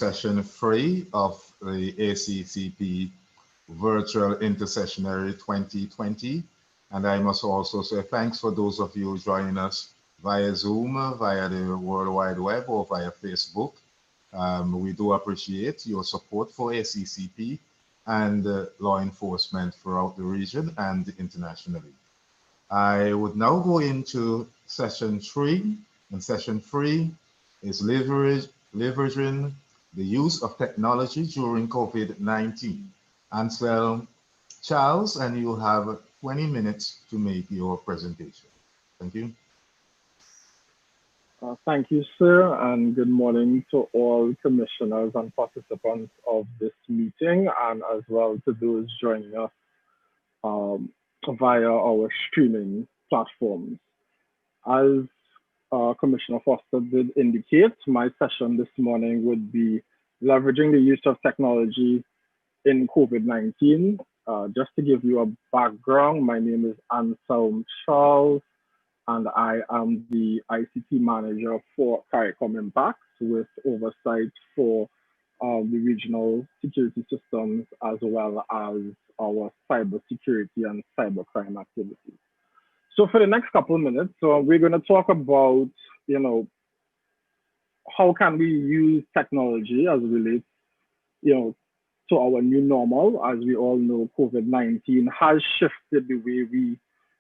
session 3 of the ACCP Virtual Intersessionary 2020. And I must also say thanks for those of you joining us via Zoom, via the World Wide Web, or via Facebook. We do appreciate your support for ACCP and law enforcement throughout the region and internationally. I would now go into session 3, and session 3 is leveraging the use of technology during COVID-19. Ansel Charles, and you have 20 minutes to make your presentation. Thank you. Thank you, sir, and good morning to all commissioners and participants of this meeting, and as well to those joining us via our streaming platforms. As Commissioner Foster did indicate, my session this morning would be leveraging the use of technology in COVID-19. Just to give you a background, my name is Anselm Charles, and I am the ICT manager for CARICOM Impacts, with oversight for the regional security systems as well as our cybersecurity and cybercrime activities. So for the next couple of minutes, we're going to talk about, how can we use technology as it relates, to our new normal. As we all know, COVID-19 has shifted the way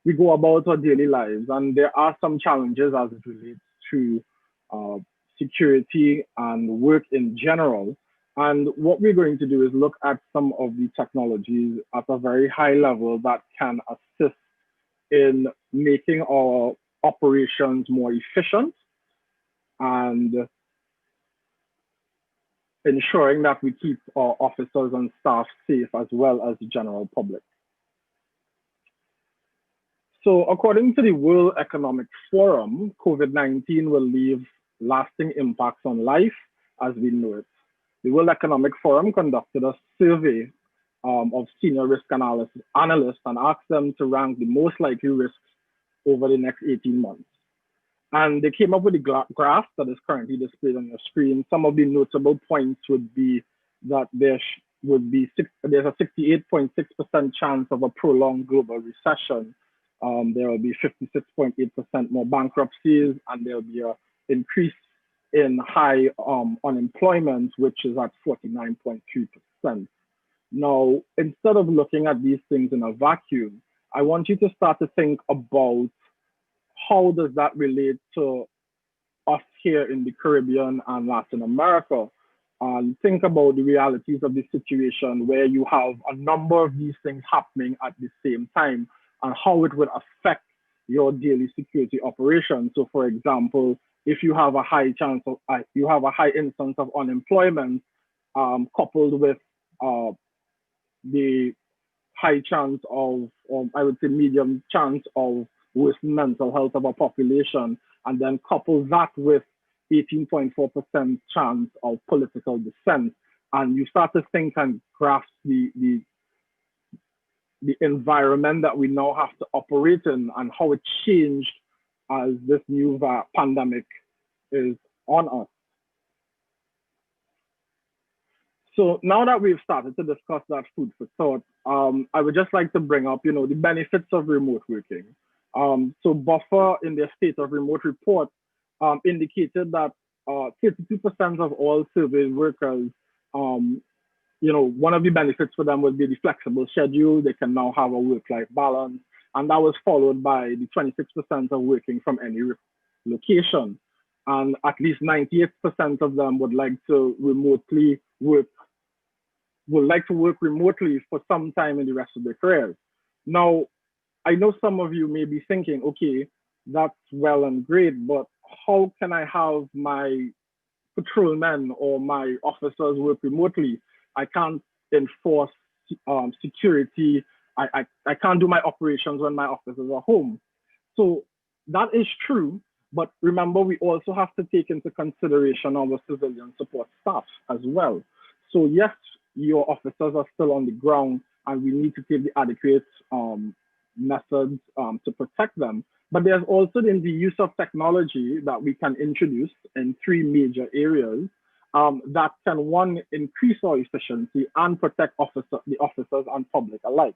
we go about our daily lives, and there are some challenges as it relates to security and work in general. And what we're going to do is look at some of the technologies at a very high level that can assist in making our operations more efficient and ensuring that we keep our officers and staff safe as well as the general public. So according to the World Economic Forum, COVID-19 will leave lasting impacts on life as we know it. The World Economic Forum conducted a survey of senior risk analysts and asked them to rank the most likely risks over the next 18 months. And they came up with a graph that is currently displayed on your screen. Some of the notable points would be that there's a 68.6% chance of a prolonged global recession. There will be 56.8% more bankruptcies, and there will be an increase in high unemployment, which is at 49.2%. Now, instead of looking at these things in a vacuum, I want you to start to think about how does that relate to us here in the Caribbean and Latin America, and think about the realities of the situation where you have a number of these things happening at the same time and how it would affect your daily security operations. So for example, if you have a high chance of, you have a high instance of unemployment coupled with the high chance of, I would say medium chance of worse mental health of a population, and then couple that with 18.4% chance of political dissent, and you start to think and grasp the environment that we now have to operate in and how it changed as this new pandemic is on us. So now that we've started to discuss that food for thought, I would just like to bring up, the benefits of remote working. So Buffer in their State of Remote report indicated that 52% of all surveyed workers, one of the benefits for them would be the flexible schedule. They can now have a work-life balance. And that was followed by the 26% of working from any location. And at least 98% of them would like to work remotely for some time in the rest of their careers. Now, I know some of you may be thinking, okay, that's well and great, but how can I have my patrolmen or my officers work remotely? I can't enforce security. I can't do my operations when my officers are home. So that is true, but remember, we also have to take into consideration our civilian support staff as well. So yes, your officers are still on the ground, and we need to take the adequate methods to protect them. But there's also then the use of technology that we can introduce in three major areas. that can, one, increase our efficiency and protect the officers and public alike.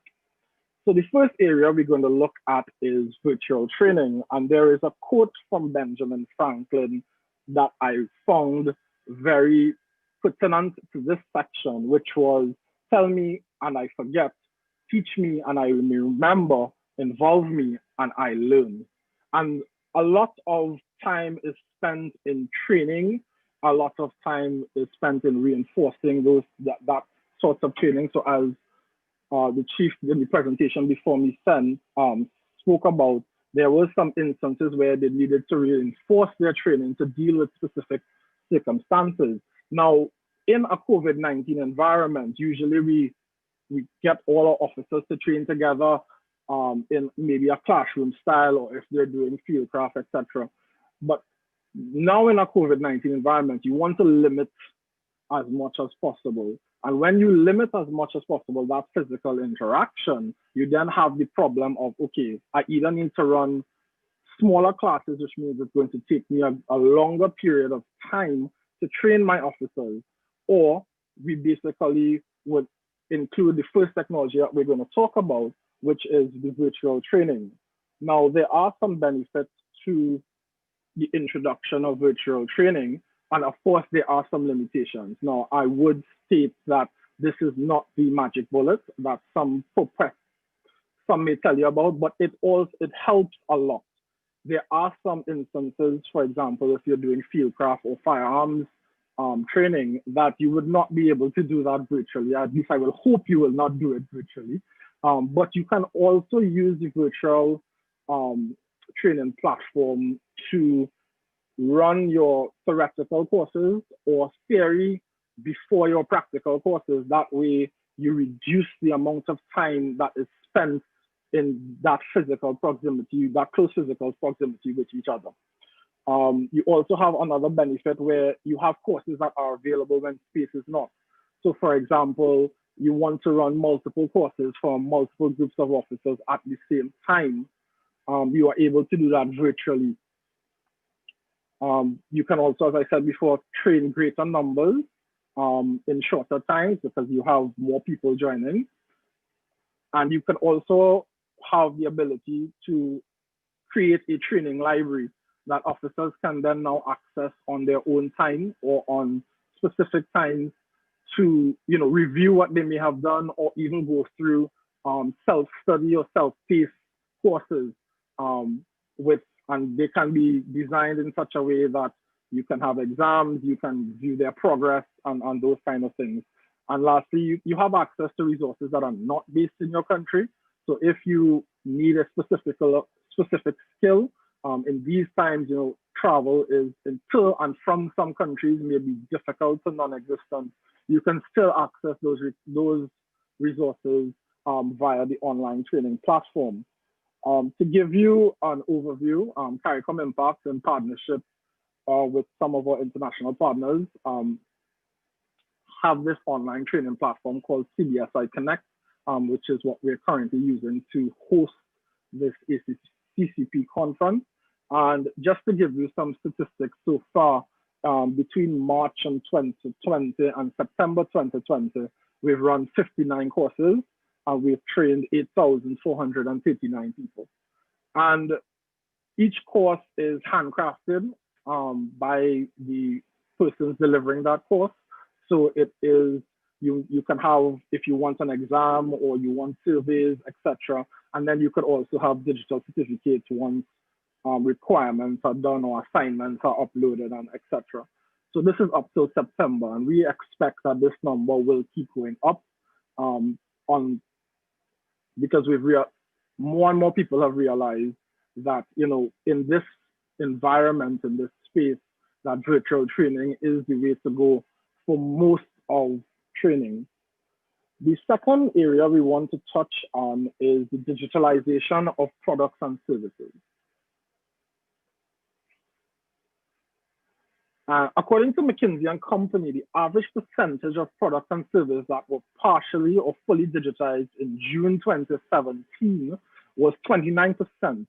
So the first area we're going to look at is virtual training. And there is a quote from Benjamin Franklin that I found very pertinent to this section, which was, tell me and I forget, teach me and I remember, involve me and I learn. And a lot of time is spent in training. A lot of time is spent in reinforcing that sorts of training. So as the chief in the presentation before me spoke about, there were some instances where they needed to reinforce their training to deal with specific circumstances. Now, in a COVID-19 environment, usually we get all our officers to train together in maybe a classroom style, or if they're doing fieldcraft, etc. But now in a COVID-19 environment, you want to limit as much as possible. And when you limit as much as possible that physical interaction, you then have the problem of, okay, I either need to run smaller classes, which means it's going to take me a longer period of time to train my officers, or we basically would include the first technology that we're going to talk about, which is the virtual training. Now, there are some benefits to the introduction of virtual training, and of course, there are some limitations. Now, I would state that this is not the magic bullet that some may tell you about, but it helps a lot. There are some instances, for example, if you're doing fieldcraft or firearms training, that you would not be able to do that virtually. At least I will hope you will not do it virtually. But you can also use the virtual training platform to run your theoretical courses or theory before your practical courses. That way you reduce the amount of time that is spent in that physical proximity, that close physical proximity with each other. You also have another benefit where you have courses that are available when space is not. So for example, you want to run multiple courses for multiple groups of officers at the same time. You are able to do that virtually. You can also, as I said before, train greater numbers in shorter times because you have more people joining. And you can also have the ability to create a training library that officers can then now access on their own time or on specific times to, review what they may have done, or even go through self-study or self-paced courses and they can be designed in such a way that you can have exams, you can view their progress and those kind of things. And lastly, you have access to resources that are not based in your country. So if you need a specific skill, in these times, travel is to and from some countries may be difficult to non-existent. You can still access those resources via the online training platform. To give you an overview, CARICOM Impact, in partnership with some of our international partners, have this online training platform called CBSI Connect, which is what we're currently using to host this ACCP conference. And just to give you some statistics so far, between March 2020 and September 2020, we've run 59 courses and we've trained 8,439 people. And each course is handcrafted by the persons delivering that course. So it is, you can have, if you want an exam or you want surveys, etc. And then you could also have digital certificates once requirements are done or assignments are uploaded and etc. So this is up till September, and we expect that this number will keep going up because more and more people have realized that, in this environment, in this space, that virtual training is the way to go for most of training. The second area we want to touch on is the digitalization of products and services. According to McKinsey & Company, the average percentage of products and services that were partially or fully digitized in June 2017 was 29%,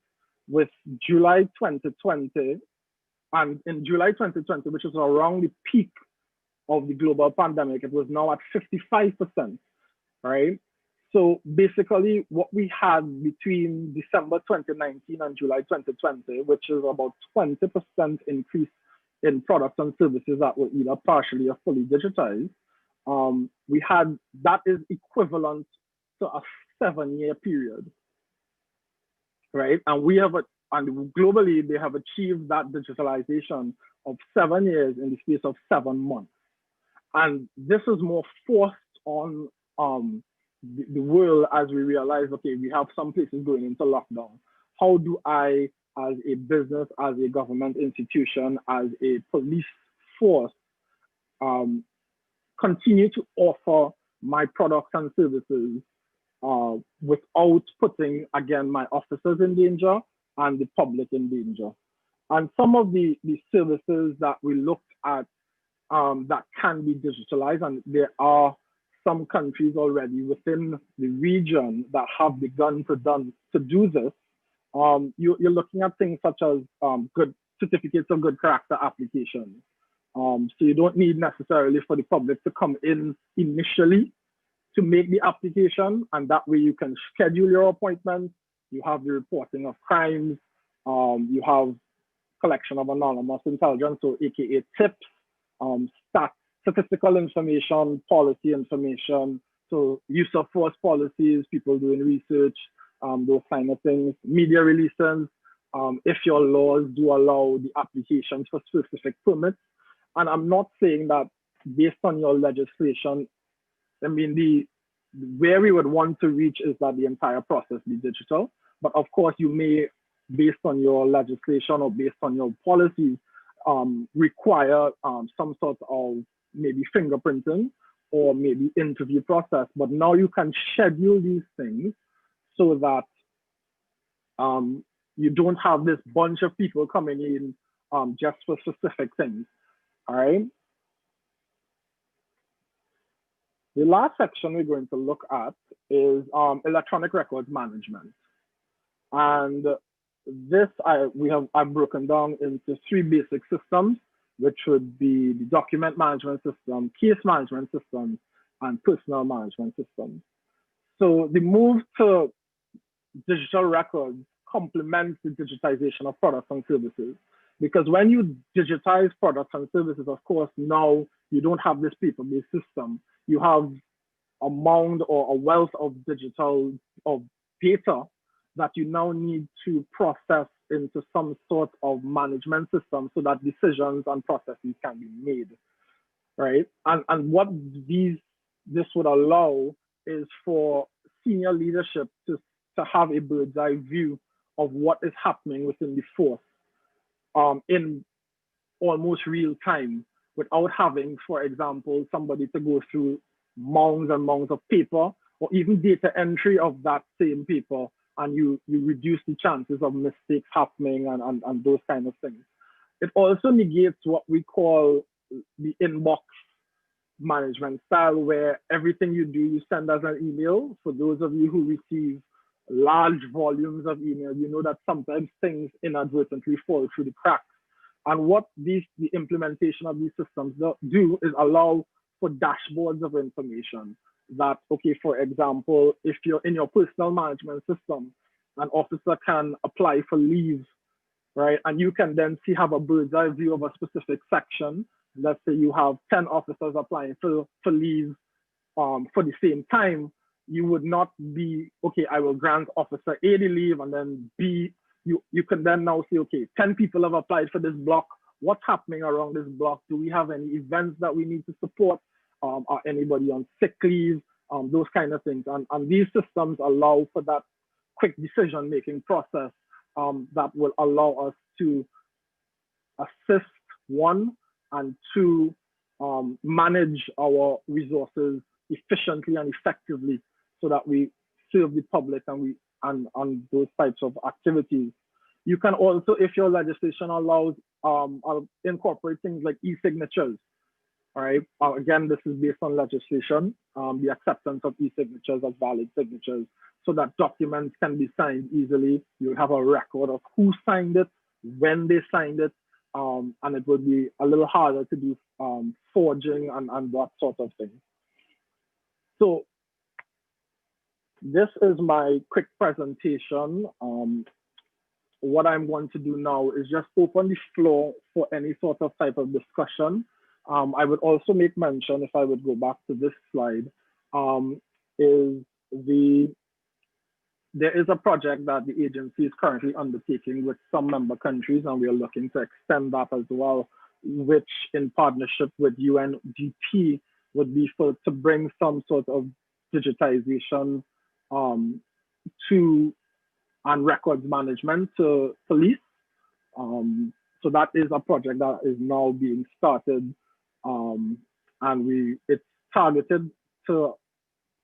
with July 2020, and in July 2020, which is around the peak of the global pandemic, it was now at 55%, right? So basically what we had between December 2019 and July 2020, which is about 20% increase in products and services that were either partially or fully digitized, we had, that is equivalent to a 7-year period, right? And we have, and globally, they have achieved that digitalization of 7 years in the space of 7 months. And this is more forced on the world as we realize, okay, we have some places going into lockdown. How do I, as a business, as a government institution, as a police force, continue to offer my products and services without putting, again, my officers in danger and the public in danger? And some of the services that we looked at that can be digitalized, and there are some countries already within the region that have begun to do this. You're looking at things such as good certificates of good character applications. So you don't need necessarily for the public to come in initially to make the application, and that way you can schedule your appointments. You have the reporting of crimes. You have collection of anonymous intelligence, so AKA tips, statistical information, policy information, so use of force policies, people doing research, those kind of things, media releases, if your laws do allow the applications for specific permits. And I'm not saying that based on your legislation, I mean, where we would want to reach is that the entire process be digital. But of course, you may, based on your legislation or based on your policies, require some sort of maybe fingerprinting or maybe interview process. But now you can schedule these things so that you don't have this bunch of people coming in just for specific things. All right. The last section we're going to look at is electronic records management. And this I've broken down into 3 basic systems, which would be the document management system, case management system, and personnel management system. So the move to digital records complements the digitization of products and services. Because when you digitize products and services, of course, now you don't have this paper-based system. You have a mound or a wealth of digital of data that you now need to process into some sort of management system so that decisions and processes can be made, right? And what this would allow is for senior leadership to have a bird's eye view of what is happening within the force in almost real time, without having, for example, somebody to go through mounds and mounds of paper or even data entry of that same paper, and you reduce the chances of mistakes happening and those kind of things. It also negates what we call the inbox management style, where everything you do, you send as an email. For those of you who receive large volumes of email, you know that sometimes things inadvertently fall through the cracks. And what the implementation of these systems do is allow for dashboards of information that, okay, for example, if you're in your personal management system, an officer can apply for leave, right? And you can then have a bird's eye view of a specific section. Let's say you have 10 officers applying for leave for the same time. You would not be, okay, I will grant officer A the leave, and then B, you can then now say, okay, 10 people have applied for this block. What's happening around this block? Do we have any events that we need to support? Are anybody on sick leave? Those kind of things. And these systems allow for that quick decision-making process that will allow us to assist, 1, and 2, manage our resources efficiently and effectively so that we serve the public and those types of activities. You can also, if your legislation allows, incorporate things like e-signatures. All right. Again, this is based on legislation, the acceptance of e-signatures as valid signatures, so that documents can be signed easily. You have a record of who signed it, when they signed it, and it would be a little harder to do forging and that sort of thing. So this is my quick presentation. What I'm going to do now is just open the floor for any sort of type of discussion. I would also make mention, if I would go back to this slide, there is a project that the agency is currently undertaking with some member countries, and we are looking to extend that as well, which in partnership with UNDP would be to bring some sort of digitization to and records management to police. So that is a project that is now being started, and it's targeted to,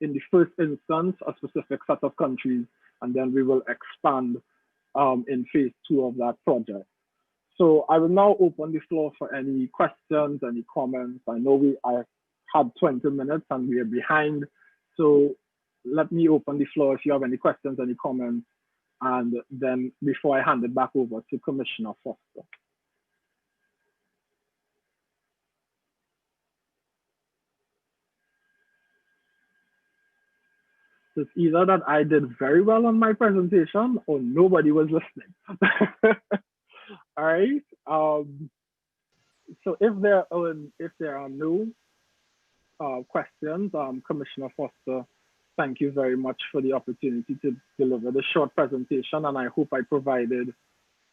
in the first instance, a specific set of countries, and then we will expand in phase 2 of that project. So I will now open the floor for any questions, any comments. I know I had 20 minutes and we are behind, so let me open the floor if you have any questions, any comments, and then before I hand it back over to Commissioner Foster. So it's either that I did very well on my presentation or nobody was listening. All right. So if there are no questions, Commissioner Foster, thank you very much for the opportunity to deliver the short presentation, and I hope I provided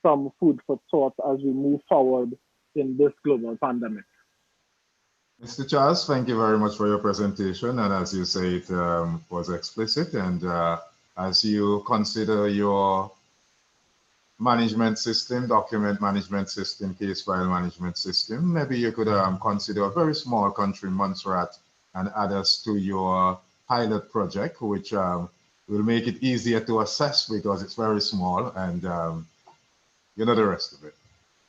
some food for thought as we move forward in this global pandemic. Mr. Charles, thank you very much for your presentation, and as you say, it was explicit, and as you consider your management system, document management system, case file management system, maybe you could consider a very small country, Montserrat, and add us to your pilot project, which will make it easier to assess because it's very small, and you know the rest of it.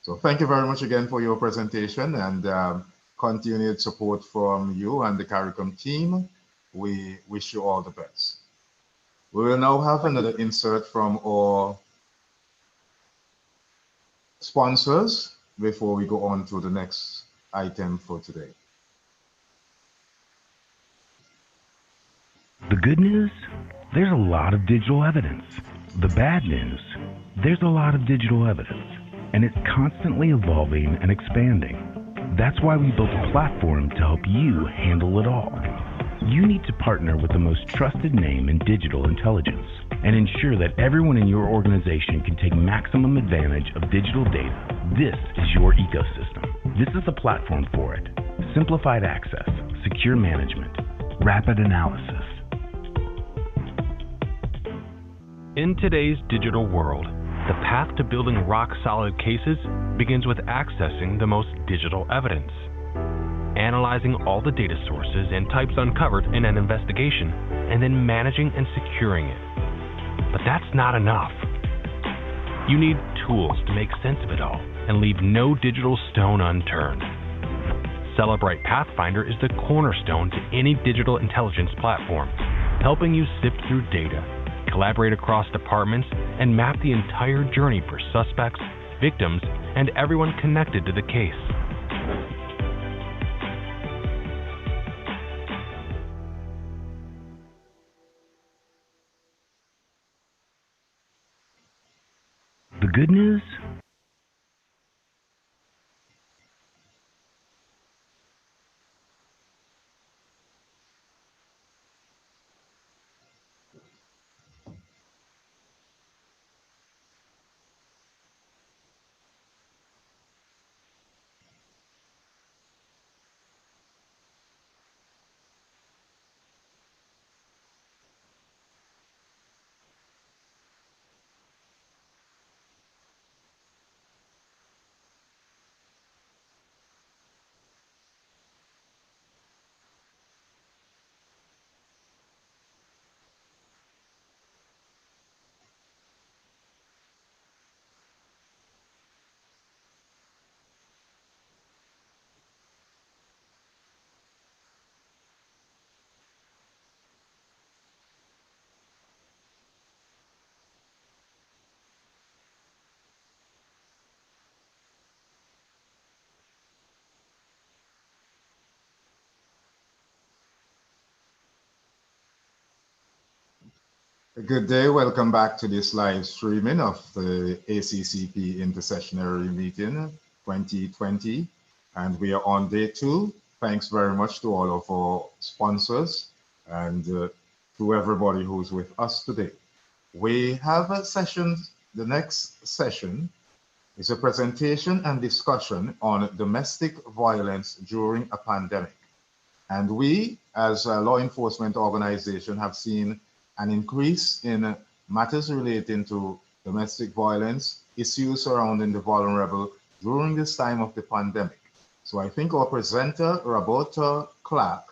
So thank you very much again for your presentation, and continued support from you and the CARICOM team. We wish you all the best. We will now have another insert from our sponsors before we go on to the next item for today. The good news, there's a lot of digital evidence. The bad news, there's a lot of digital evidence, and it's constantly evolving and expanding. That's why we built a platform to help you handle it all. You need to partner with the most trusted name in digital intelligence and ensure that everyone in your organization can take maximum advantage of digital data. This is your ecosystem. This is the platform for it. Simplified access, secure management, rapid analysis. In today's digital world, the path to building rock-solid cases begins with accessing the most digital evidence, analyzing all the data sources and types uncovered in an investigation, and then managing and securing it. But that's not enough. You need tools to make sense of it all and leave no digital stone unturned. Cellebrite Pathfinder is the cornerstone to any digital intelligence platform, helping you sift through data, collaborate across departments, and map the entire journey for suspects, victims, and everyone connected to the case. The good news? Good day. Welcome back to this live streaming of the ACCP Intersessionary Meeting 2020. And we are on day 2. Thanks very much to all of our sponsors and to everybody who's with us today. We have a session. The next session is a presentation and discussion on domestic violence during a pandemic. And we, as a law enforcement organization, have seen an increase in matters relating to domestic violence, issues surrounding the vulnerable during this time of the pandemic. So I think our presenter, Roberta Clark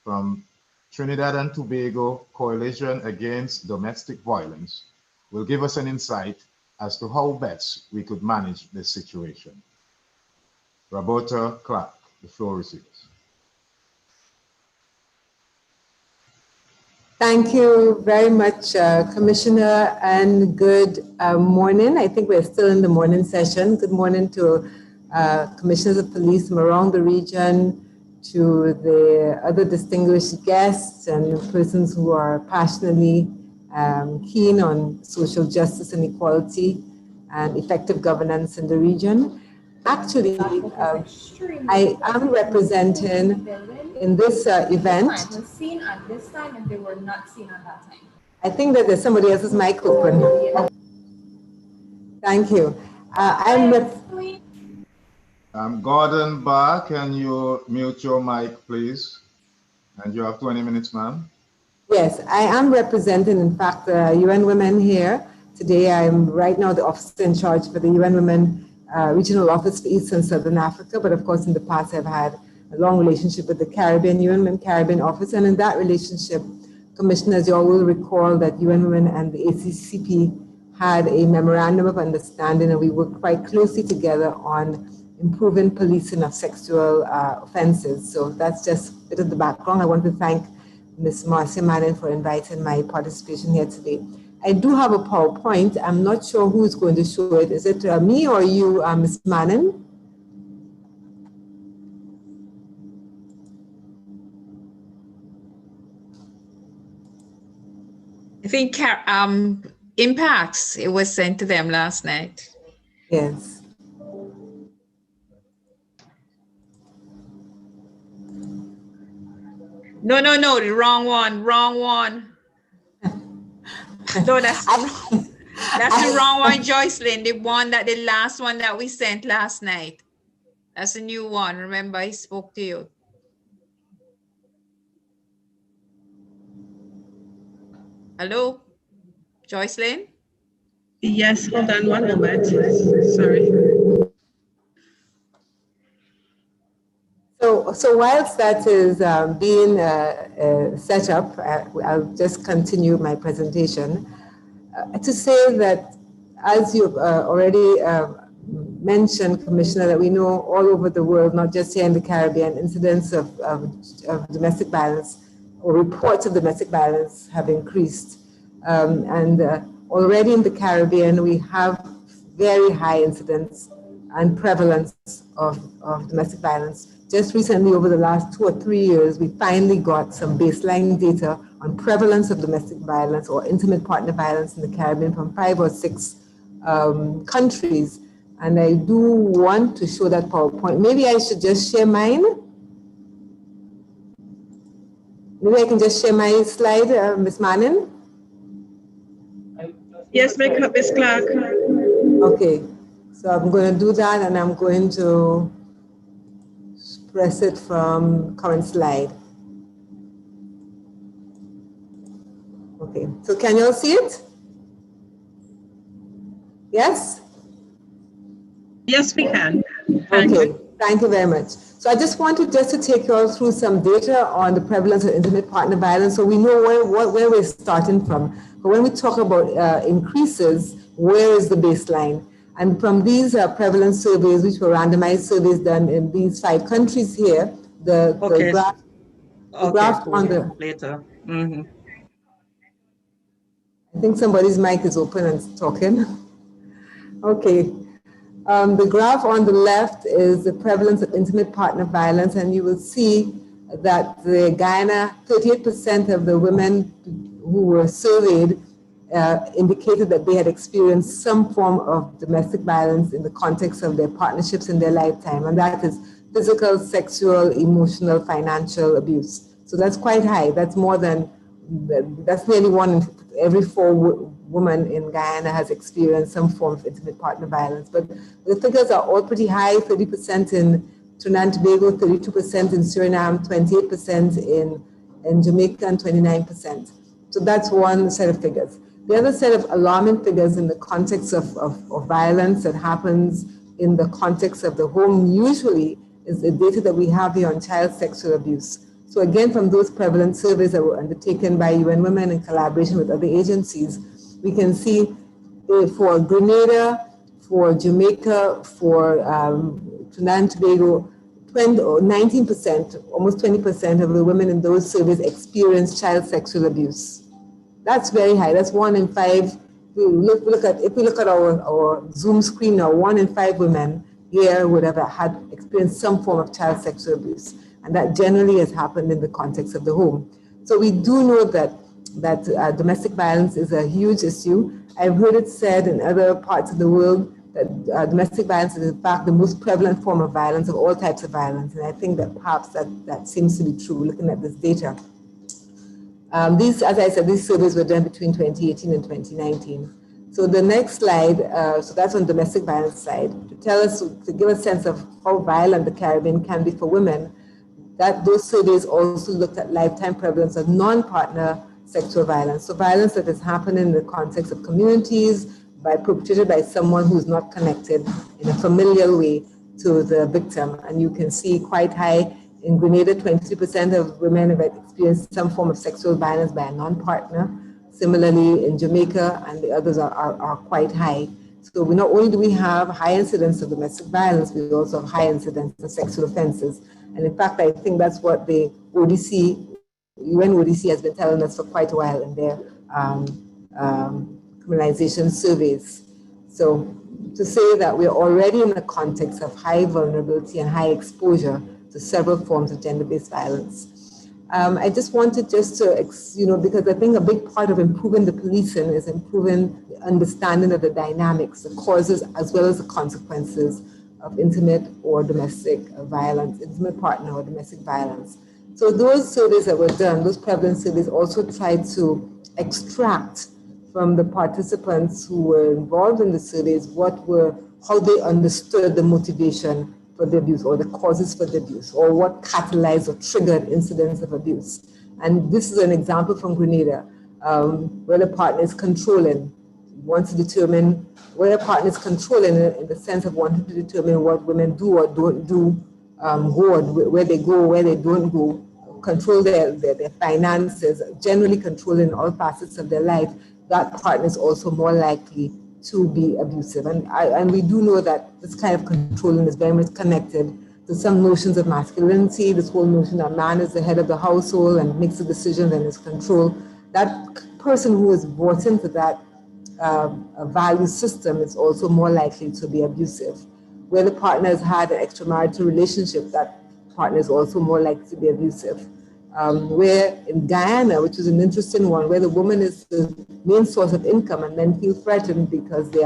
from Trinidad and Tobago Coalition Against Domestic Violence, will give us an insight as to how best we could manage this situation. Roberta Clark, the floor is yours. Thank you very much, Commissioner, and good morning. I think we're still in the morning session. Good morning to Commissioners of Police from around the region, to the other distinguished guests and persons who are passionately keen on social justice and equality and effective governance in the region. Actually, I am representing in this event. Was seen at this time and they were not seen at that time. I think that there's somebody else's mic open. Thank you. Gordon Barr, can you mute your mic, please? And you have 20 minutes, ma'am. Yes, I am representing, in fact, UN Women here. Today, I'm right now the officer in charge for the UN Women Regional Office for East and Southern Africa. But of course, in the past, I've had a long relationship with the Caribbean, UN Women Caribbean Office. And in that relationship, Commissioners, you all will recall that UN Women and the ACCP had a memorandum of understanding, and we worked quite closely together on improving policing of sexual offenses. So that's just a bit of the background. I want to thank Ms. Marcia Manning for inviting my participation here today. I do have a PowerPoint. I'm not sure who's going to show it. Is it me or you, Ms. Manning? I think Impacts, it was sent to them last night. Yes. No, the wrong one. No, that's the wrong one, Joycelyn. The last one that we sent last night. That's a new one. Remember, I spoke to you. Hello, Joycelyn? Yes, hold on one moment. Sorry. So whilst that is being set up, I'll just continue my presentation to say that, as you've already mentioned, Commissioner, that we know all over the world, not just here in the Caribbean, incidents of domestic violence or reports of domestic violence have increased. And already in the Caribbean, we have very high incidents and prevalence of domestic violence. Just recently, over the last 2 or 3 years, we finally got some baseline data on prevalence of domestic violence or intimate partner violence in the Caribbean from 5 or 6 countries. And I do want to show that PowerPoint. Maybe I should just share mine. Maybe I can just share my slide, Ms. Manning. Yes, Ms. Clark. Okay, so I'm going to do that, and I'm going to press it from current slide. Okay, so can you all see it? Yes? Yes, we can. Okay, thank you very much. So I just wanted to take you all through some data on the prevalence of intimate partner violence, so we know where we're starting from. But when we talk about increases, where is the baseline? And from these prevalence surveys, which were randomized surveys done in these 5 countries here, the graph on the later. I think somebody's mic is open and talking. Okay. The graph on the left is the prevalence of intimate partner violence, and you will see that the Guyana, 38% of the women who were surveyed indicated that they had experienced some form of domestic violence in the context of their partnerships in their lifetime, and that is physical, sexual, emotional, financial abuse. So that's quite high. That's more than, that's nearly 1 in every 4 women in Guyana has experienced some form of intimate partner violence. But the figures are all pretty high, 30% in Trinidad and Tobago, 32% in Suriname, 28% in Jamaica, and 29%. So that's one set of figures. The other set of alarming figures in the context of violence that happens in the context of the home usually is the data that we have here on child sexual abuse. So again, from those prevalent surveys that were undertaken by UN Women in collaboration with other agencies, we can see for Grenada, for Jamaica, for Trinidad and Tobago, 19%, almost 20% of the women in those surveys experienced child sexual abuse. That's very high. That's 1 in 5. If we look at our Zoom screen now, 1 in 5 women here would have had experienced some form of child sexual abuse. And that generally has happened in the context of the home. So we do know that domestic violence is a huge issue. I've heard it said in other parts of the world that domestic violence is in fact the most prevalent form of violence, of all types of violence. And I think that perhaps that seems to be true looking at this data. As I said, these surveys were done between 2018 and 2019. So the next slide, so that's on domestic violence side, to give a sense of how violent the Caribbean can be for women. That those surveys also looked at lifetime prevalence of non-partner sexual violence. So violence that is happening in the context of communities, perpetrated by someone who's not connected in a familial way to the victim. And you can see quite high in Grenada, 23% of women have experienced some form of sexual violence by a non-partner. Similarly, in Jamaica, and the others are quite high. So not only do we have high incidence of domestic violence, we also have high incidence of sexual offenses. And in fact, I think that's what the UN ODC has been telling us for quite a while in their criminalization surveys. So to say that we're already in the context of high vulnerability and high exposure to several forms of gender-based violence. I just wanted to, because I think a big part of improving the policing is improving the understanding of the dynamics, the causes, as well as the consequences of intimate or domestic violence, intimate partner or domestic violence. So those surveys that were done, those prevalence surveys also tried to extract from the participants who were involved in the surveys how they understood the motivation for the abuse or the causes for the abuse or what catalyzed or triggered incidents of abuse. And this is an example from Grenada where the partner is controlling, wants to determine where a partner is controlling in the sense of wanting to determine what women do or don't do, where they go, where they don't go, control their finances, generally controlling all facets of their life. That partner is also more likely to be abusive. And we do know that this kind of controlling is very much connected to some notions of masculinity, this whole notion that man is the head of the household and makes the decisions and is controlled. That person who is bought into that value system is also more likely to be abusive. Where the partner has had an extramarital relationship, that partner is also more likely to be abusive. Where in Guyana, which is an interesting one, where the woman is the main source of income and men feel threatened because they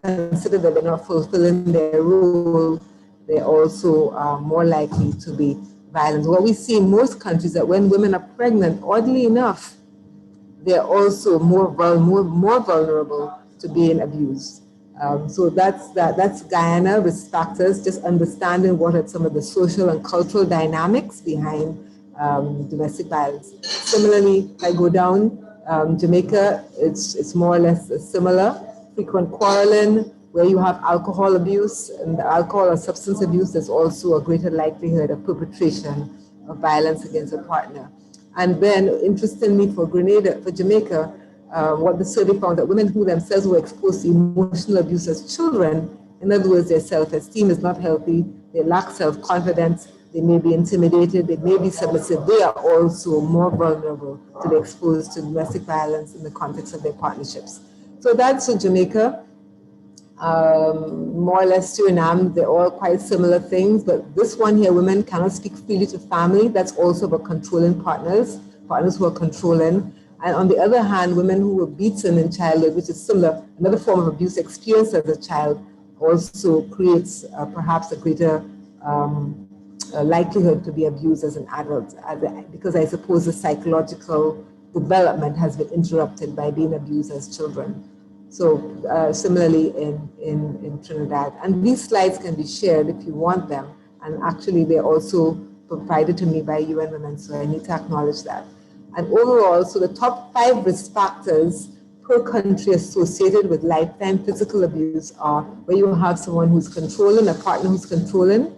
consider that they're not fulfilling their role, they're also more likely to be violent. What we see in most countries that when women are pregnant, oddly enough, they're also more vulnerable to being abused. So that's Guyana risk factors, just understanding what are some of the social and cultural dynamics behind domestic violence. Similarly, if I go down, Jamaica, it's more or less similar. Frequent quarreling, where you have alcohol abuse and alcohol or substance abuse, there's also a greater likelihood of perpetration of violence against a partner. And then, interestingly, for Jamaica, what the survey found that women who themselves were exposed to emotional abuse as children, in other words, their self-esteem is not healthy, they lack self-confidence, they may be intimidated, they may be submissive, they are also more vulnerable to be exposed to domestic violence in the context of their partnerships. So that's for Jamaica. More or less Suriname, they're all quite similar things, but this one here, women cannot speak freely to family. That's also about controlling partners who are controlling. And on the other hand, women who were beaten in childhood, which is similar, another form of abuse experienced as a child, also creates perhaps a greater likelihood to be abused as an adult, because I suppose the psychological development has been interrupted by being abused as children. So similarly in Trinidad. And these slides can be shared if you want them. And actually they're also provided to me by UN Women, so I need to acknowledge that. And overall, so the top 5 risk factors per country associated with lifetime physical abuse are where you have someone who's controlling, a partner who's controlling,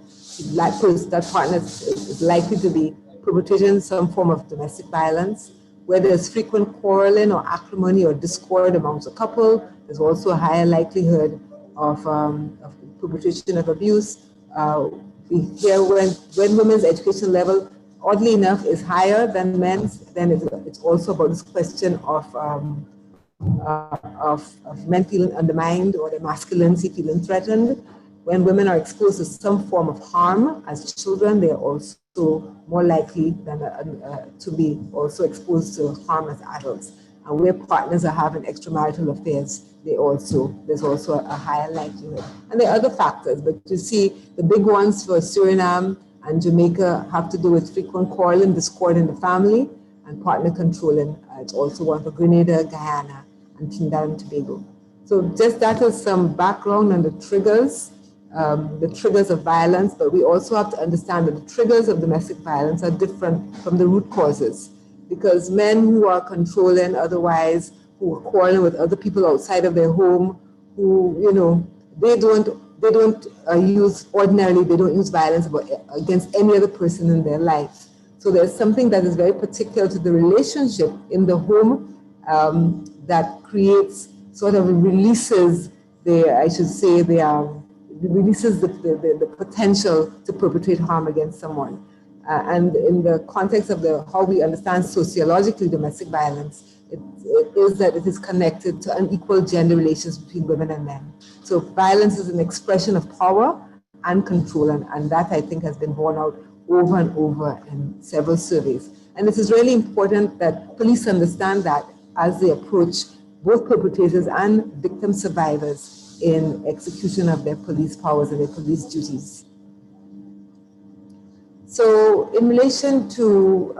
that partner is likely to be perpetrating some form of domestic violence. Where there's frequent quarreling or acrimony or discord amongst a couple, there's also a higher likelihood of perpetration of abuse. We hear when women's education level, oddly enough, is higher than men's, then it's also about this question of men feeling undermined or their masculinity feeling threatened. When women are exposed to some form of harm as children, they are also more likely than to be also exposed to harm as adults. And where partners are having extramarital affairs, there's also a higher likelihood. And there are other factors, but you see the big ones for Suriname and Jamaica have to do with frequent quarreling, discord in the family, and partner controlling. It's also one for Grenada, Guyana, and Trinidad and Tobago. So just that is some background on the triggers of violence, but we also have to understand that the triggers of domestic violence are different from the root causes, because men who are controlling otherwise, who are quarreling with other people outside of their home, who, they don't use violence against any other person in their life. So there's something that is very particular to the relationship in the home that creates sort of releases the potential to perpetrate harm against someone. And in the context of how we understand sociologically domestic violence, it is that it is connected to unequal gender relations between women and men. So violence is an expression of power and control, and that I think has been borne out over and over in several surveys. And it is really important that police understand that as they approach both perpetrators and victim survivors in execution of their police powers and their police duties. So in relation to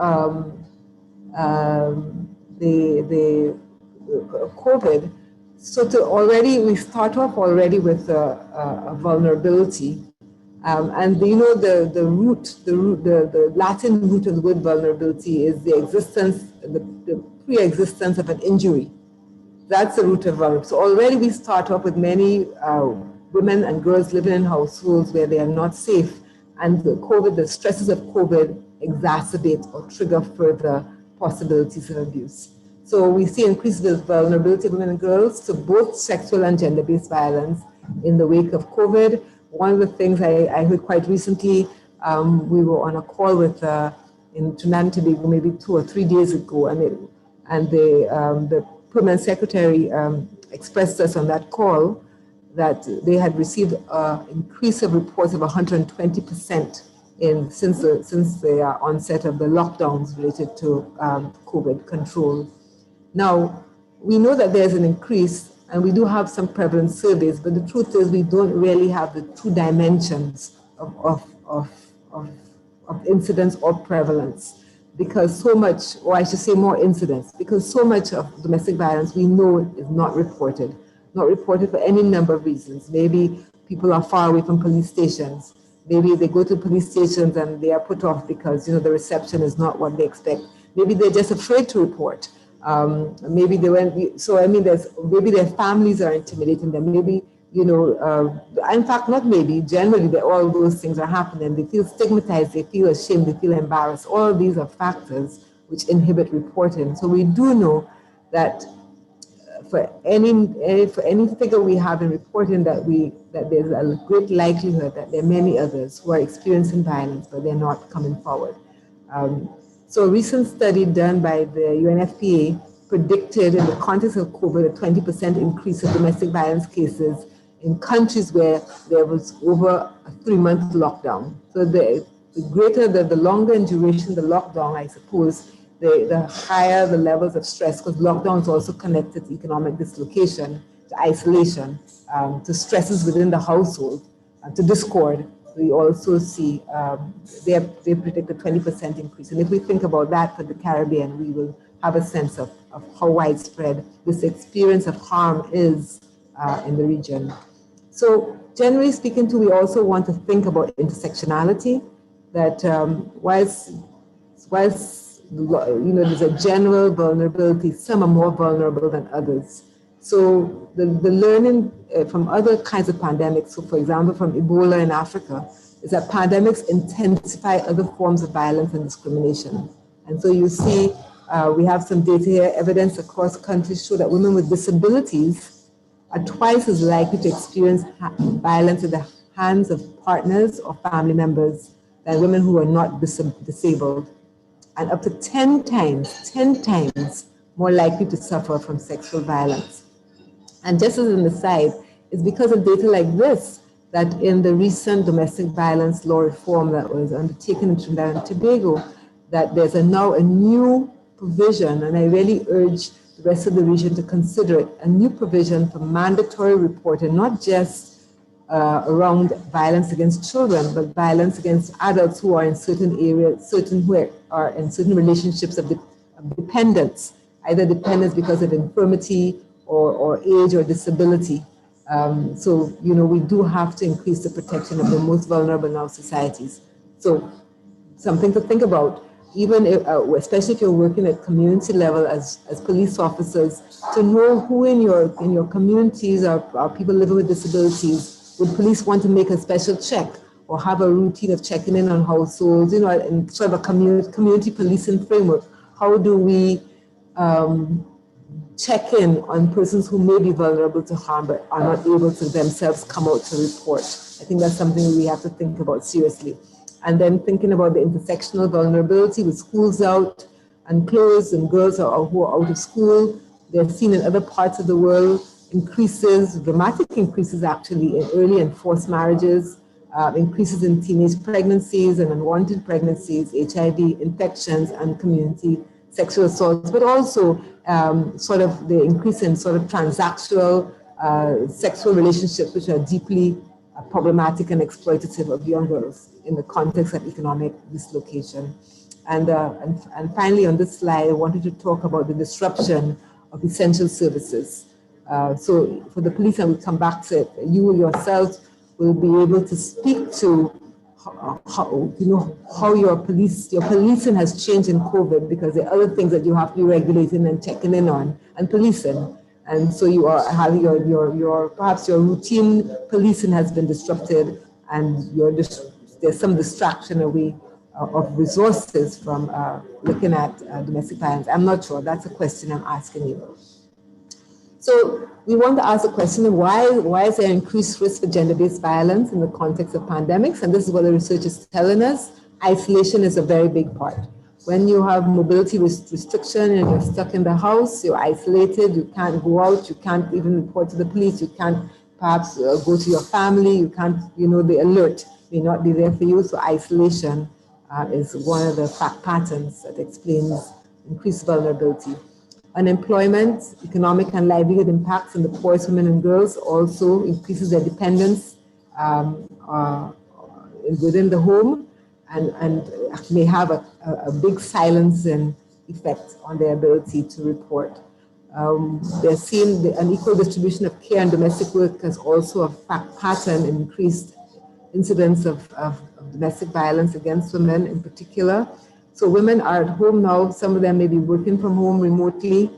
the COVID, we start off already with a vulnerability. And the Latin root of the word vulnerability is the pre-existence of an injury. That's the root of vulnerability. So already we start off with many women and girls living in households where they are not safe, and the stresses of COVID exacerbate or trigger further possibilities of abuse. So we see increased vulnerability of women and girls to both sexual and gender-based violence in the wake of COVID. One of the things I heard quite recently, we were on a call with in Trinidad and Tobago maybe 2 or 3 days ago, and the Permanent Secretary expressed us on that call that they had received an increase of reports of 120% since the onset of the lockdowns related to COVID control. Now, we know that there's an increase, and we do have some prevalent surveys, but the truth is we don't really have the true dimensions of incidence or prevalence, because so much, or I should say more incidents, because so much of domestic violence we know is not reported for any number of reasons. Maybe people are far away from police stations. Maybe they go to police stations and they are put off because the reception is not what they expect. Maybe they're just afraid to report. Maybe they went. So I mean, maybe their families are intimidating them. Maybe in fact, not maybe. Generally, all those things are happening. They feel stigmatized. They feel ashamed. They feel embarrassed. All of these are factors which inhibit reporting. So we do know that for any figure we have in reporting that there's a great likelihood that there are many others who are experiencing violence, but they're not coming forward. So a recent study done by the UNFPA predicted in the context of COVID a 20% increase of domestic violence cases in countries where there was over a 3-month lockdown. So the longer in duration the lockdown, I suppose, the higher the levels of stress, because lockdown is also connected to economic dislocation, to isolation, to stresses within the household, to discord. We also see they predict a 20% increase. And if we think about that for the Caribbean, we will have a sense of how widespread this experience of harm is in the region. So generally speaking too, we also want to think about intersectionality, that whilst there's a general vulnerability, some are more vulnerable than others. So the learning from other kinds of pandemics, so for example, from Ebola in Africa, is that pandemics intensify other forms of violence and discrimination. And so you see, we have some data here, evidence across countries show that women with disabilities are twice as likely to experience violence at the hands of partners or family members than women who are not disabled, and up to 10 times more likely to suffer from sexual violence. And just as an aside, it's because of data like this that in the recent domestic violence law reform that was undertaken in Trinidad and Tobago, that there's now a new provision, and I really urge the rest of the region to consider it, a new provision for mandatory reporting, not just around violence against children, but violence against adults who are in certain areas, who are in certain relationships of dependence, either dependence because of infirmity or age or disability. So, we do have to increase the protection of the most vulnerable in our societies. So, something to think about, even if, especially if you're working at community level as police officers, to know who in your communities are people living with disabilities. Would police want to make a special check or have a routine of checking in on households, in sort of a community policing framework? How do we check in on persons who may be vulnerable to harm but are not able to themselves come out to report? I think that's something we have to think about seriously. And then thinking about the intersectional vulnerability with schools out and closed and girls who are out of school. They're seen in other parts of the world, dramatic increases actually in early and forced marriages, increases in teenage pregnancies and unwanted pregnancies, HIV infections, and community sexual assaults, but also sort of the increase in sort of transactional sexual relationships, which are deeply problematic and exploitative of young girls in the context of economic dislocation. And finally, on this slide, I wanted to talk about the disruption of essential services. So for the police, and we'll come back to it, you yourselves will be able to speak to how your policing has changed in COVID, because there are other things that you have to be regulating and checking in on and policing. And so you are having perhaps your routine policing has been disrupted, and there's some distraction away of resources from looking at domestic violence. I'm not sure. That's a question I'm asking you. So we want to ask the question of why is there increased risk for gender-based violence in the context of pandemics? And this is what the research is telling us. Isolation is a very big part. When you have mobility restriction and you're stuck in the house, you're isolated, you can't go out, you can't even report to the police, you can't perhaps go to your family, you can't, the alert may not be there for you. So isolation is one of the fact patterns that explains increased vulnerability. Unemployment, economic and livelihood impacts on the poorest women and girls also increases their dependence within the home and may have a big silencing effect on their ability to report. They're seeing an equal distribution of care and domestic work as also a fact pattern in increased incidence of domestic violence against women in particular. So women are at home now, some of them may be working from home remotely,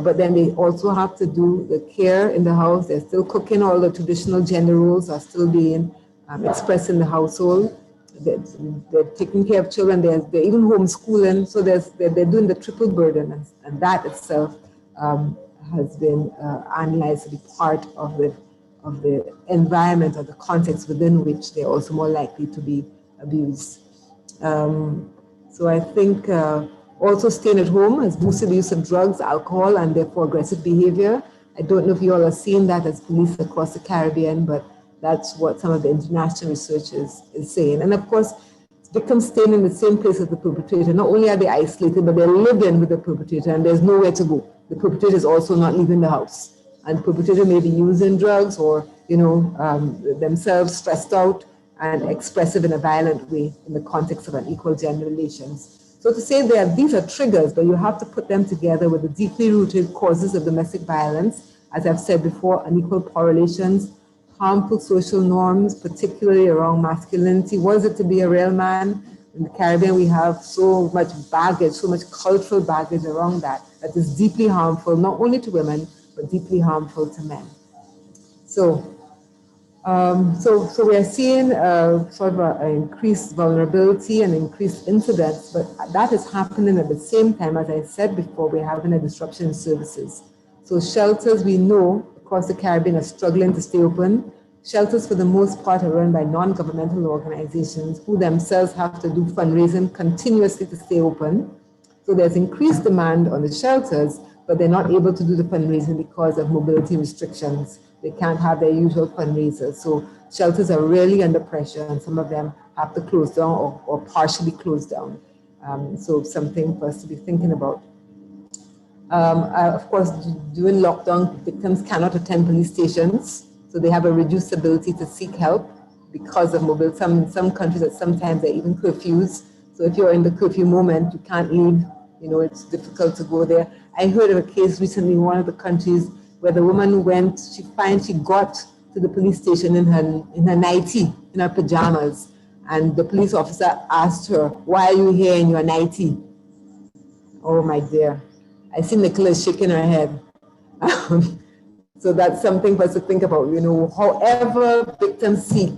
but then they also have to do the care in the house. They're still cooking, all the traditional gender roles are still being expressed in the household. They're taking care of children, they're even homeschooling, so they're doing the triple burden, and that itself has been analyzed to be part of the environment or the context within which they're also more likely to be abused. So I think also staying at home has boosted the use of drugs, alcohol, and therefore aggressive behavior. I don't know if you all are seeing that as police across the Caribbean, but that's what some of the international research is saying. And of course, victims staying in the same place as the perpetrator. Not only are they isolated, but they're living with the perpetrator and there's nowhere to go. The perpetrator is also not leaving the house. And the perpetrator may be using drugs or, themselves stressed out and expressive in a violent way in the context of unequal gender relations. So to say that these are triggers, but you have to put them together with the deeply rooted causes of domestic violence, as I've said before, unequal power relations, harmful social norms, particularly around masculinity. What is it to be a real man? In the Caribbean, we have so much baggage, so much cultural baggage around that is deeply harmful, not only to women, but deeply harmful to men. So we are seeing sort of an increased vulnerability and increased incidents, but that is happening at the same time, as I said before, we're having a disruption in services. So shelters, we know, across the Caribbean are struggling to stay open. Shelters, for the most part, are run by non-governmental organizations who themselves have to do fundraising continuously to stay open. So there's increased demand on the shelters, but they're not able to do the fundraising because of mobility restrictions. They can't have their usual fundraisers. So shelters are really under pressure, and some of them have to close down or partially close down. So something for us to be thinking about. Of course, during lockdown, victims cannot attend police stations, so they have a reduced ability to seek help because of mobility. Some countries, at sometimes, they're even curfews. So if you're in the curfew moment, you can't leave. It's difficult to go there. I heard of a case recently in one of the countries where the woman went, she got to the police station in her nightie, in her pajamas. And the police officer asked her, "Why are you here in your nightie?" Oh my dear. I see Nicholas shaking her head. So that's something for us to think about. However victims seek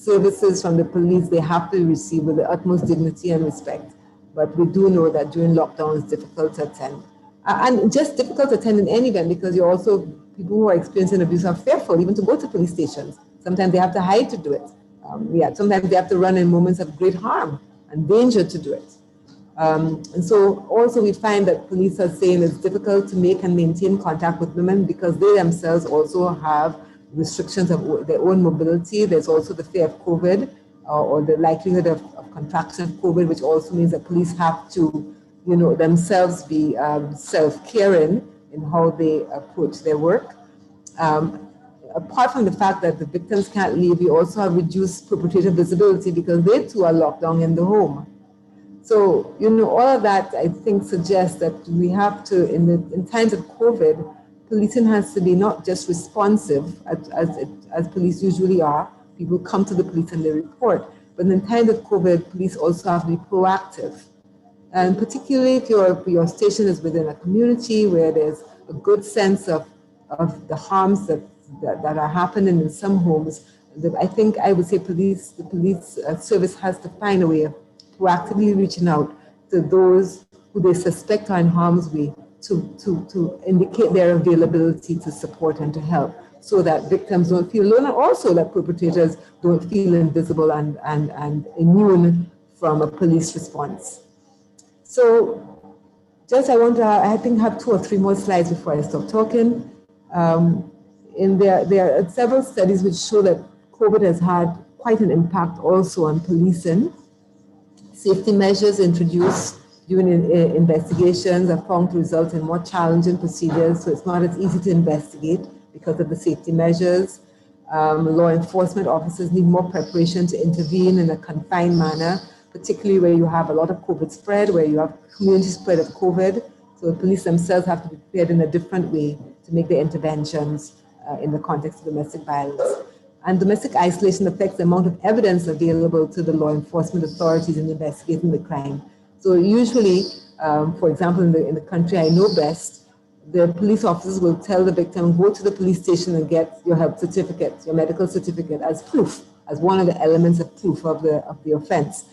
services from the police, they have to receive with the utmost dignity and respect. But we do know that during lockdown, it's difficult to attend. And just difficult to attend in any event, because people who are experiencing abuse are fearful even to go to police stations. Sometimes they have to hide to do it. Sometimes they have to run in moments of great harm and danger to do it. And so also we find that police are saying it's difficult to make and maintain contact with women because they themselves also have restrictions of their own mobility. There's also the fear of COVID or the likelihood of contraction of COVID, which also means that police have to, themselves be self-caring in how they approach their work. Apart from the fact that the victims can't leave, we also have reduced perpetrator visibility because they too are locked down in the home. So, all of that, I think, suggests that we have to, in times of COVID, policing has to be not just responsive, as police usually are. People come to the police and they report. But in times of COVID, police also have to be proactive. And particularly if your station is within a community where there's a good sense of the harms that are happening in some homes, I think I would say the police service has to find a way of proactively reaching out to those who they suspect are in harm's way to indicate their availability to support and to help, so that victims don't feel alone, and also that perpetrators don't feel invisible and immune from a police response. So I think have 2 or 3 more slides before I stop talking. There are several studies which show that COVID has had quite an impact also on policing. Safety measures introduced during investigations are found to result in more challenging procedures, so it's not as easy to investigate because of the safety measures. Law enforcement officers need more preparation to intervene in a confined manner, particularly where you have a lot of COVID spread, where you have community spread of COVID. So the police themselves have to be prepared in a different way to make their interventions in the context of domestic violence. And domestic isolation affects the amount of evidence available to the law enforcement authorities in investigating the crime. So usually, for example, in the country I know best, the police officers will tell the victim, go to the police station and get your health certificate, your medical certificate as proof, as one of the elements of proof of the offense.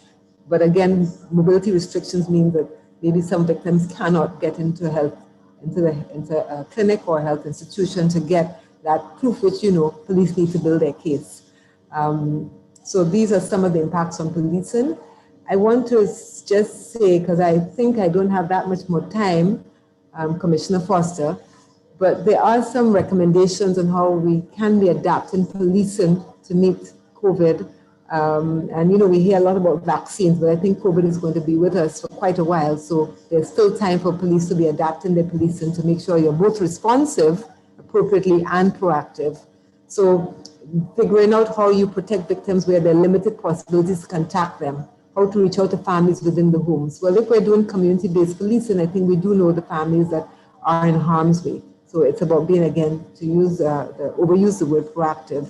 But again, mobility restrictions mean that maybe some victims cannot get into a clinic or a health institution to get that proof, which, police need to build their case. So these are some of the impacts on policing. I want to just say, because I think I don't have that much more time, Commissioner Foster, but there are some recommendations on how we can be adapting policing to meet COVID. And, we hear a lot about vaccines, but I think COVID is going to be with us for quite a while. So there's still time for police to be adapting their policing to make sure you're both responsive appropriately and proactive. So figuring out how you protect victims where there are limited possibilities to contact them, how to reach out to families within the homes. Well, if we're doing community-based policing, I think we do know the families that are in harm's way. So it's about being, again, to overuse the word proactive.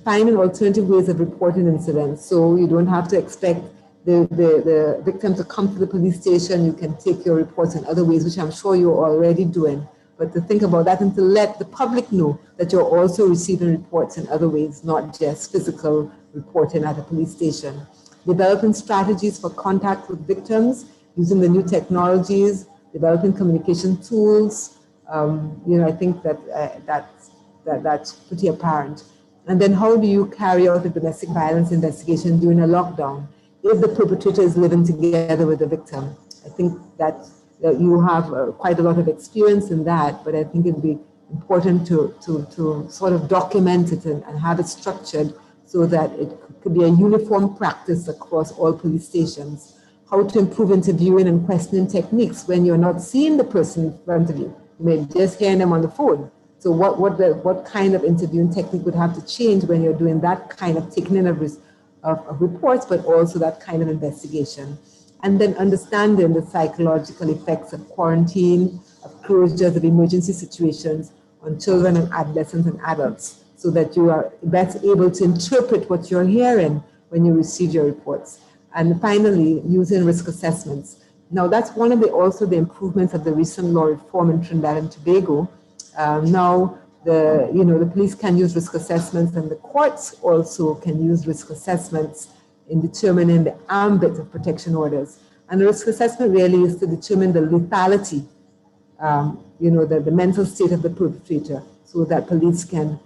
Finding alternative ways of reporting incidents. So you don't have to expect the victim to come to the police station. You can take your reports in other ways, which I'm sure you're already doing. But to think about that and to let the public know that you're also receiving reports in other ways, not just physical reporting at a police station. Developing strategies for contact with victims, using the new technologies, developing communication tools. I think that's pretty apparent. And then how do you carry out a domestic violence investigation during a lockdown if the perpetrator is living together with the victim? I think that you have quite a lot of experience in that, but I think it'd be important to sort of document it and have it structured so that it could be a uniform practice across all police stations. How to improve interviewing and questioning techniques when you're not seeing the person in front of you. You may just hear them on the phone. So what kind of interviewing technique would have to change when you're doing that kind of taking in of reports, but also that kind of investigation? And then understanding the psychological effects of quarantine, of closures, of emergency situations on children and adolescents and adults, so that you are best able to interpret what you're hearing when you receive your reports. And finally, using risk assessments. Now, that's one of the improvements of the recent law reform in Trinidad and Tobago. Now, the police can use risk assessments, and the courts also can use risk assessments in determining the ambit of protection orders. And the risk assessment really is to determine the lethality, the mental state of the perpetrator, so that police can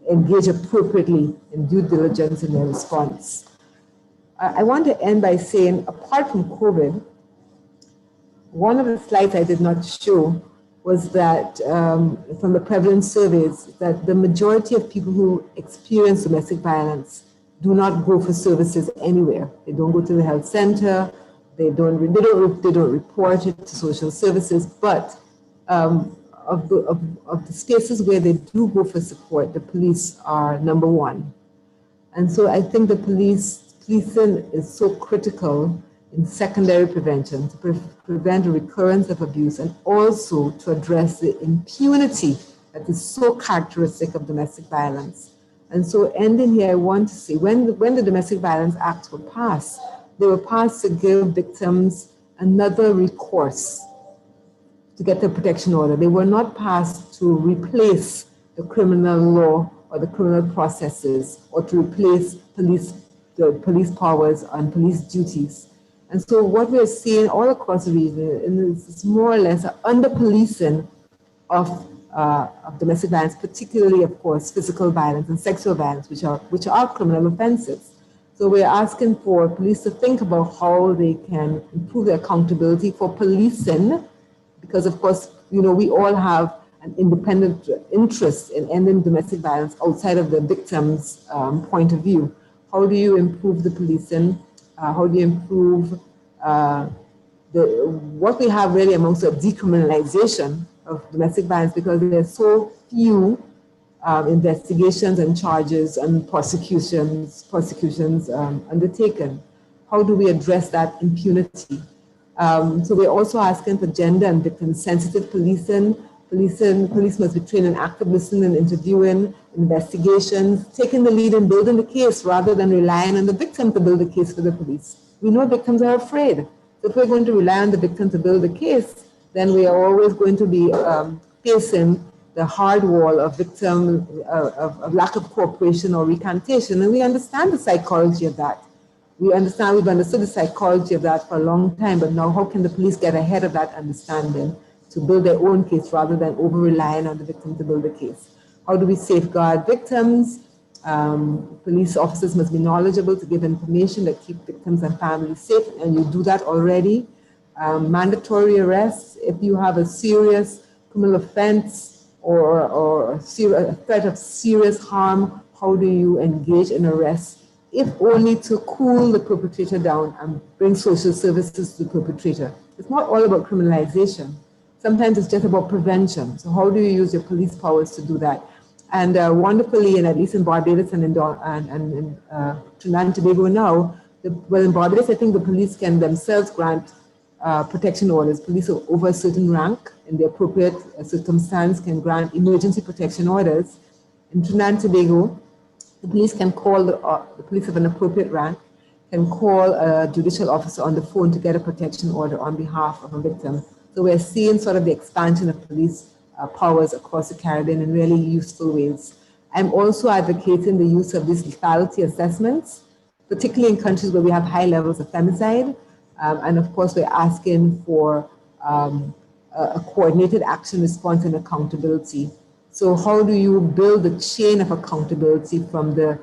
engage appropriately in due diligence in their response. I want to end by saying, apart from COVID, one of the slides I did not show was that from the prevalence surveys, that the majority of people who experience domestic violence do not go for services anywhere. They don't go to the health center. They don't report it to social services. But of the spaces where they do go for support, the police are number one. And so I think the policing is so critical in secondary prevention to prevent a recurrence of abuse, and also to address the impunity that is so characteristic of domestic violence. And so ending here, I want to say, when the Domestic Violence Acts were passed, they were passed to give victims another recourse to get the protection order. They were not passed to replace the criminal law or the criminal processes, or to replace the police powers and police duties. And so what we're seeing all across the region is more or less an under-policing of domestic violence, particularly, of course, physical violence and sexual violence, which are criminal offenses. So we're asking for police to think about how they can improve their accountability for policing, because, of course, we all have an independent interest in ending domestic violence outside of the victim's point of view. How do you improve the policing? How do you improve what we have really amongst the decriminalization of domestic violence, because there's so few investigations and charges and prosecutions undertaken? How do we address that impunity? So we're also asking for gender and victim-sensitive policing. Police must be trained in active listening and interviewing, investigations, taking the lead in building the case rather than relying on the victim to build the case for the police. We know victims are afraid. So if we're going to rely on the victim to build the case, then we are always going to be facing the hard wall of of lack of cooperation or recantation. And we understand the psychology of that. We've understood the psychology of that for a long time, but now how can the police get ahead of that understanding to build their own case rather than over-relying on the victim to build the case? How do we safeguard victims? Police officers must be knowledgeable to give information that keep victims and families safe, and you do that already. Mandatory arrests, if you have a serious criminal offense or a threat of serious harm, how do you engage in arrest if only to cool the perpetrator down and bring social services to the perpetrator. It's not all about criminalization. Sometimes it's just about prevention. So how do you use your police powers to do that? And wonderfully, and at least in Barbados and in Trinidad and Tobago now, well, in Barbados, I think the police can themselves grant protection orders. Police over a certain rank in the appropriate circumstance can grant emergency protection orders. In Trinidad and Tobago, the police can call the police of an appropriate rank can call a judicial officer on the phone to get a protection order on behalf of a victim. So we're seeing sort of the expansion of police powers across the Caribbean in really useful ways. I'm also advocating the use of these lethality assessments, particularly in countries where we have high levels of femicide. And of course, we're asking for a coordinated action, response, and accountability. So how do you build a chain of accountability from the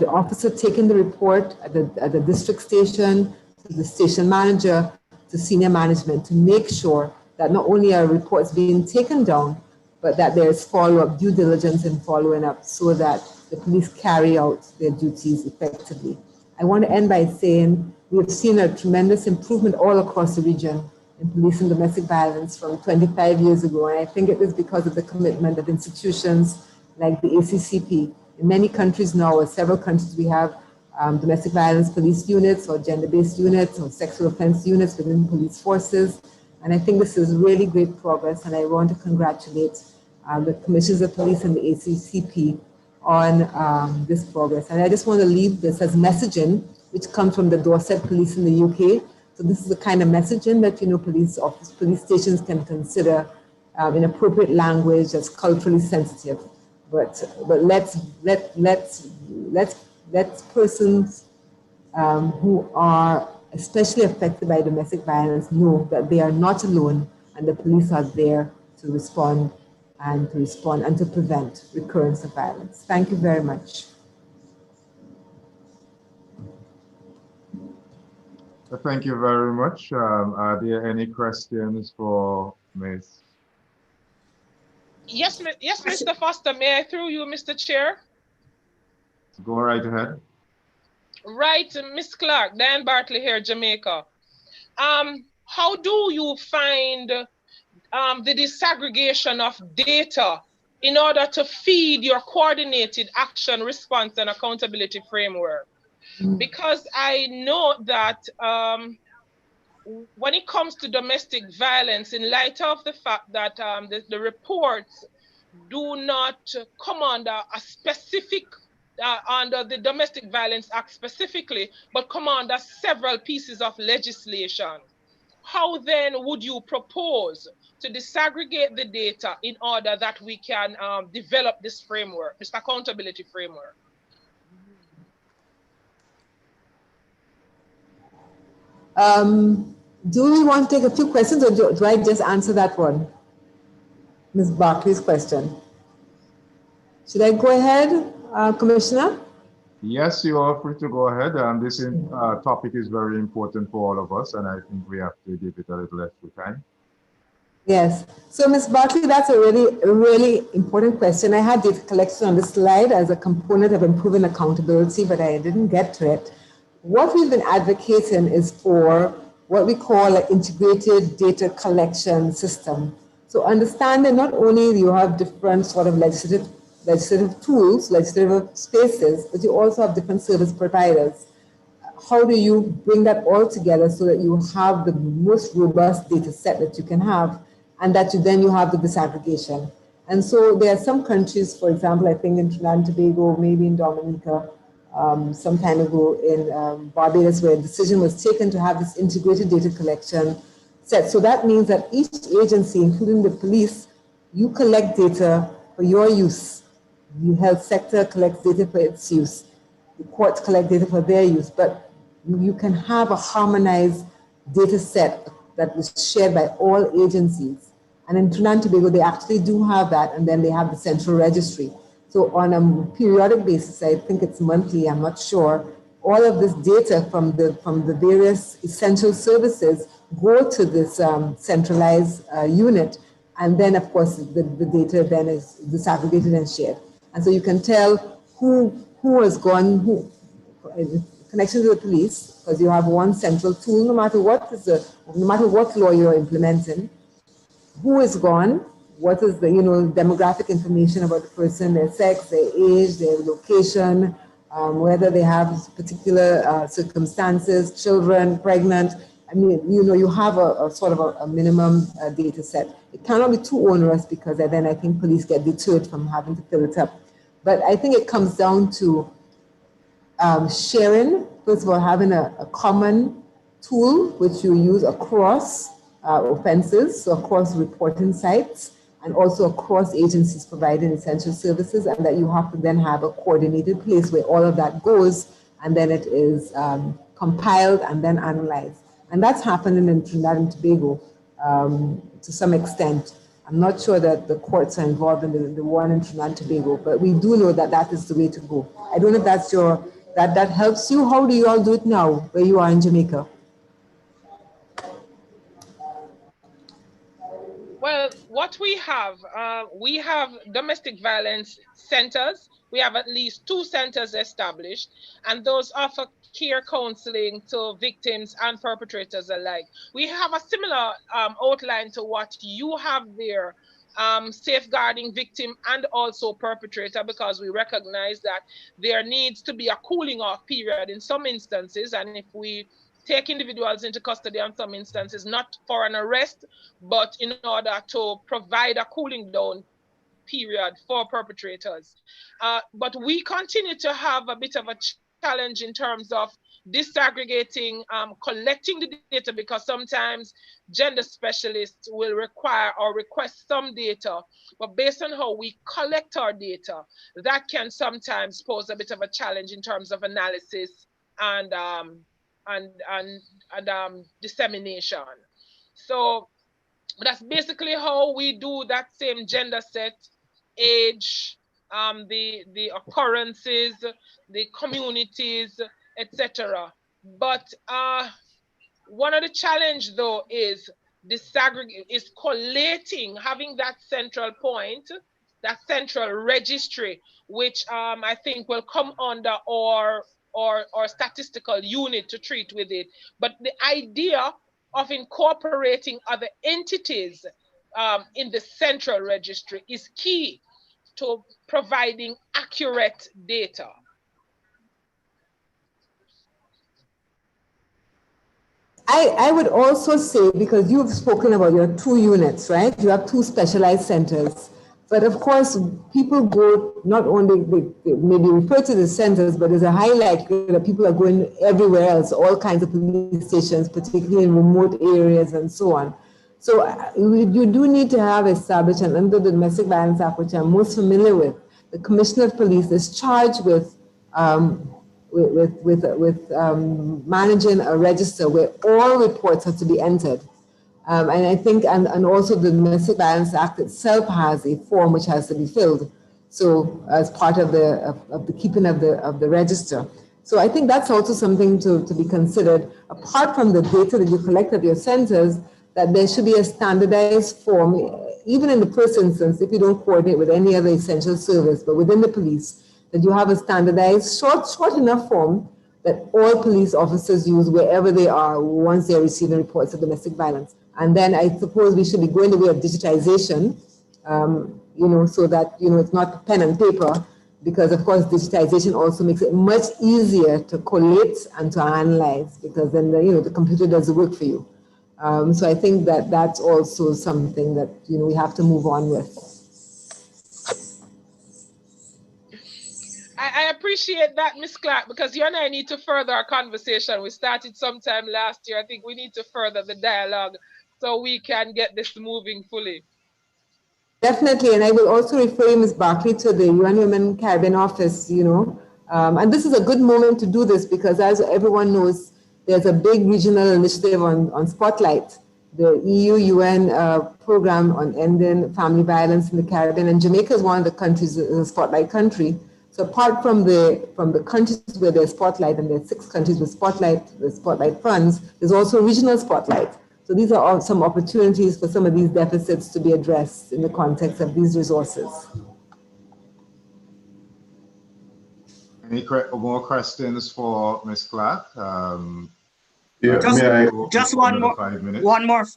officer taking the report at the district station, to the station manager, to senior management, to make sure that not only are reports being taken down, but that there is follow-up, due diligence and following up so that the police carry out their duties effectively. I want to end by saying we've seen a tremendous improvement all across the region in policing domestic violence from 25 years ago. And I think it is because of the commitment of institutions like the ACCP. In many countries now, or several countries, we have domestic violence police units or gender-based units or sexual offense units within police forces. And I think this is really great progress. And I want to congratulate the commissioners of police and the ACCP on this progress. And I just want to leave this as messaging, which comes from the Dorset Police in the UK. So this is the kind of messaging that, you know, police stations can consider in appropriate language that's culturally sensitive. But let's persons who are especially affected by domestic violence know that they are not alone, and the police are there to respond and to prevent recurrence of violence. Thank you very much. Thank you very much. Are there any questions for Ms.? Yes, Mr. Foster, may I through you, Mr. Chair? Go right ahead. Right, Ms. Clark, Dan Bartley here, Jamaica. How do you find the disaggregation of data in order to feed your coordinated action, response, and accountability framework? Because I know that when it comes to domestic violence, in light of the fact that the reports do not come under a specific, under the Domestic Violence Act specifically, but come under several pieces of legislation, how then would you propose to disaggregate the data in order that we can develop this framework, this accountability framework? Do we want to take a few questions, or do I just answer that one? Ms. Barclay's question. Should I go ahead, Commissioner? Yes, you are free to go ahead. This topic is very important for all of us, and I think we have to give it a little extra time. Yes. So, Ms. Barclay, that's a really important question. I had data collection on the slide as a component of improving accountability, but I didn't get to it. What we've been advocating is for what we call an integrated data collection system. So understanding not only you have different sort of legislative tools, legislative spaces, but you also have different service providers. How do you bring that all together so that you have the most robust data set that you can have, and that you have the disaggregation? And so there are some countries, for example, I think in Trinidad and Tobago, maybe in Dominica, some time ago in Barbados, where a decision was taken to have this integrated data collection set. So that means that each agency, including the police, you collect data for your use. The health sector collects data for its use. The courts collect data for their use. But you can have a harmonized data set that is shared by all agencies. And in Trinidad and Tobago, they actually do have that, and then they have the central registry. So on a periodic basis, I think it's monthly, I'm not sure, all of this data from the various essential services go to this centralized unit. And then, of course, the data then is disaggregated and shared. And so you can tell who has gone, in connection to the police, because you have one central tool, no matter what law you're implementing, who is gone, what is the demographic information about the person, their sex, their age, their location, whether they have particular circumstances, children, pregnant. I mean, you have a sort of a minimum data set. It cannot be too onerous, because then I think police get deterred from having to fill it up. But I think it comes down to sharing, first of all, having a common tool which you use across offenses, so across reporting sites, and also across agencies providing essential services, and that you have to then have a coordinated place where all of that goes, and then it is compiled and then analyzed. And that's happening in Trinidad and Tobago to some extent. I'm not sure that the courts are involved in the one in Trinidad and Tobago, but we do know that that is the way to go. I don't know if that's that helps you. How do you all do it now, where you are in Jamaica? Well, what we have domestic violence centers. We have at least 2 centers established, and those offer care counseling to victims and perpetrators alike. We have a similar outline to what you have there, safeguarding victim and also perpetrator, because we recognize that there needs to be a cooling off period in some instances, and if we take individuals into custody in some instances, not for an arrest, but in order to provide a cooling down period for perpetrators. But we continue to have a bit of a challenge in terms of disaggregating, collecting the data, because sometimes gender specialists will require or request some data, but based on how we collect our data, that can sometimes pose a bit of a challenge in terms of analysis and dissemination. So that's basically how we do that same gender set, age, the occurrences, the communities, etc. But one of the challenge though is collating, having that central point, that central registry, which I think will come under our statistical unit to treat with it. But the idea of incorporating other entities in the central registry is key to providing accurate data. I would also say, because you've spoken about your 2 units, right? You have 2 specialized centers. But of course, people go, not only maybe refer to the centers, but there's a high likelihood that people are going everywhere else, all kinds of police stations, particularly in remote areas and so on. So you do need to have established, and under the Domestic Violence Act, which I'm most familiar with, the Commissioner of Police is charged with managing a register where all reports have to be entered. And I think, and also the Domestic Violence Act itself has a form which has to be filled. So as part of the keeping of the register. So I think that's also something to be considered. Apart from the data that you collect at your centers, that there should be a standardized form, even in the first instance, if you don't coordinate with any other essential service, but within the police, that you have a standardized, short enough form that all police officers use wherever they are once they're receiving reports of domestic violence. And then I suppose we should be going the way of digitization, so that, it's not pen and paper, because of course digitization also makes it much easier to collate and to analyze, because then the computer does the work for you. So I think that that's also something that, we have to move on with. I appreciate that, Ms. Clark, because you and I need to further our conversation. We started sometime last year. I think we need to further the dialogue so we can get this moving fully. Definitely, and I will also refer you, Ms. Barkley, to the UN Women Caribbean office, and this is a good moment to do this, because as everyone knows, there's a big regional initiative on Spotlight, the EU-UN program on ending family violence in the Caribbean, and Jamaica is one of the countries, a Spotlight country. So apart from the countries where there's Spotlight, and there's 6 countries with Spotlight funds, there's also regional Spotlight. So these are all some opportunities for some of these deficits to be addressed in the context of these resources. Any more questions for Ms. Clark? Yeah, just one more. 5 minutes. One more.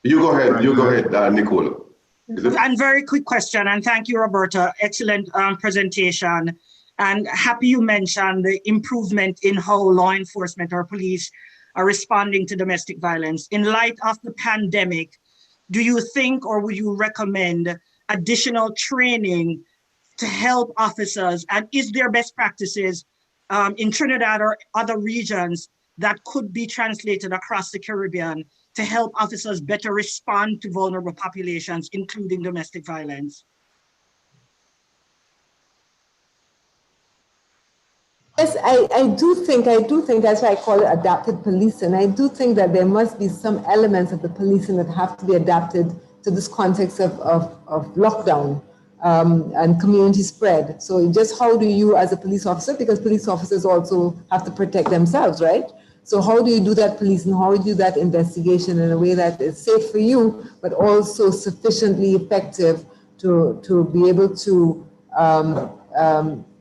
You go ahead. You go ahead, Nicole. And very quick question, and thank you, Roberta. Excellent presentation. And happy you mentioned the improvement in how law enforcement or police are responding to domestic violence. In light of the pandemic, do you think or would you recommend additional training to help officers? And is there best practices in Trinidad or other regions that could be translated across the Caribbean to help officers better respond to vulnerable populations, including domestic violence? Yes, I do think that's why I call it adapted policing. I do think that there must be some elements of the policing that have to be adapted to this context of lockdown and community spread. So just how do you as a police officer, because police officers also have to protect themselves, right? So how do you do that policing? How do you do that investigation in a way that is safe for you, but also sufficiently effective to be able to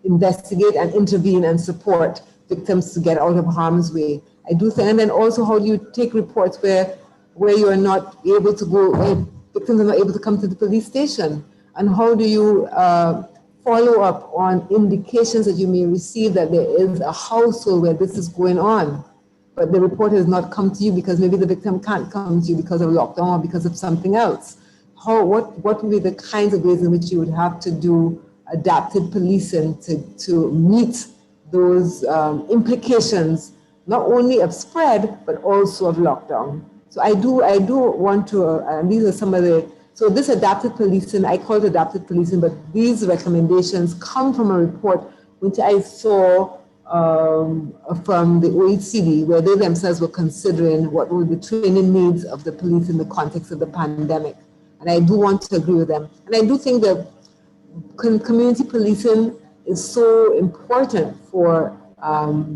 investigate and intervene and support victims to get out of harm's way? I do think, and then also how do you take reports where you are not able to go, victims are not able to come to the police station, and how do you follow up on indications that you may receive that there is a household where this is going on, but the report has not come to you because maybe the victim can't come to you because of lockdown or because of something else. What would be the kinds of ways in which you would have to do adapted policing to meet those implications, not only of spread, but also of lockdown? So I do want to, and these are some of the, so this adapted policing, I call it adapted policing, but these recommendations come from a report which I saw from the OECD, where they themselves were considering what were the training needs of the police in the context of the pandemic. And I do want to agree with them. And I do think that community policing is so important for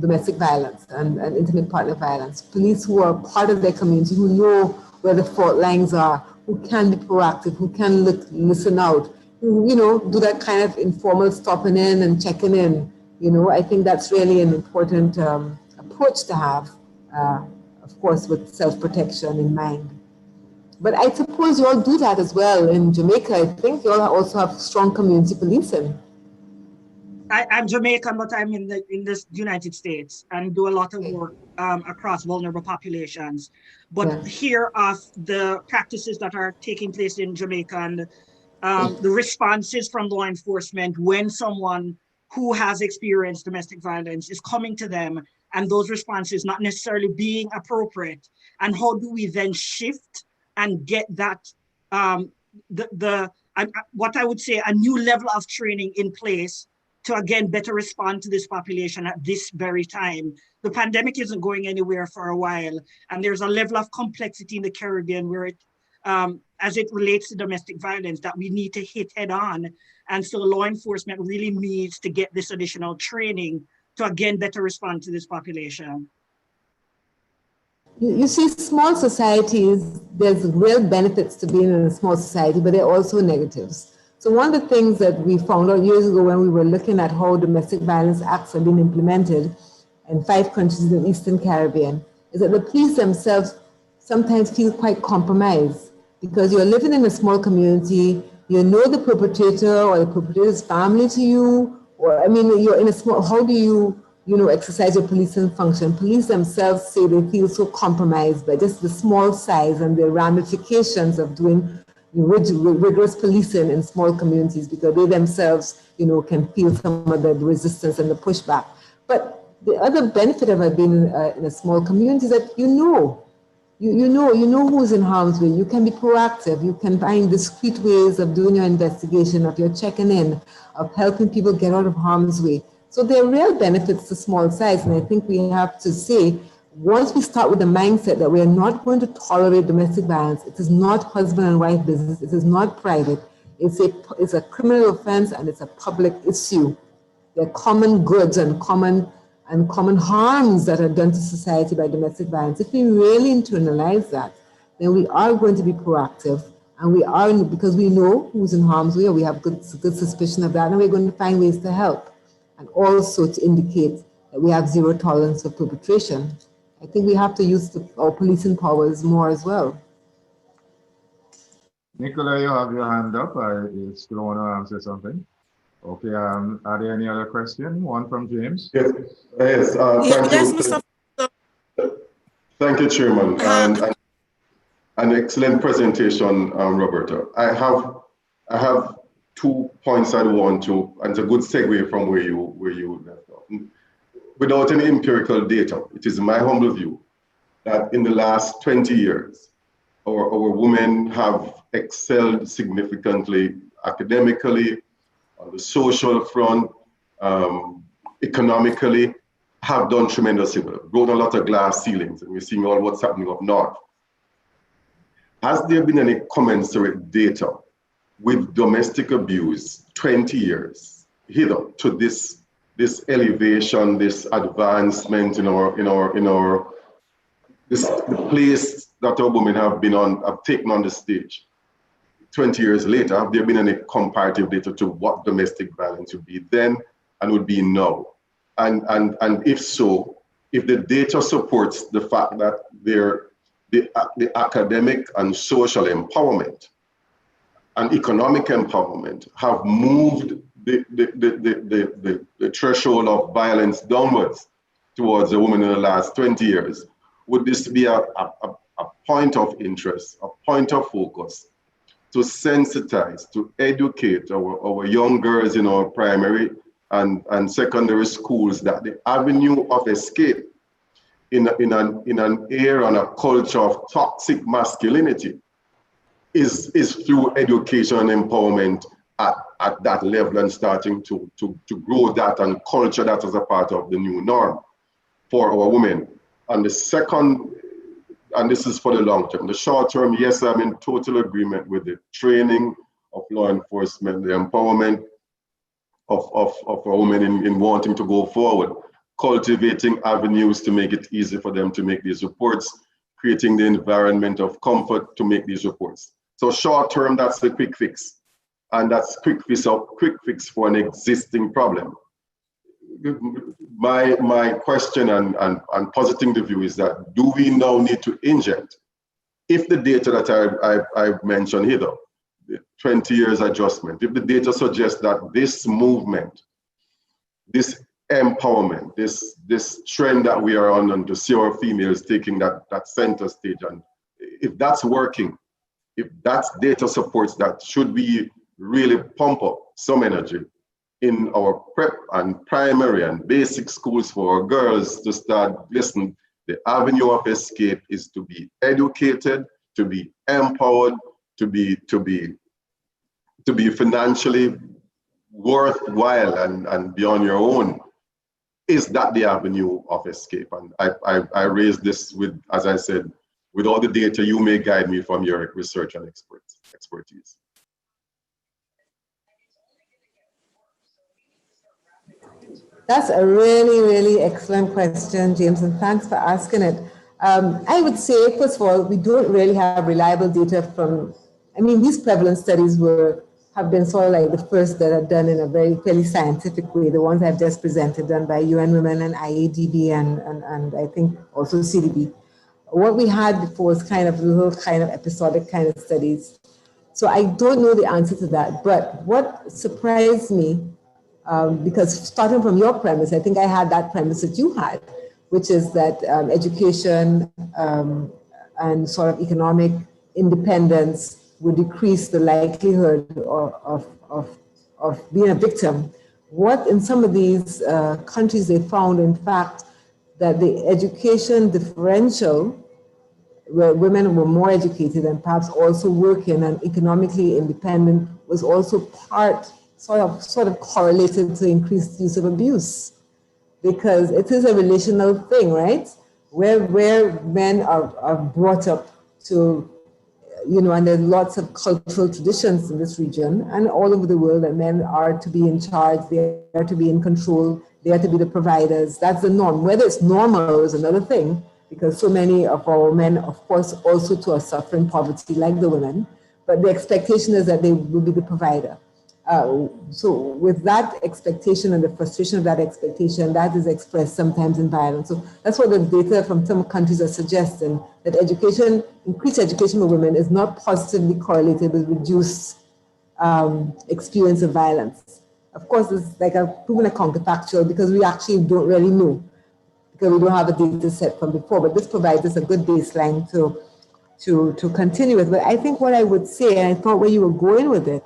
domestic violence and intimate partner violence. Police who are part of their community, who know where the fault lines are, who can be proactive, who can listen out, who, do that kind of informal stopping in and checking in. I think that's really an important approach to have, of course, with self-protection in mind. But I suppose you all do that as well in Jamaica. I think you all also have strong community policing. I'm Jamaican, but I'm in the United States and do a lot of work across vulnerable populations. But here are the practices that are taking place in Jamaica and the responses from law enforcement when someone who has experienced domestic violence is coming to them and those responses not necessarily being appropriate. And how do we then shift and get that, what I would say, a new level of training in place to, again, better respond to this population at this very time. The pandemic isn't going anywhere for a while, and there's a level of complexity in the Caribbean where it, as it relates to domestic violence, that we need to hit head on. And so law enforcement really needs to get this additional training to, again, better respond to this population. You see, small societies, there's real benefits to being in a small society, but there are also negatives. So one of the things that we found out years ago when we were looking at how domestic violence acts are being implemented in 5 countries in the Eastern Caribbean is that the police themselves sometimes feel quite compromised because you're living in a small community, you know the perpetrator or the perpetrator's family to you, or you're in a small, how do you exercise your policing function? Police themselves say they feel so compromised by just the small size and the ramifications of doing rigorous policing in small communities because they themselves, can feel some of the resistance and the pushback. But the other benefit of being in a small community is that you know who's in harm's way. You can be proactive. You can find discreet ways of doing your investigation, of your checking in, of helping people get out of harm's way. So there are real benefits to small size, and I think we have to say, once we start with the mindset that we are not going to tolerate domestic violence, it is not husband and wife business, it is not private, it's a criminal offense and it's a public issue. There are common goods and common harms that are done to society by domestic violence. If we really internalize that, then we are going to be proactive, and we are, because we know who's in harm's way, or we have good suspicion of that, and we're going to find ways to help. and also to indicate that we have zero tolerance for perpetration. I think we have to use our policing powers more as well. Nicola, you have your hand up. You still want to answer something? Okay, are there any other questions? One from James? Yes, thank you. Thank you, Chairman. And an excellent presentation, Roberta. I have 2 points I want to, and it's a good segue from where you left off. Without any empirical data, it is my humble view that in the last 20 years, our women have excelled significantly academically, on the social front, economically, have done tremendously well, grown a lot of glass ceilings, and we're seeing all what's happening up north. Has there been any commensurate data with domestic abuse 20 years hither to this elevation, this advancement in the place that our women have taken on the stage? 20 years later, have there been any comparative data to what domestic violence would be then and would be now? And if so, if the data supports the fact that the academic and social empowerment and economic empowerment have moved the threshold of violence downwards towards a woman in the last 20 years, would this be a point of interest, a point of focus to sensitize, to educate our young girls in our primary and secondary schools that the avenue of escape in an era and a culture of toxic masculinity is through education and empowerment at that level, and starting to grow that and culture that as a part of the new norm for our women. And the second, and this is for the long term, the short term, yes, I'm in total agreement with the training of law enforcement, the empowerment of our women in wanting to go forward, cultivating avenues to make it easy for them to make these reports, creating the environment of comfort to make these reports. So short term, that's the quick fix. And that's quick fix for an existing problem. My question and positing the view is that, do we now need to inject, if the data that I've mentioned here, though, the 20 years adjustment, if the data suggests that this movement, this empowerment, this trend that we are on, and to see our females taking that center stage, and if that's working, if that data supports that, should we really pump up some energy in our prep and primary and basic schools for our girls to start, listen, the avenue of escape is to be educated, to be empowered, to be financially worthwhile and beyond your own. Is that the avenue of escape? And I raised this with, as I said, with all the data you may guide me from your research and expertise. That's a really, really excellent question, James, and thanks for asking it. I would say, first of all, we don't really have reliable data from, I mean, these prevalence studies have been sort of like the first that are done in a very fairly scientific way. The ones I've just presented, done by UN Women and IADB and I think also CDB. What we had before was kind of little kind of episodic kind of studies. So I don't know the answer to that, but what surprised me, because starting from your premise, I think I had that premise that you had, which is that education and sort of economic independence would decrease the likelihood of being a victim. What in some of these countries they found, in fact, that the education differential, where women were more educated and perhaps also working and economically independent, was also part, sort of correlated to increased use of abuse, because it is a relational thing, right? Where men are brought up to, you know, and there's lots of cultural traditions in this region and all over the world, that men are to be in charge, they are to be in control, they are to be the providers. That's the norm. Whether it's normal is another thing, because so many of our men, of course, also too are suffering poverty like the women, but the expectation is that they will be the provider. So with that expectation and the frustration of that expectation, that is expressed sometimes in violence. So that's what the data from some countries are suggesting, that education, increased education for women is not positively correlated with reduced experience of violence. Of course, it's like I've proven a counterfactual because we actually don't really know, because we don't have a data set from before, but this provides us a good baseline to continue with. But I think what I would say, and I thought where you were going with it,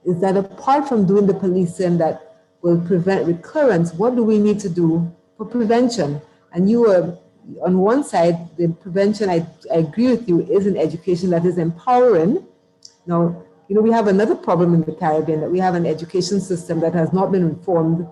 is that apart from doing the policing that will prevent recurrence, what do we need to do for prevention? And you were, on one side, the prevention, I agree with you, is an education that is empowering. Now, we have another problem in the Caribbean, that we have an education system that has not been reformed.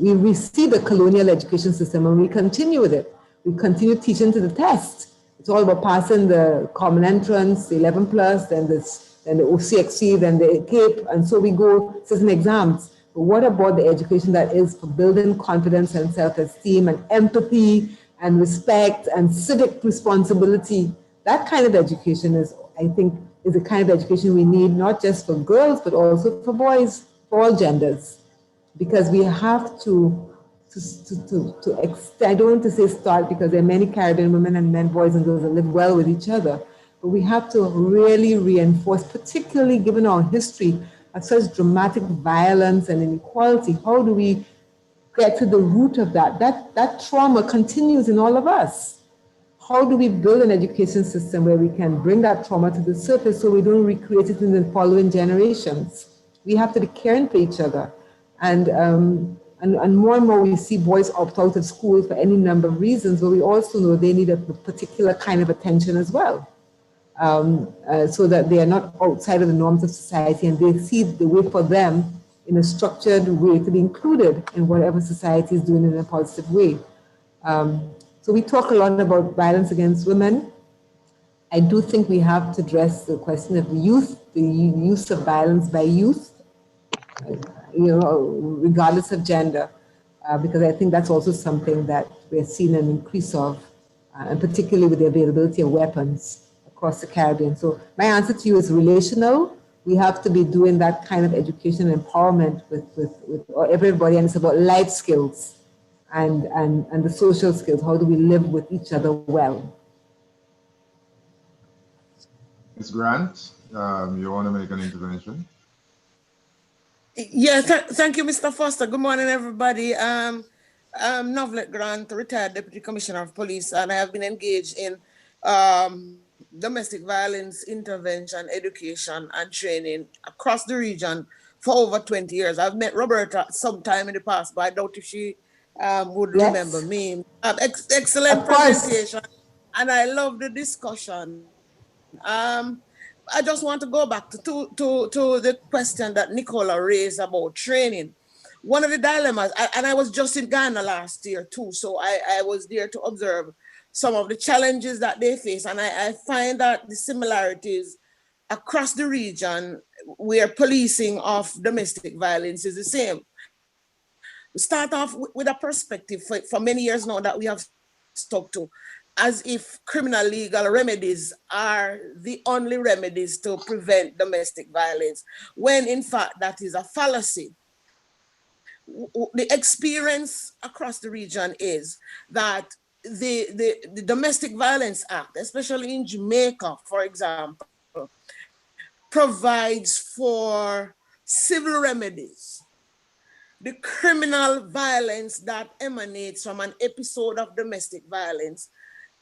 We see the colonial education system and we continue with it. We continue teaching to the test. It's all about passing the common entrance, the 11 plus, then the OCXC, then the CAPE, and so we go certain exams. But what about the education that is for building confidence and self-esteem and empathy and respect and civic responsibility? That kind of education is, I think, is the kind of education we need, not just for girls, but also for boys, for all genders. Because we have to I don't want to say start, because there are many Caribbean women and men, boys and girls that live well with each other, but we have to really reinforce, particularly given our history of such dramatic violence and inequality. How do we get to the root of that? That trauma continues in all of us. How do we build an education system where we can bring that trauma to the surface so we don't recreate it in the following generations? We have to be caring for each other. And more and more we see boys opt out of school for any number of reasons, but we also know they need a particular kind of attention as well, so that they are not outside of the norms of society, and they see the way for them in a structured way to be included in whatever society is doing in a positive way. So we talk a lot about violence against women. I do think we have to address the question of youth, the use of violence by youth, regardless of gender, because I think that's also something that we're seeing an increase of, and particularly with the availability of weapons across the Caribbean. So my answer to you is relational. We have to be doing that kind of education and empowerment with everybody, and it's about life skills and the social skills. How do we live with each other well? Ms. Grant, you want to make an intervention? Yeah, thank you, Mr. Foster. Good morning, everybody. I'm Novelet Grant, retired Deputy Commissioner of Police, and I have been engaged in domestic violence intervention, education, and training across the region for over 20 years. I've met Roberta sometime in the past, but I doubt if she would remember me. Excellent presentation, and I love the discussion. I just want to go back to the question that Nicola raised about training. One of the dilemmas, and I was just in Ghana last year too, so I was there to observe some of the challenges that they face, and I find that the similarities across the region where policing of domestic violence is the same. We start off with a perspective for many years now that we have stuck to, as if criminal legal remedies are the only remedies to prevent domestic violence, when in fact that is a fallacy. The experience across the region is that the Domestic Violence Act, especially in Jamaica, for example, provides for civil remedies. The criminal violence that emanates from an episode of domestic violence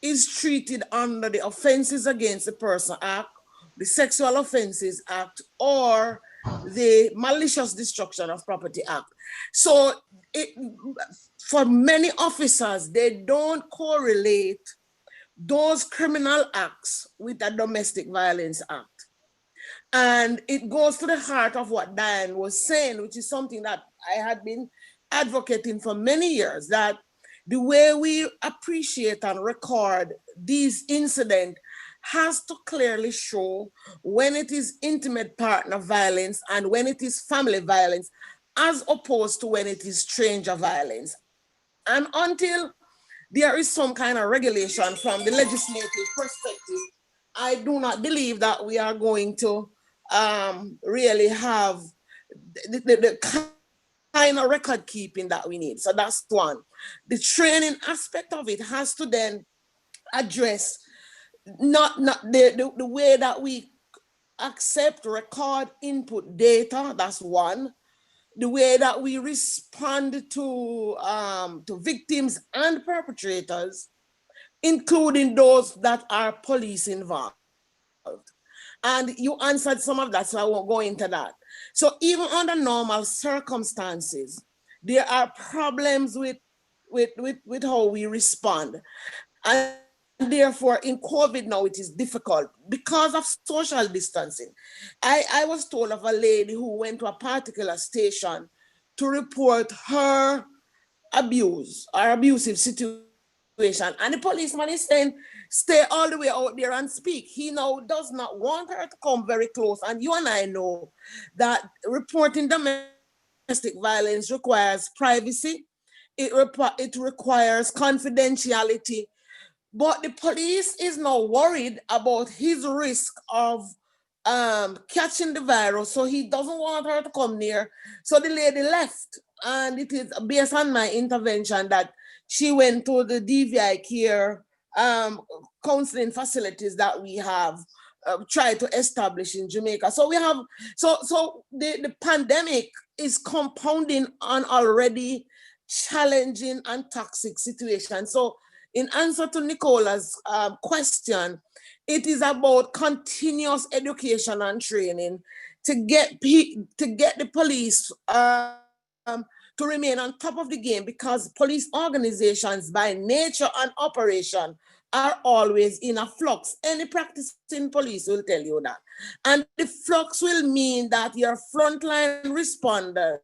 is treated under the Offenses Against the Person Act, the Sexual Offenses Act, or the Malicious Destruction of Property Act. So for many officers, they don't correlate those criminal acts with the Domestic Violence Act. And it goes to the heart of what Diane was saying, which is something that I had been advocating for many years, that the way we appreciate and record these incidents has to clearly show when it is intimate partner violence and when it is family violence, as opposed to when it is stranger violence. And until there is some kind of regulation from the legislative perspective, I do not believe that we are going to really have the kind of record keeping that we need. So that's one. The training aspect of it has to then address not the way that we accept, record, input data. That's one. The way that we respond to victims and perpetrators, including those that are police involved. And you answered some of that, so I won't go into that. So even under normal circumstances, there are problems with how we respond. And therefore, in COVID now, it is difficult because of social distancing. I was told of a lady who went to a particular station to report her abuse or abusive situation. And the policeman is saying, stay all the way out there and speak. He now does not want her to come very close. And you and I know that reporting domestic violence requires privacy. It requires confidentiality. But the police is now worried about his risk of catching the virus. So he doesn't want her to come near. So the lady left. And it is based on my intervention that she went to the DVI care counseling facilities that we have tried to establish in Jamaica. So we have, so the pandemic is compounding on already challenging and toxic situation. So in answer to Nicola's question, it is about continuous education and training to get the police to remain on top of the game, because police organizations by nature and operation are always in a flux. Any practicing police will tell you that. And the flux will mean that your frontline responders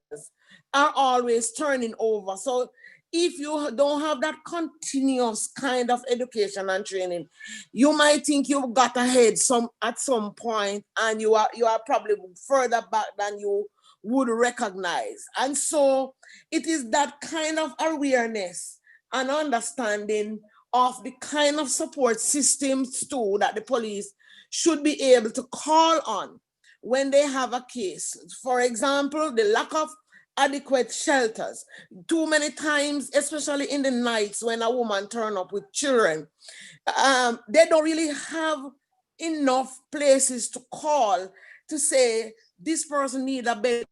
are always turning over. So if you don't have that continuous kind of education and training, you might think you've got ahead at some point, and you are probably further back than you would recognize. And so it is that kind of awareness and understanding of the kind of support systems too that the police should be able to call on when they have a case. For example, the lack of adequate shelters. Too many times, especially in the nights when a woman turns up with children, they don't really have enough places to call to say, this person needs a bed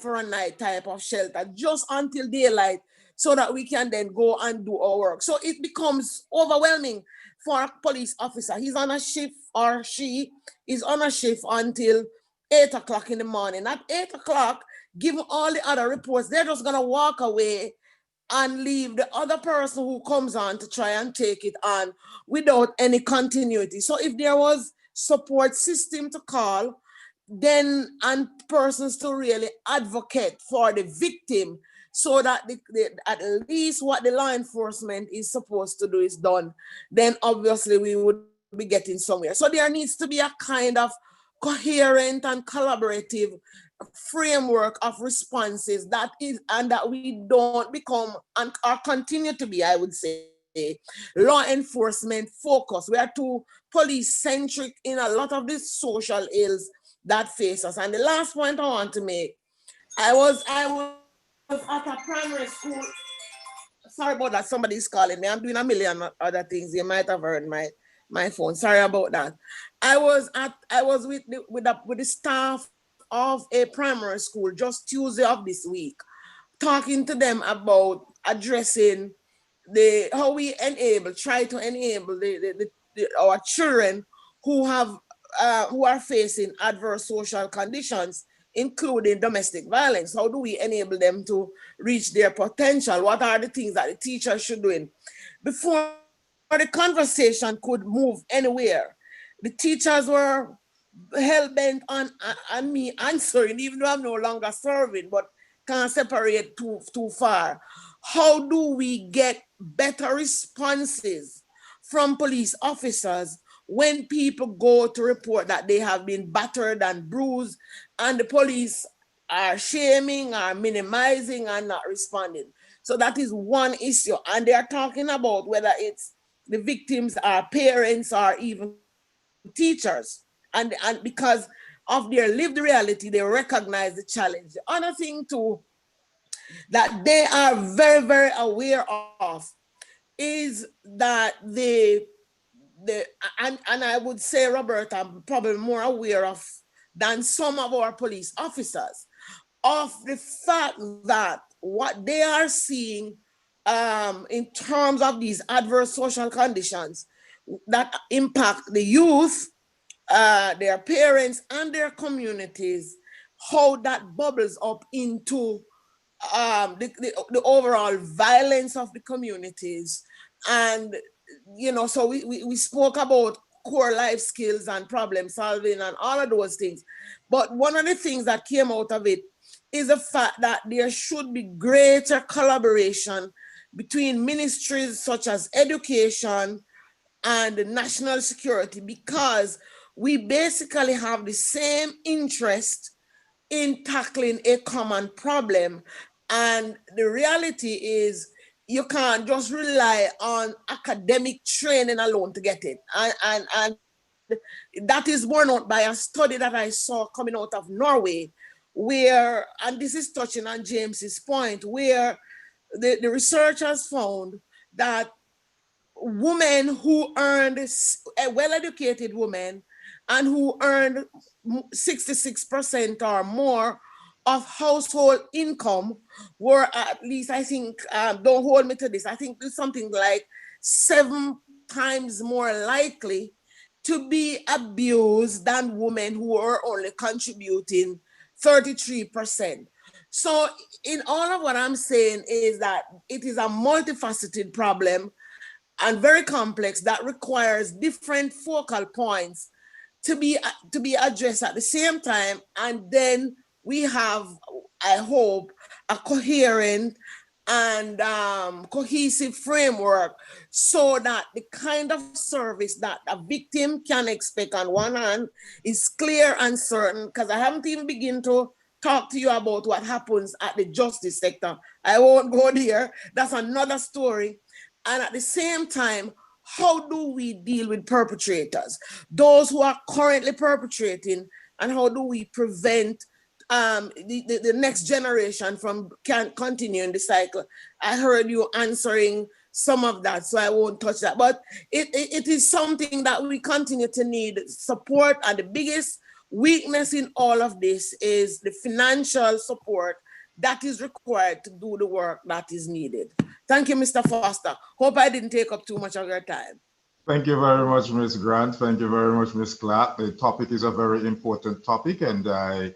for a night type of shelter just until daylight, so that we can then go and do our work. So it becomes overwhelming for a police officer. He's on a shift, or she is on a shift until 8 o'clock in the morning. At 8 o'clock, given all the other reports, they're just gonna walk away and leave the other person who comes on to try and take it on without any continuity. So if there was support system to call, then, and persons to really advocate for the victim, so that at least what the law enforcement is supposed to do is done, then obviously we would be getting somewhere. So there needs to be a kind of coherent and collaborative framework of responses that is, and that we don't become and or continue to be, I would say, law enforcement focused. We are too police centric in a lot of these social ills that face us. And the last point I want to make, I was at a primary school. Sorry about that, somebody's calling me. I'm doing a million other things. You might have heard my phone. Sorry about that. I was with the staff of a primary school just Tuesday of this week, talking to them about addressing how we try to enable our children who are facing adverse social conditions, including domestic violence. How do we enable them to reach their potential? What are the things that the teachers should do? Before the conversation could move anywhere, the teachers were hell-bent on me answering, even though I'm no longer serving, but can't separate too far. How do we get better responses from police officers when people go to report that they have been battered and bruised, and the police are shaming, are minimizing, and not responding? So that is one issue. And they are talking about whether it's the victims are parents or even teachers. And because of their lived reality, they recognize the challenge. The other thing too, that they are very, very aware of is that and I would say, Robert, I'm probably more aware of than some of our police officers of the fact that what they are seeing in terms of these adverse social conditions that impact the youth, their parents, and their communities, how that bubbles up into the overall violence of the communities. And, you know, so we spoke about core life skills and problem solving and all of those things. But one of the things that came out of it is the fact that there should be greater collaboration between ministries such as education and national security, because we basically have the same interest in tackling a common problem. And the reality is you can't just rely on academic training alone to get it. And that is borne out by a study that I saw coming out of Norway, where, and this is touching on James's point, where the researchers found that women who earned, well-educated women, and who earned 66% or more of household income were at least, I think, don't hold me to this, I think it's something like 7 times more likely to be abused than women who are only contributing 33%. So in all of what I'm saying is that it is a multifaceted problem and very complex that requires different focal points to be addressed at the same time. And then we have, I hope, a coherent and cohesive framework so that the kind of service that a victim can expect on one hand is clear and certain, because I haven't even begun to talk to you about what happens at the justice sector. I won't go there. That's another story. And at the same time, how do we deal with perpetrators, those who are currently perpetrating, and how do we prevent the next generation from continuing the cycle? I heard you answering some of that, so I won't touch that. But it is something that we continue to need support, and the biggest weakness in all of this is the financial support that is required to do the work that is needed. Thank you, Mr. Foster. Hope I didn't take up too much of your time. Thank you very much, Ms. Grant. Thank you very much, Ms. Clark. The topic is a very important topic, and I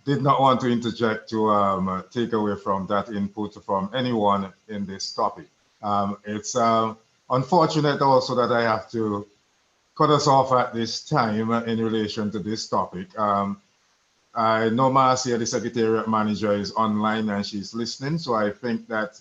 did not want to interject to take away from that input from anyone in this topic. It's unfortunate also that I have to cut us off at this time in relation to this topic. I know Marcia, the Secretariat Manager, is online and she's listening, so I think that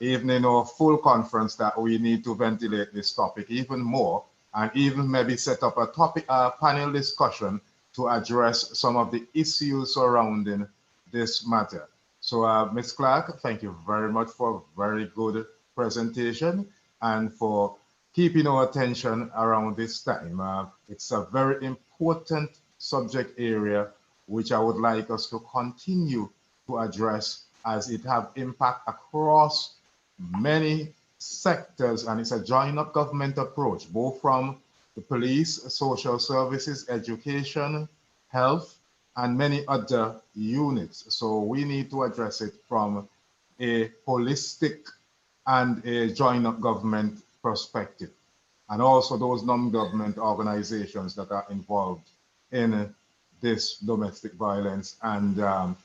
even in our full conference that we need to ventilate this topic even more, and even maybe set up a panel discussion to address some of the issues surrounding this matter. So Ms. Clark, thank you very much for a very good presentation and for keeping our attention around this time. It's a very important subject area which I would like us to continue to address, as it have impact across many sectors, and it's a joint up government approach, both from the police, social services, education, health, and many other units. So we need to address it from a holistic and a joint up government perspective, and also those non-government organizations that are involved in this domestic violence and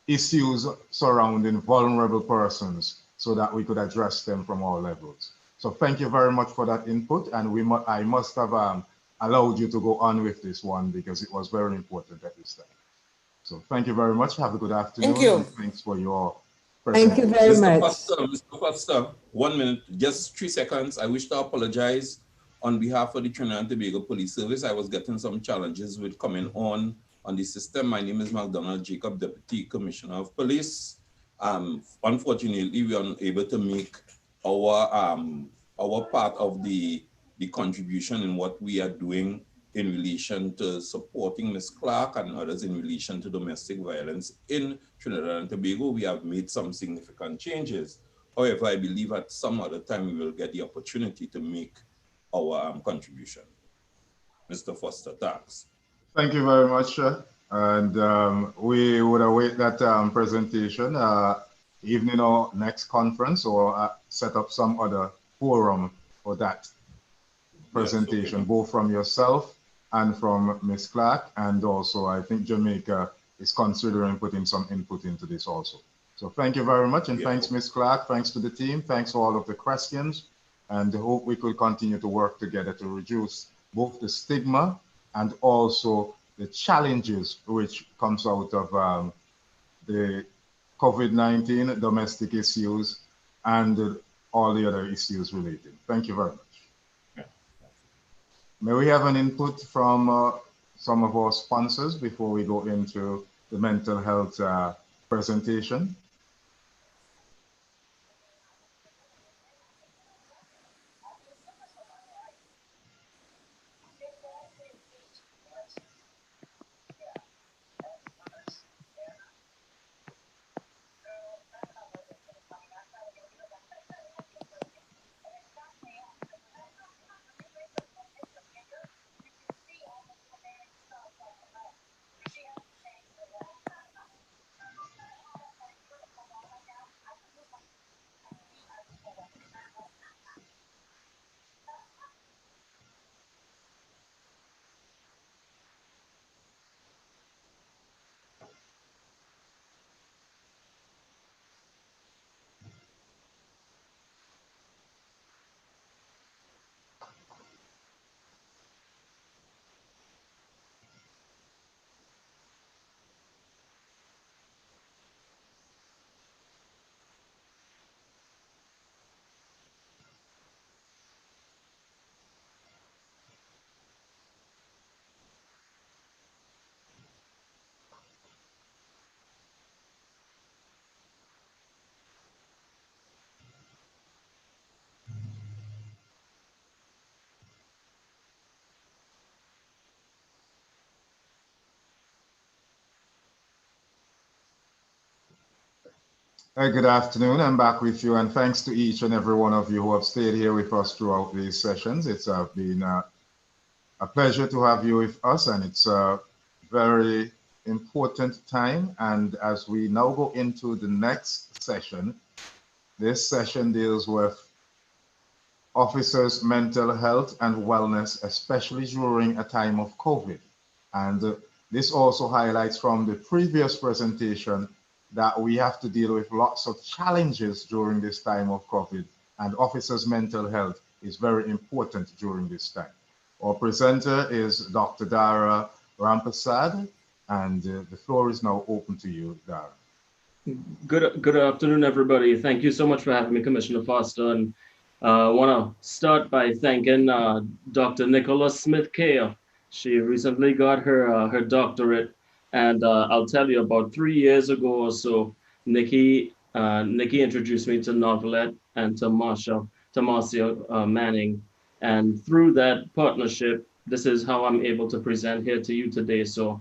issues surrounding vulnerable persons, so that we could address them from all levels. So thank you very much for that input, and I must have allowed you to go on with this one because it was very important at this time. So thank you very much. Have a good afternoon. Thank you. And thanks for your Thank you very much. Mr. Foster, 1 minute, just 3 seconds. I wish to apologize on behalf of the Trinidad and Tobago Police Service. I was getting some challenges with coming on the system. My name is McDonald Jacob, Deputy Commissioner of Police. Unfortunately, we are unable to make our part of the contribution in what we are doing in relation to supporting Ms. Clark and others in relation to domestic violence in Trinidad and Tobago, we have made some significant changes. However, I believe at some other time we will get the opportunity to make our contribution. Mr. Foster, thanks. Thank you very much. And we would await that presentation even in our next conference, or set up some other forum for that presentation, yes, okay, both from yourself and from Ms. Clark. And also, I think Jamaica is considering putting some input into this also. So thank you very much. And thanks, Ms. Clark. Thanks to the team. Thanks for all of the questions. And I hope we could continue to work together to reduce both the stigma and also the challenges which comes out of the COVID-19 domestic issues and all the other issues related. Thank you very much. Yeah. May we have an input from some of our sponsors before we go into the mental health presentation? Good afternoon. I'm back with you, and thanks to each and every one of you who have stayed here with us throughout these sessions. It's been a pleasure to have you with us, and it's a very important time. And as we now go into the next session, this session deals with officers' mental health and wellness, especially during a time of COVID. And this also highlights from the previous presentation that we have to deal with lots of challenges during this time of COVID, and officers' mental health is very important during this time. Our presenter is Dr. Dara Rampasad, and the floor is now open to you, Dara. Good afternoon, everybody. Thank you so much for having me, Commissioner Foster. And I want to start by thanking Dr. Nicola Smith-Kay. She recently got her doctorate. And I'll tell you, about 3 years ago or so, Nikki introduced me to Novelette and to Marcia Manning. And through that partnership, this is how I'm able to present here to you today. So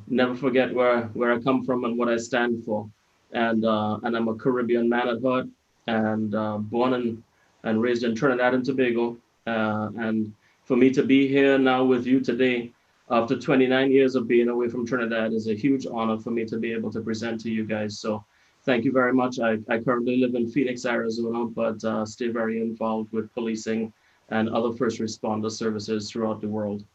never forget where I come from and what I stand for. And I'm a Caribbean man at heart, and born and raised in Trinidad and Tobago. And for me to be here now with you today, after 29 years of being away from Trinidad, is a huge honor for me to be able to present to you guys. So thank you very much. I currently live in Phoenix, Arizona, but stay very involved with policing and other first responder services throughout the world.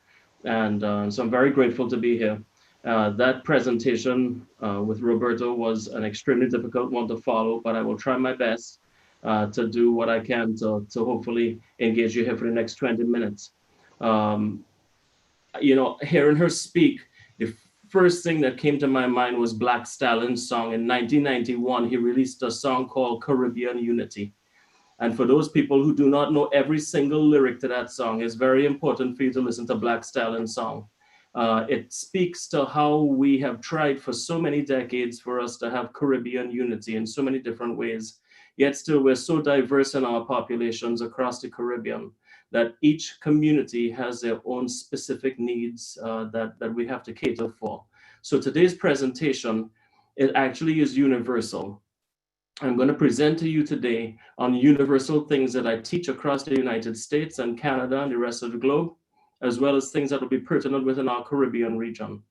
And so I'm very grateful to be here. That presentation with Roberto was an extremely difficult one to follow, but I will try my best to do what I can to hopefully engage you here for the next 20 minutes. You know, hearing her speak, the first thing that came to my mind was Black Stallion's song. In 1991, he released a song called Caribbean Unity. And for those people who do not know every single lyric to that song, it's very important for you to listen to Black Stallion's song. It speaks to how we have tried for so many decades for us to have Caribbean unity in so many different ways. Yet still, we're so diverse in our populations across the Caribbean that each community has their own specific needs that we have to cater for. So today's presentation, it actually is universal. I'm going to present to you today on universal things that I teach across the United States and Canada and the rest of the globe, as well as things that will be pertinent within our Caribbean region.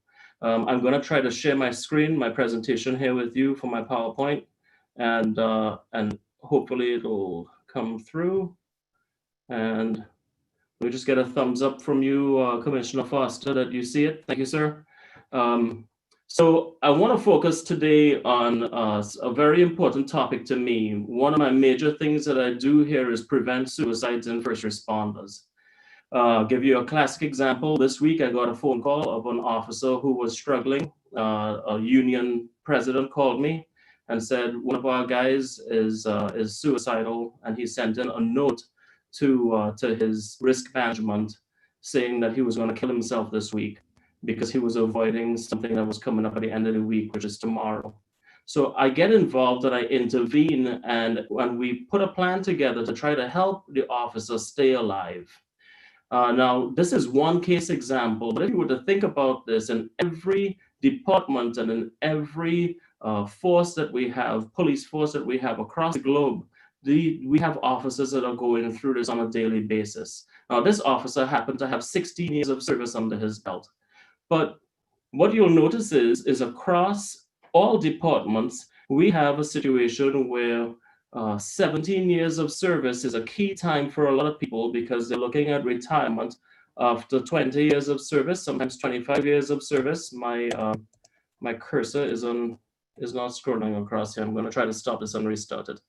I'm going to try to share my screen, my presentation here with you for my PowerPoint, and hopefully it'll come through. And let me just get a thumbs up from you, Commissioner Foster, that you see it. Thank you, sir. So I want to focus today on a very important topic to me. One of my major things that I do here is prevent suicides in first responders. Give you a classic example. This week, I got a phone call of an officer who was struggling. A union president called me and said one of our guys is suicidal, and he sent in a note to his risk management saying that he was going to kill himself this week because he was avoiding something that was coming up at the end of the week, which is tomorrow. So I get involved and I intervene, and when we put a plan together to try to help the officer stay alive. Now, this is one case example, but if you were to think about this in every department and in every force that we have, police force that we have across the globe, we have officers that are going through this on a daily basis. Now, this officer happened to have 16 years of service under his belt. But what you'll notice is across all departments, we have a situation where 17 years of service is a key time for a lot of people because they're looking at retirement after 20 years of service, sometimes 25 years of service. My cursor is not scrolling across here. I'm going to try to stop this and restart it.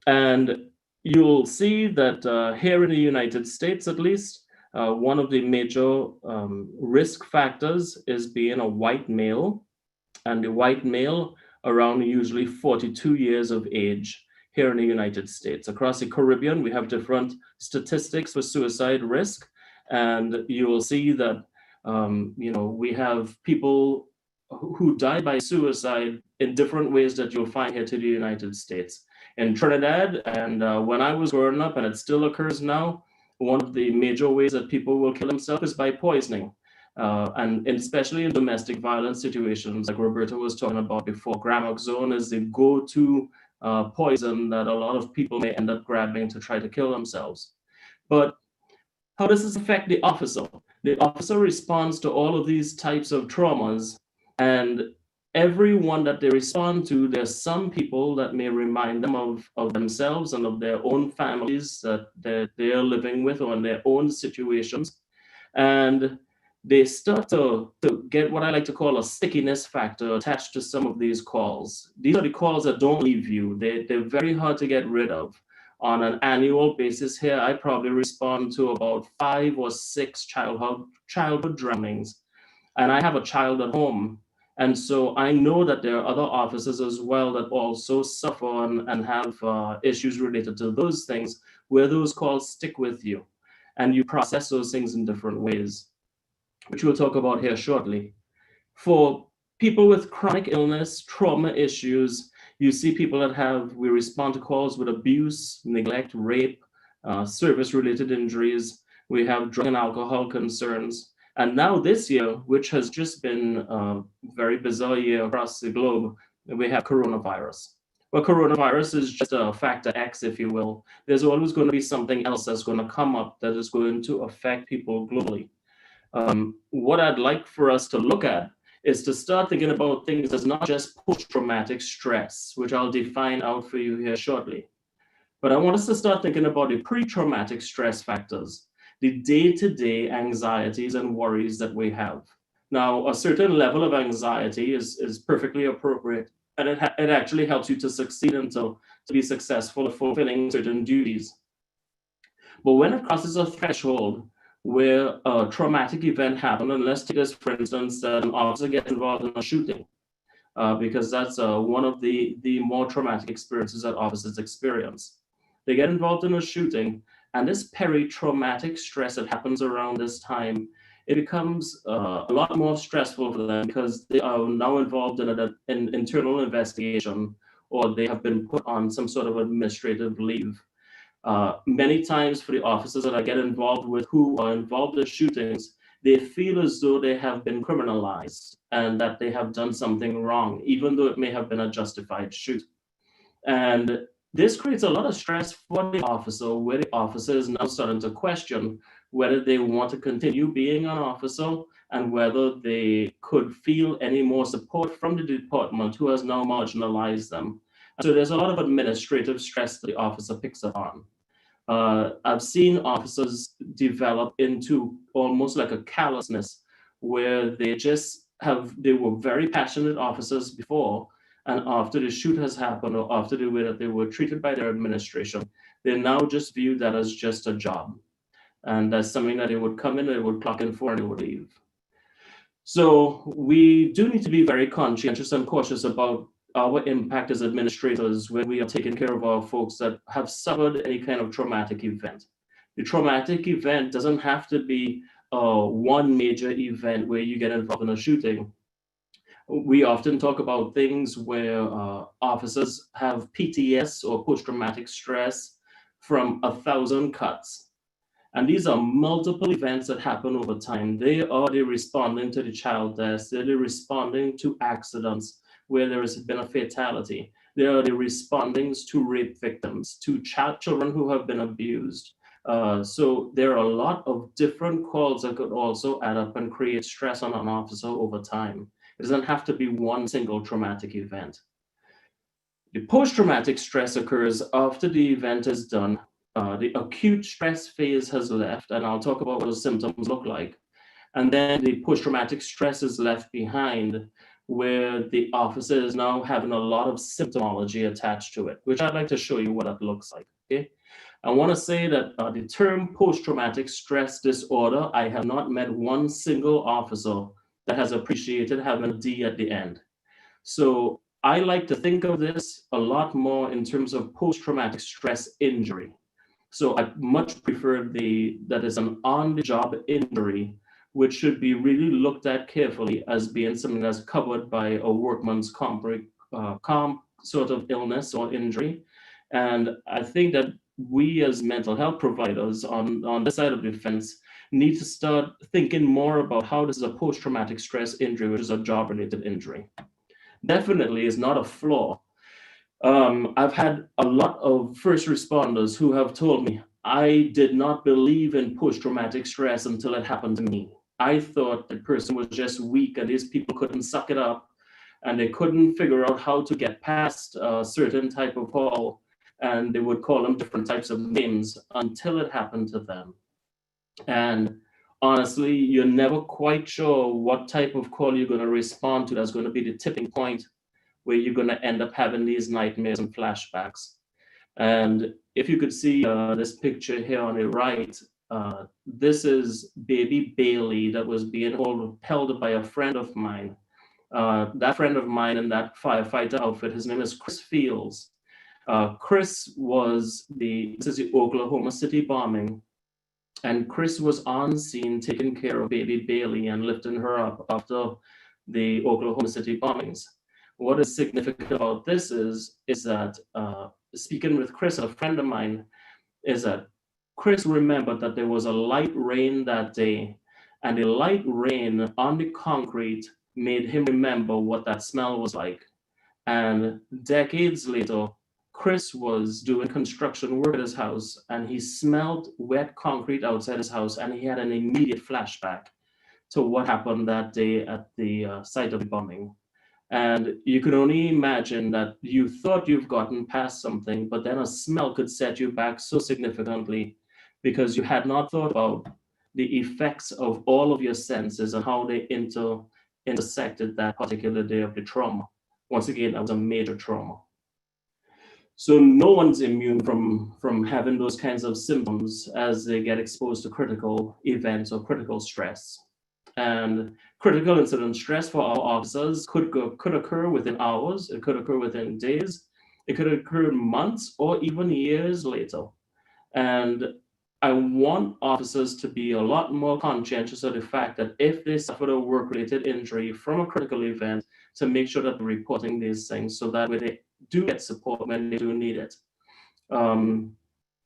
And you'll see that here in the United States, at least, one of the major risk factors is being a white male, and the white male around usually 42 years of age here in the United States. Across the Caribbean, we have different statistics for suicide risk, and you will see that we have people who die by suicide in different ways that you'll find here to the United States. In Trinidad, and when I was growing up, and it still occurs now, one of the major ways that people will kill themselves is by poisoning. And especially in domestic violence situations, like Roberta was talking about before, Gramoxone is the go-to poison that a lot of people may end up grabbing to try to kill themselves. But how does this affect the officer? The officer responds to all of these types of traumas, and every one that they respond to, there's some people that may remind them of themselves and of their own families that they're living with or in their own situations. And they start to get what I like to call a stickiness factor attached to some of these calls. These are the calls that don't leave you. They're very hard to get rid of. On an annual basis here, I probably respond to about 5 or 6 childhood drownings. And I have a child at home. And so I know that there are other officers as well that also suffer and have issues related to those things, where those calls stick with you and you process those things in different ways, which we'll talk about here shortly. For people with chronic illness, trauma issues, you see people that we respond to calls with abuse, neglect, rape, service-related injuries. We have drug and alcohol concerns. And now this year, which has just been a very bizarre year across the globe, we have coronavirus. Well, coronavirus is just a factor X, if you will. There's always going to be something else that's going to come up that is going to affect people globally. What I'd like for us to look at is to start thinking about things that's not just post-traumatic stress, which I'll define out for you here shortly. But I want us to start thinking about the pre-traumatic stress factors, the day-to-day anxieties and worries that we have. Now, a certain level of anxiety is perfectly appropriate, and it actually helps you to succeed and to be successful at fulfilling certain duties. But when it crosses a threshold where a traumatic event happened, and let's take this, for instance, that an officer gets involved in a shooting, because that's one of the more traumatic experiences that officers experience. They get involved in a shooting, and this peri-traumatic stress that happens around this time, it becomes a lot more stressful for them because they are now involved in an internal investigation, or they have been put on some sort of administrative leave. Many times for the officers that I get involved with who are involved in shootings, they feel as though they have been criminalized and that they have done something wrong, even though it may have been a justified shoot. And this creates a lot of stress for the officer, where the officer is now starting to question whether they want to continue being an officer and whether they could feel any more support from the department who has now marginalized them. And so there's a lot of administrative stress that the officer picks up on. I've seen officers develop into almost like a callousness where they were very passionate officers before, and after the shoot has happened or after the way that they were treated by their administration, they now just view that as just a job. And that's something that they would come in, they would clock in for, and they would leave. So we do need to be very conscientious and cautious about our impact as administrators when we are taking care of our folks that have suffered any kind of traumatic event. The traumatic event doesn't have to be one major event where you get involved in a shooting. We often talk about things where officers have PTS or post-traumatic stress from 1,000 cuts. And these are multiple events that happen over time. They are responding to the child deaths. They're responding to accidents where there has been a fatality. They are the respondings to rape victims, to children who have been abused. So there are a lot of different calls that could also add up and create stress on an officer over time. It doesn't have to be one single traumatic event. The post-traumatic stress occurs after the event is done. The acute stress phase has left, and I'll talk about what the symptoms look like. And then the post-traumatic stress is left behind, where the officer is now having a lot of symptomology attached to it, which I'd like to show you what that looks like. Okay, I want to say that the term post-traumatic stress disorder, I have not met one single officer that has appreciated having a D at the end. So I like to think of this a lot more in terms of post-traumatic stress injury. So I much prefer that is an on-the-job injury, which should be really looked at carefully as being something that's covered by a workman's comp sort of illness or injury. And I think that we as mental health providers on this side of the fence need to start thinking more about how this is a post-traumatic stress injury, which is a job-related injury. Definitely is not a flaw. I've had a lot of first responders who have told me, I did not believe in post-traumatic stress until it happened to me. I thought the person was just weak and these people couldn't suck it up and they couldn't figure out how to get past a certain type of call, and they would call them different types of names until it happened to them. And honestly, you're never quite sure what type of call you're going to respond to that's going to be the tipping point where you're going to end up having these nightmares and flashbacks. And if you could see this picture here on the right, this is baby Bailey that was being held by a friend of mine. That friend of mine in that firefighter outfit, his name is Chris Fields. Chris was this is the Oklahoma City bombing. And Chris was on scene taking care of baby Bailey and lifting her up after the Oklahoma City bombings. What is significant about this is that speaking with Chris, a friend of mine, is that Chris remembered that there was a light rain that day, and the light rain on the concrete made him remember what that smell was like. And decades later, Chris was doing construction work at his house, and he smelled wet concrete outside his house, and he had an immediate flashback to what happened that day at the site of the bombing. And you can only imagine that you thought you've gotten past something, but then a smell could set you back so significantly because you had not thought about the effects of all of your senses and how they intersected that particular day of the trauma. Once again, that was a major trauma. So no one's immune from having those kinds of symptoms as they get exposed to critical events or critical stress. And critical incident stress for our officers could occur within hours, it could occur within days, it could occur months or even years later. And I want officers to be a lot more conscientious of the fact that if they suffered a work-related injury from a critical event, to make sure that they're reporting these things so that way they do get support when they do need it.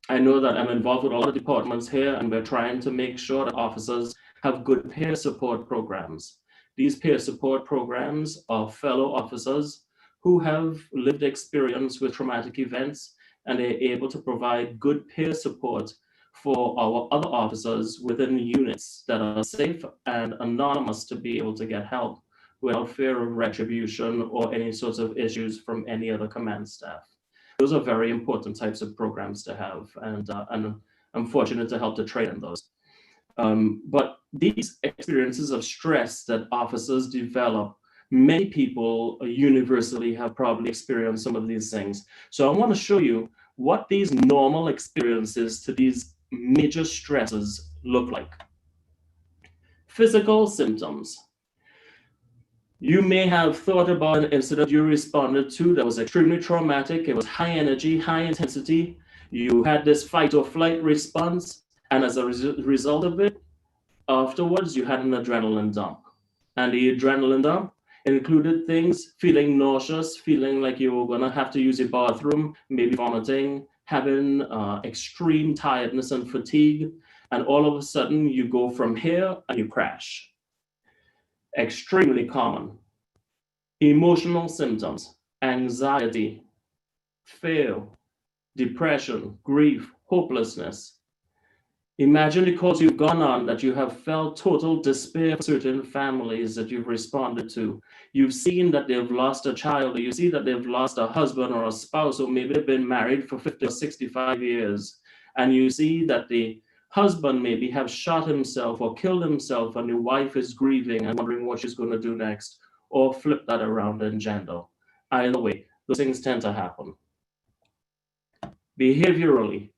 I know that I'm involved with a lot of departments here, and we're trying to make sure that officers have good peer support programs. These peer support programs are fellow officers who have lived experience with traumatic events, and they're able to provide good peer support for our other officers within units that are safe and anonymous to be able to get help without fear of retribution or any sorts of issues from any other command staff. Those are very important types of programs to have, and I'm fortunate to help to train in those. But these experiences of stress that officers develop, many people universally have probably experienced some of these things. So I want to show you what these normal experiences to these major stresses look like. Physical symptoms. You may have thought about an incident you responded to that was extremely traumatic. It was high energy, high intensity. You had this fight or flight response, and as a result of it, afterwards, you had an adrenaline dump. And the adrenaline dump included things feeling nauseous, feeling like you were gonna have to use a bathroom, maybe vomiting, having extreme tiredness and fatigue. And all of a sudden, you go from here and you crash. Extremely common. Emotional symptoms, anxiety, fear, depression, grief, hopelessness. Imagine the calls you've gone on that you have felt total despair for certain families that you've responded to. You've seen that they've lost a child, or you see that they've lost a husband or a spouse, or maybe they've been married for 50 or 65 years. And you see that the husband maybe have shot himself or killed himself, and the wife is grieving and wondering what she's going to do next, or flip that around in gender. Either way, those things tend to happen. Behaviorally,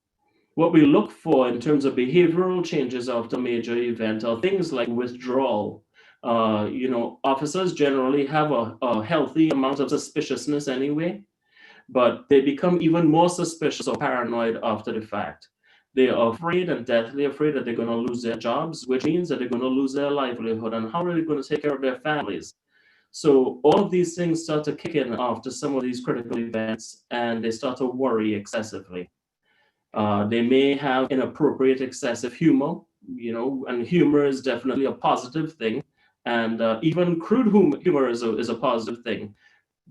what we look for in terms of behavioral changes after major event are things like withdrawal. Officers generally have a healthy amount of suspiciousness anyway, but they become even more suspicious or paranoid after the fact. They are afraid and deathly afraid that they're going to lose their jobs, which means that they're going to lose their livelihood, and how are they going to take care of their families? So all of these things start to kick in after some of these critical events, and they start to worry excessively. They may have inappropriate, excessive humor, and humor is definitely a positive thing. And even crude humor is a positive thing.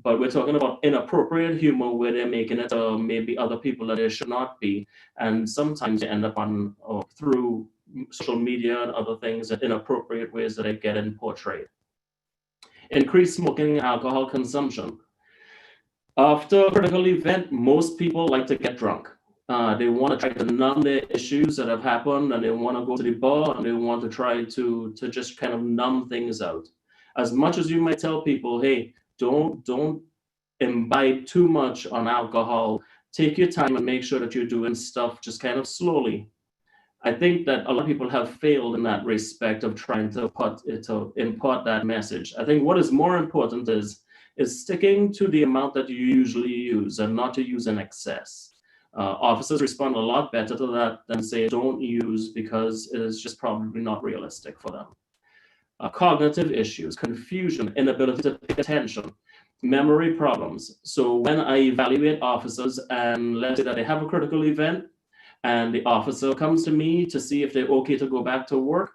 But we're talking about inappropriate humor where they're making it maybe other people that they should not be. And sometimes they end up on through social media and other things in inappropriate ways that they get portrayed. Increased smoking and alcohol consumption. After a critical event, most people like to get drunk. They want to try to numb their issues that have happened, and they want to go to the bar, and they want to try to just kind of numb things out. As much as you might tell people, hey, don't imbibe too much on alcohol. Take your time and make sure that you're doing stuff just kind of slowly. I think that a lot of people have failed in that respect of trying to impart that message. I think what is more important is sticking to the amount that you usually use and not to use in excess. Officers respond a lot better to that than say don't use, because it is just probably not realistic for them. Cognitive issues, confusion, inability to pay attention, memory problems. So when I evaluate officers, and let's say that they have a critical event, and the officer comes to me to see if they're okay to go back to work,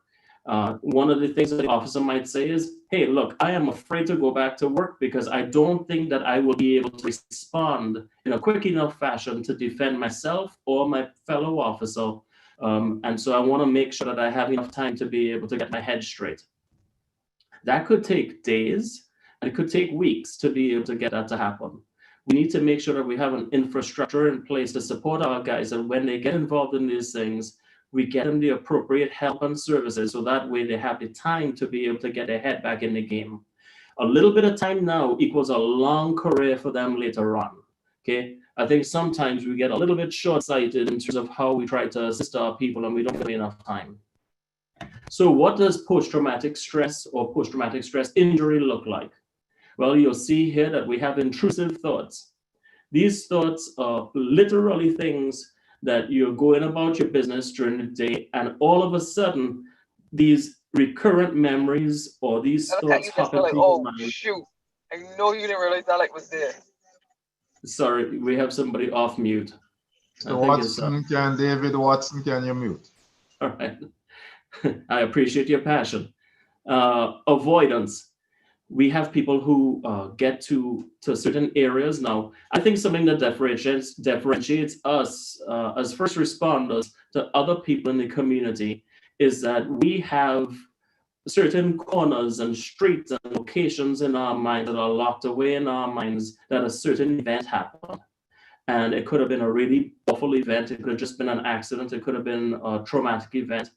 one of the things that the officer might say is, hey, look, I am afraid to go back to work because I don't think that I will be able to respond in a quick enough fashion to defend myself or my fellow officer. And so I want to make sure that I have enough time to be able to get my head straight. That could take days, and it could take weeks to be able to get that to happen. We need to make sure that we have an infrastructure in place to support our guys, and when they get involved in these things, we get them the appropriate help and services, so that way they have the time to be able to get their head back in the game. A little bit of time now equals a long career for them later on. Okay, I think sometimes we get a little bit short-sighted in terms of how we try to assist our people, and we don't have enough time. So what does post-traumatic stress or post-traumatic stress injury look like? Well, you'll see here that we have intrusive thoughts. These thoughts are literally things that you're going about your business during the day, and all of a sudden, these recurrent memories or these thoughts hop into your mind. Shoot, I know you didn't realize that light was there. Sorry, we have somebody off mute. David Watson, can you mute? All right. I appreciate your passion. Avoidance. We have people who get to certain areas now. I think something that differentiates us as first responders to other people in the community is that we have certain corners and streets and locations in our minds that are locked away in our minds that a certain event happened. And it could have been a really awful event. It could have just been an accident. It could have been a traumatic event.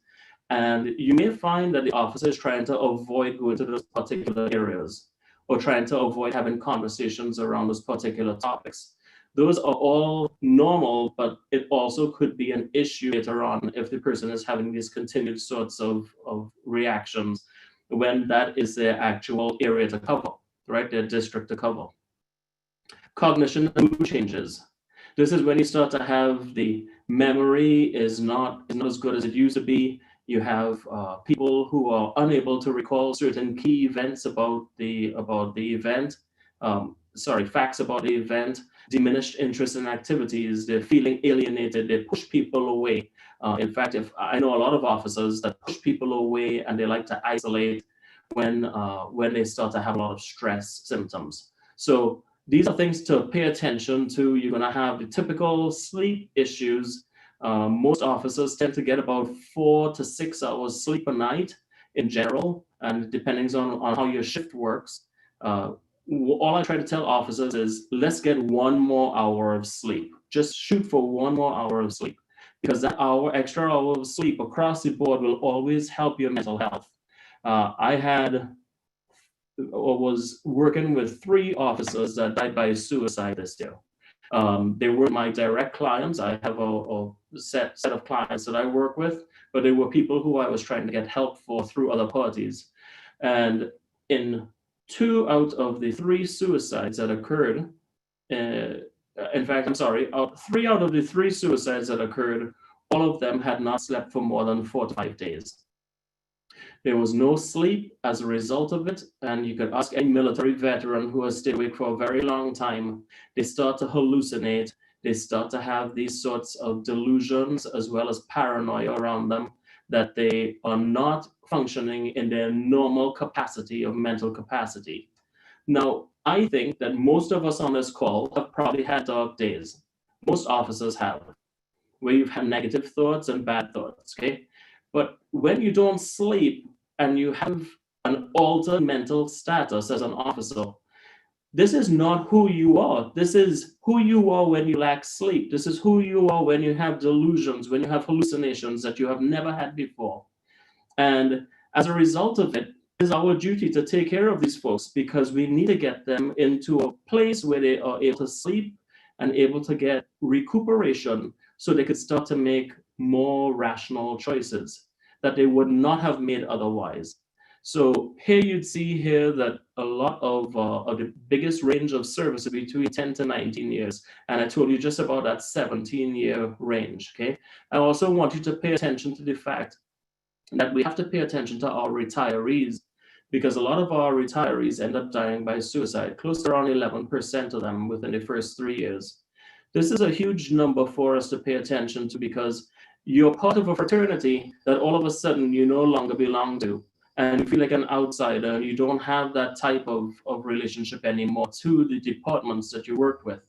And you may find that the officer is trying to avoid going to those particular areas or trying to avoid having conversations around those particular topics. Those are all normal, but it also could be an issue later on if the person is having these continued sorts of reactions when that is their actual area to cover, right? Their district to cover. Cognition and mood changes. This is when you start to have the memory is not as good as it used to be. You have people who are unable to recall certain key events about the event. Facts about the event. Diminished interest in activities. They're feeling alienated. They push people away. In fact, if I know a lot of officers that push people away and they like to isolate when they start to have a lot of stress symptoms. So these are things to pay attention to. You're going to have the typical sleep issues. Most officers tend to get about 4 to 6 hours sleep a night in general, and depending on how your shift works. All I try to tell officers is let's get 1 more hour of sleep. Just shoot for 1 more hour of sleep, because that extra hour of sleep across the board will always help your mental health. I was working with 3 officers that died by suicide this year. They were my direct clients. I have a set of clients that I work with, but they were people who I was trying to get help for through other parties. And in 2 out of the 3 suicides that occurred, 3 out of the 3 suicides that occurred, all of them had not slept for more than 4 to 5 days. There was no sleep as a result of it, and you could ask any military veteran who has stayed awake for a very long time. They start to hallucinate. They start to have these sorts of delusions as well as paranoia around them, that they are not functioning in their normal capacity of mental capacity. Now, I think that most of us on this call have probably had dark days. Most officers have, where you've had negative thoughts and bad thoughts, okay? But when you don't sleep and you have an altered mental status as an officer, this is not who you are. This is who you are when you lack sleep. This is who you are when you have delusions, when you have hallucinations that you have never had before. And as a result of it, it is our duty to take care of these folks, because we need to get them into a place where they are able to sleep and able to get recuperation so they could start to make more rational choices that they would not have made otherwise. So here you'd see here that a lot of the biggest range of service would be between 10 to 19 years. And I told you just about that 17-year range, okay? I also want you to pay attention to the fact that we have to pay attention to our retirees, because a lot of our retirees end up dying by suicide, close to around 11% of them within the first 3 years. This is a huge number for us to pay attention to, because you're part of a fraternity that all of a sudden you no longer belong to, and you feel like an outsider, and you don't have that type of relationship anymore to the departments that you worked with.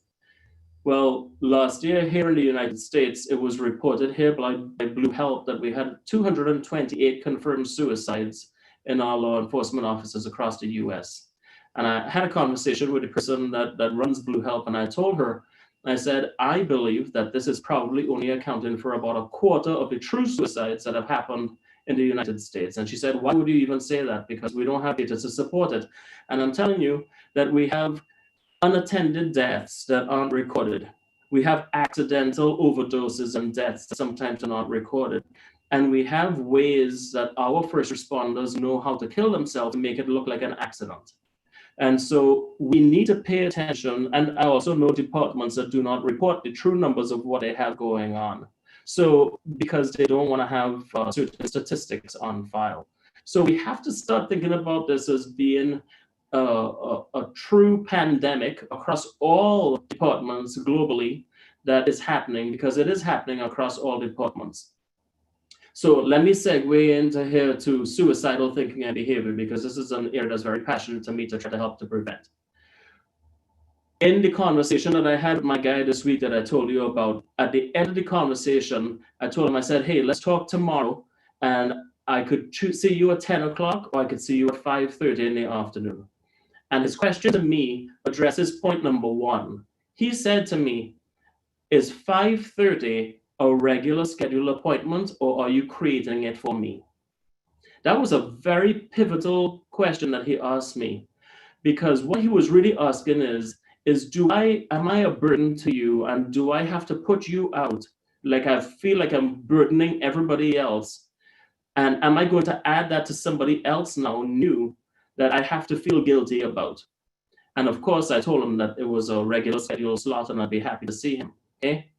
Well, last year here in the United States, it was reported here by Blue Health that we had 228 confirmed suicides in our law enforcement officers across the US. And I had a conversation with the person that runs Blue Health, and I told her, I said, I believe that this is probably only accounting for about a quarter of the true suicides that have happened in the United States. And she said, why would you even say that? Because we don't have data to support it. And I'm telling you that we have unattended deaths that aren't recorded. We have accidental overdoses and deaths that sometimes are not recorded. And we have ways that our first responders know how to kill themselves to make it look like an accident. And so we need to pay attention. And I also know departments that do not report the true numbers of what they have going on. So because they don't want to have certain statistics on file. So we have to start thinking about this as being a true pandemic across all departments globally that is happening, because it is happening across all departments. So let me segue into here to suicidal thinking and behavior, because this is an area that's very passionate to me to try to help to prevent. In the conversation that I had with my guy this week that I told you about, at the end of the conversation, I told him, I said, hey, let's talk tomorrow, and I could see you at 10 o'clock, or I could see you at 5:30 in the afternoon. And his question to me addresses point number one. He said to me, is 5:30 a regular scheduled appointment, or are you creating it for me? That was a very pivotal question that he asked me, because what he was really asking is am I a burden to you, and do I have to put you out? Like, I feel like I'm burdening everybody else. And am I going to add that to somebody else now new that I have to feel guilty about? And of course, I told him that it was a regular scheduled slot and I'd be happy to see him, okay?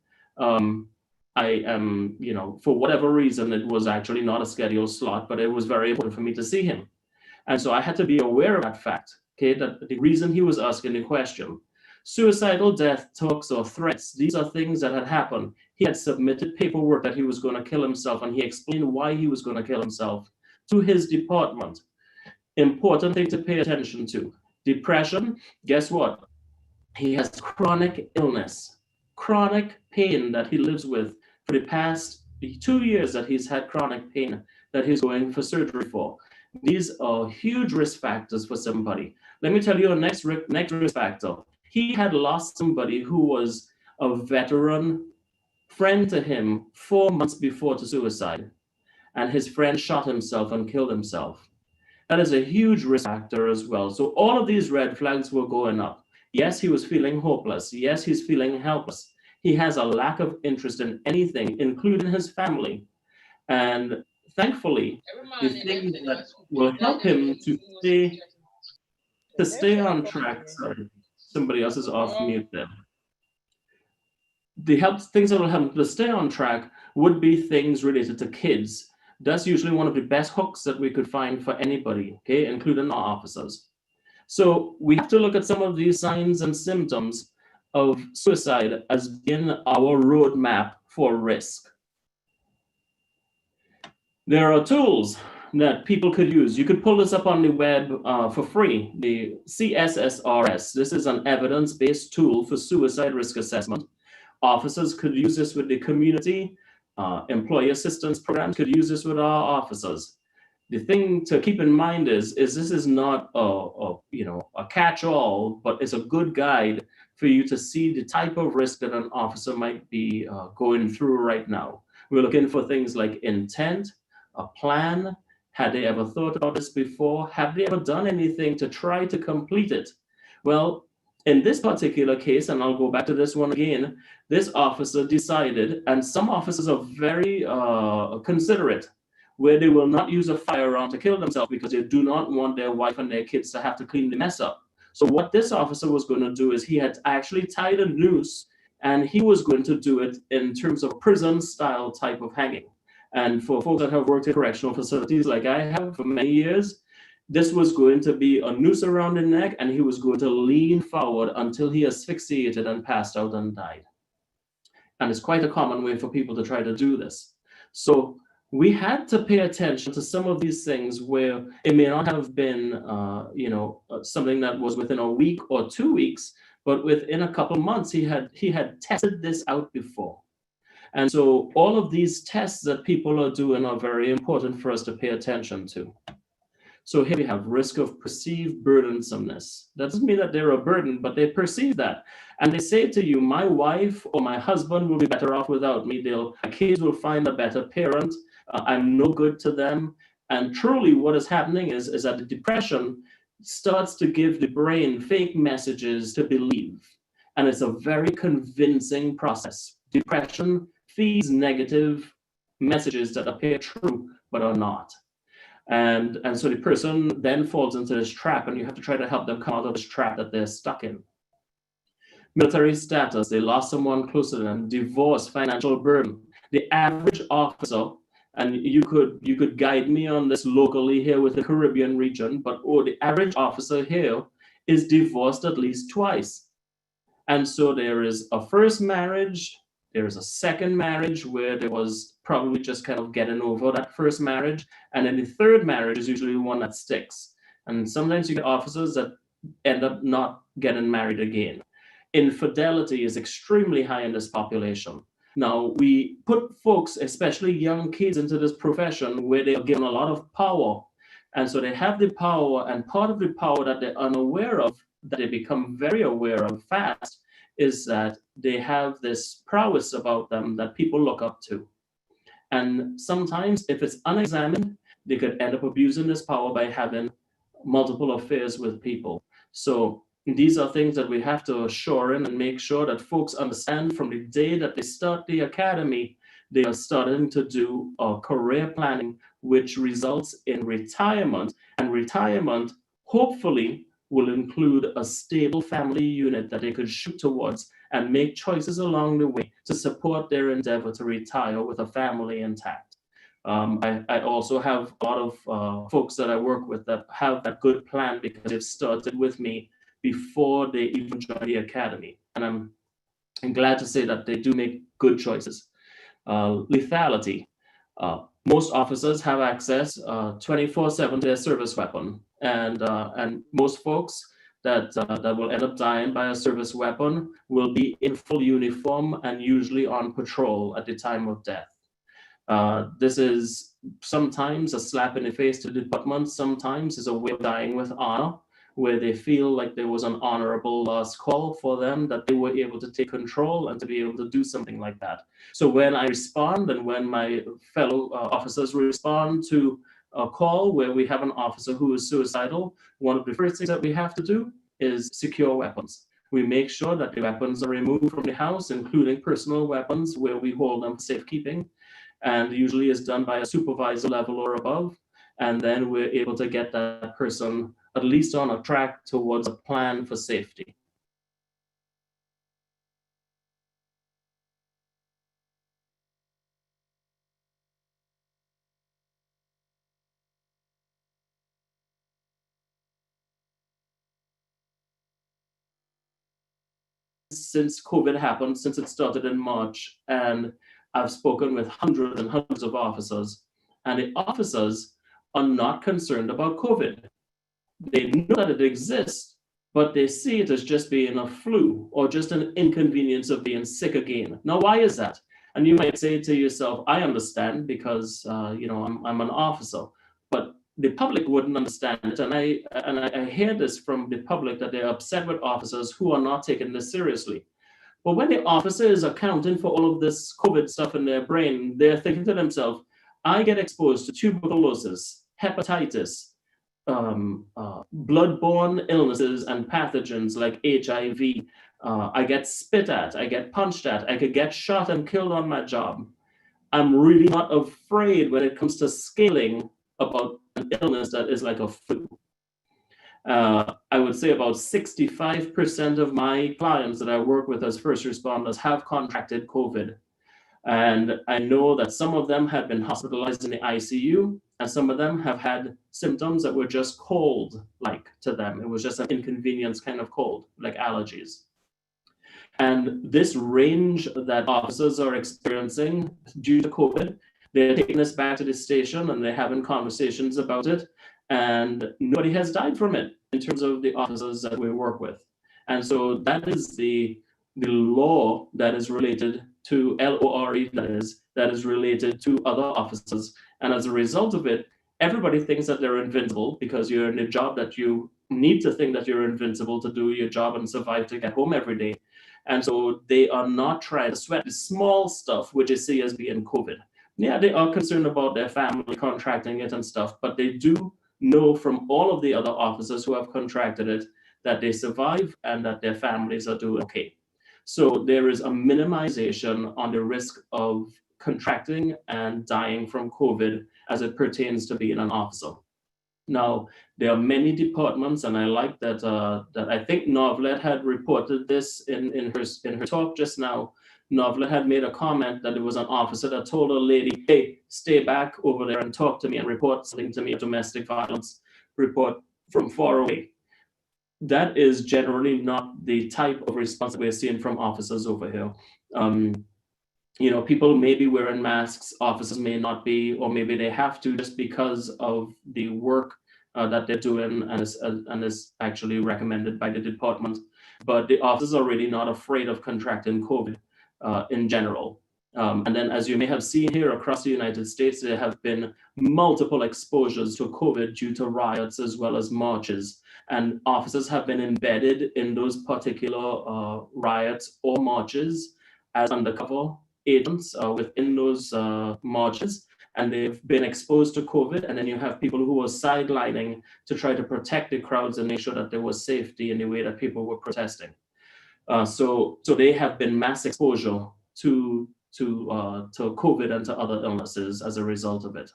I am, for whatever reason, it was actually not a scheduled slot, but it was very important for me to see him. And so I had to be aware of that fact, okay, that the reason he was asking the question. Suicidal death talks or threats, these are things that had happened. He had submitted paperwork that he was going to kill himself, and he explained why he was going to kill himself to his department. Important thing to pay attention to. Depression, guess what? He has chronic illness, chronic pain that he lives with for the past 2 years that he's had chronic pain that he's going for surgery for. These are huge risk factors for somebody. Let me tell you a next risk factor. He had lost somebody who was a veteran friend to him 4 months before to suicide, and his friend shot himself and killed himself. That is a huge risk factor as well. So all of these red flags were going up. Yes, he was feeling hopeless. Yes, he's feeling helpless. He has a lack of interest in anything, including his family. And thankfully, the thing that will help him to stay on track, sorry, somebody else is off mute there. Things that will help him to stay on track would be things related to kids. That's usually one of the best hooks that we could find for anybody, okay, including our officers. So we have to look at some of these signs and symptoms of suicide as being our roadmap for risk. There are tools that people could use. You could pull this up on the web for free, the CSSRS. This is an evidence-based tool for suicide risk assessment. Officers could use this with the community. Employee assistance programs could use this with our officers. The thing to keep in mind is this is not a catch-all, but it's a good guide for you to see the type of risk that an officer might be going through right now. We're looking for things like intent, a plan. Had they ever thought about this before? Have they ever done anything to try to complete it? Well, in this particular case, and I'll go back to this one again, this officer decided, and some officers are very considerate, where they will not use a firearm to kill themselves because they do not want their wife and their kids to have to clean the mess up. So what this officer was going to do is he had actually tied a noose, and he was going to do it in terms of prison-style type of hanging. And for folks that have worked in correctional facilities like I have for many years, this was going to be a noose around the neck, and he was going to lean forward until he asphyxiated and passed out and died. And it's quite a common way for people to try to do this. So we had to pay attention to some of these things where it may not have been, something that was within a week or 2 weeks, but within a couple months, he had tested this out before. And so all of these tests that people are doing are very important for us to pay attention to. So here we have risk of perceived burdensomeness. That doesn't mean that they're a burden, but they perceive that. And they say to you, my wife or my husband will be better off without me. My kids will find a better parent. I'm no good to them. And truly what is happening is that the depression starts to give the brain fake messages to believe. And it's a very convincing process. Depression feeds negative messages that appear true, but are not. And so the person then falls into this trap, and you have to try to help them come out of this trap that they're stuck in. Military status, they lost someone close to them, divorce, financial burden. The average officer, and you could guide me on this locally here with the Caribbean region, but the average officer here is divorced at least twice. And so there is a first marriage, there is a second marriage where there was probably just kind of getting over that first marriage. And then the third marriage is usually the one that sticks. And sometimes you get officers that end up not getting married again. Infidelity is extremely high in this population. Now, we put folks, especially young kids, into this profession where they are given a lot of power. And so they have the power, and part of the power that they're unaware of, that they become very aware of fast, is that they have this prowess about them that people look up to. And sometimes, if it's unexamined, they could end up abusing this power by having multiple affairs with people. So these are things that we have to assure in and make sure that folks understand from the day that they start the academy, they are starting to do a career planning, which results in retirement. And retirement, hopefully, will include a stable family unit that they could shoot towards and make choices along the way to support their endeavor to retire with a family intact. I also have a lot of folks that I work with that have that good plan because they've started with me before they even join the academy. And I'm glad to say that they do make good choices. Lethality. Most officers have access 24/7 to their service weapon. And most folks that will end up dying by a service weapon will be in full uniform and usually on patrol at the time of death. This is sometimes a slap in the face to the department, sometimes is a way of dying with honor, where they feel like there was an honorable last call for them, that they were able to take control and to be able to do something like that. So when I respond and when my fellow officers respond to a call where we have an officer who is suicidal, one of the first things that we have to do is secure weapons. We make sure that the weapons are removed from the house, including personal weapons, where we hold them for safekeeping, and usually is done by a supervisor level or above. And then we're able to get that person at least on a track towards a plan for safety. Since COVID happened, since it started in March, and I've spoken with hundreds and hundreds of officers, and the officers are not concerned about COVID. They know that it exists, but they see it as just being a flu or just an inconvenience of being sick again. Now, why is that? And you might say to yourself, I understand because I'm an officer, but the public wouldn't understand it. And I hear this from the public that they're upset with officers who are not taking this seriously. But when the officer is accounting for all of this COVID stuff in their brain, they're thinking to themselves, I get exposed to tuberculosis, hepatitis, bloodborne illnesses and pathogens like HIV. I get spit at, I get punched at, I could get shot and killed on my job. I'm really not afraid when it comes to scaling about an illness that is like a flu. I would say about 65% of my clients that I work with as first responders have contracted COVID. And I know that some of them have been hospitalized in the ICU, and some of them have had symptoms that were just cold-like to them. It was just an inconvenience kind of cold, like allergies. And this range that officers are experiencing due to COVID, they're taking this back to the station and they're having conversations about it. And nobody has died from it in terms of the officers that we work with. And so that is the law that is related to LORE, that is related to other officers. And as a result of it, everybody thinks that they're invincible because you're in a job that you need to think that you're invincible to do your job and survive to get home every day. And so they are not trying to sweat the small stuff, which they see as being COVID. Yeah, they are concerned about their family contracting it and stuff, but they do know from all of the other officers who have contracted it that they survive and that their families are doing okay. So there is a minimization on the risk of contracting and dying from COVID as it pertains to being an officer. Now, there are many departments, and I like that that I think Novlet had reported this in her talk just now. Novlet had made a comment that there was an officer that told a lady, hey, stay back over there and talk to me and report something to me, a domestic violence report from far away. that is generally not the type of response that we're seeing from officers over here. You know, people may be wearing masks, officers may not be, or maybe they have to just because of the work that they're doing and is actually recommended by the department. But the officers are really not afraid of contracting COVID in general. And then, as you may have seen here across the United States, there have been multiple exposures to COVID due to riots as well as marches. And officers have been embedded in those particular riots or marches as undercover agents within those marches, and they've been exposed to COVID. And then you have people who are sidelining to try to protect the crowds and make sure that there was safety in the way that people were protesting. So they have been mass exposure to COVID and to other illnesses as a result of it.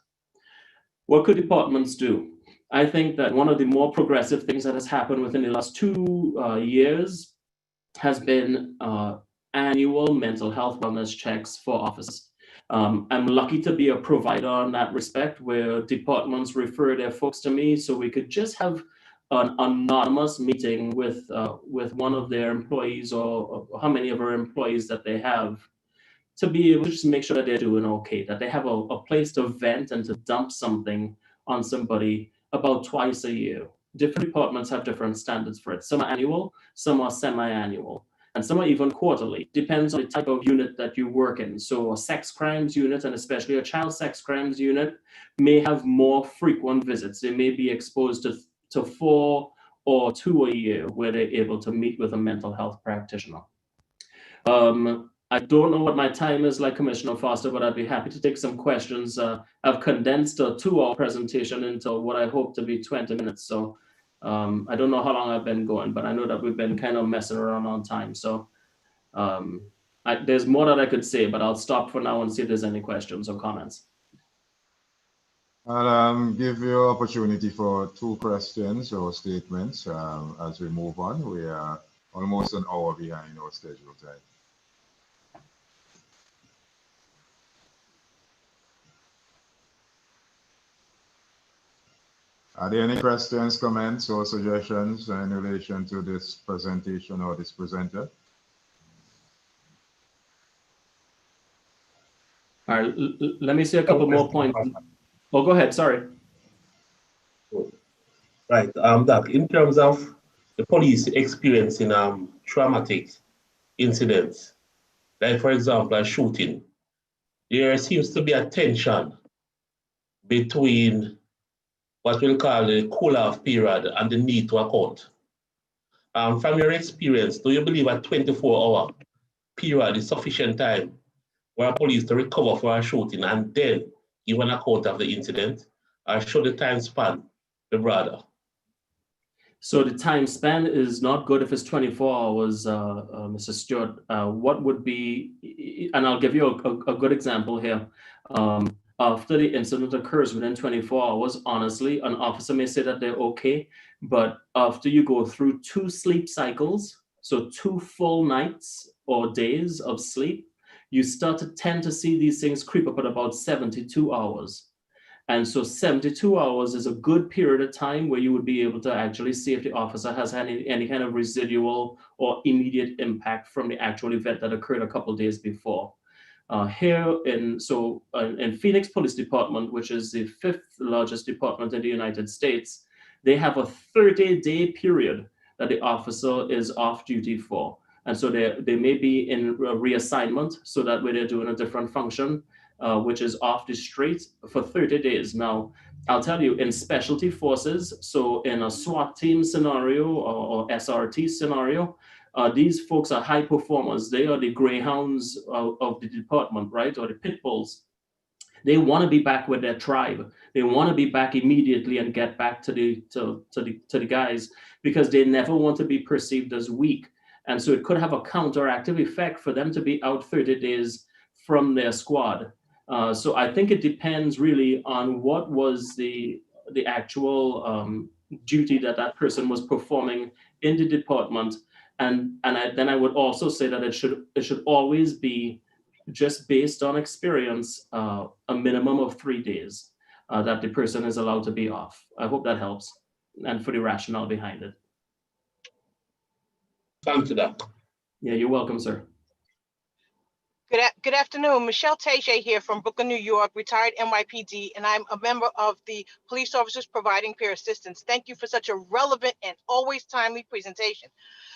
What could departments do? I think that one of the more progressive things that has happened within the last 2 years has been annual mental health wellness checks for officers. I'm lucky to be a provider in that respect, where departments refer their folks to me, so we could just have an anonymous meeting with one of their employees, or how many of our employees that they have, to be able to just make sure that they're doing okay, that they have a place to vent and to dump something on somebody about twice a year. Different departments have different standards for it. Some are annual, some are semi-annual, and some are even quarterly. Depends on the type of unit that you work in. So a sex crimes unit, and especially a child sex crimes unit, may have more frequent visits. They may be exposed to 4 or 2 a year, where they're able to meet with a mental health practitioner. I don't know what my time is like Commissioner Foster, but I'd be happy to take some questions. I've condensed a 2-hour presentation into what I hope to be 20 minutes. So I don't know how long I've been going, but I know that we've been kind of messing around on time. So there's more that I could say, but I'll stop for now and see if there's any questions or comments. I'll give you an opportunity for 2 questions or statements as we move on. We are almost an hour behind our scheduled time. Are there any questions, comments, or suggestions in relation to this presentation or this presenter? All right, let me say a couple more points. Oh, go ahead, sorry. Right, Doc, in terms of the police experiencing traumatic incidents, like for example, a shooting, there seems to be a tension between what we'll call the cool-off period and the need to account. From your experience, do you believe a 24-hour period is sufficient time for police to recover for a shooting and then give an account of the incident, or should the time span be broader? So the time span is not good if it's 24 hours, Mr. Stewart. What would be, and I'll give you a good example here. After the incident occurs within 24 hours, honestly, an officer may say that they're okay, but after you go through 2 sleep cycles, so 2 full nights or days of sleep, you start to tend to see these things creep up at about 72 hours. And so 72 hours is a good period of time where you would be able to actually see if the officer has had any kind of residual or immediate impact from the actual event that occurred a couple of days before. Here in Phoenix Police Department, which is the 5th largest department in the United States, they have a 30-day period that the officer is off duty for. And so they may be in reassignment, so that way they're doing a different function, which is off the street for 30 days. Now, I'll tell you, in specialty forces, so in a SWAT team scenario or SRT scenario, these folks are high performers. They are the greyhounds of the department, right? Or the pit bulls. They want to be back with their tribe. They want to be back immediately and get back to the guys, because they never want to be perceived as weak. And so it could have a counteractive effect for them to be out 30 days from their squad. So I think it depends really on what was the actual duty that person was performing in the department. And then I would also say that it should always be, just based on experience, a minimum of 3 days that the person is allowed to be off. I hope that helps, and for the rationale behind it. Thank you, Doc. Yeah, you're welcome, sir. Good afternoon. Michelle Teje here from Brooklyn, New York, retired NYPD, and I'm a member of the Police Officers Providing Peer Assistance. Thank you for such a relevant and always timely presentation.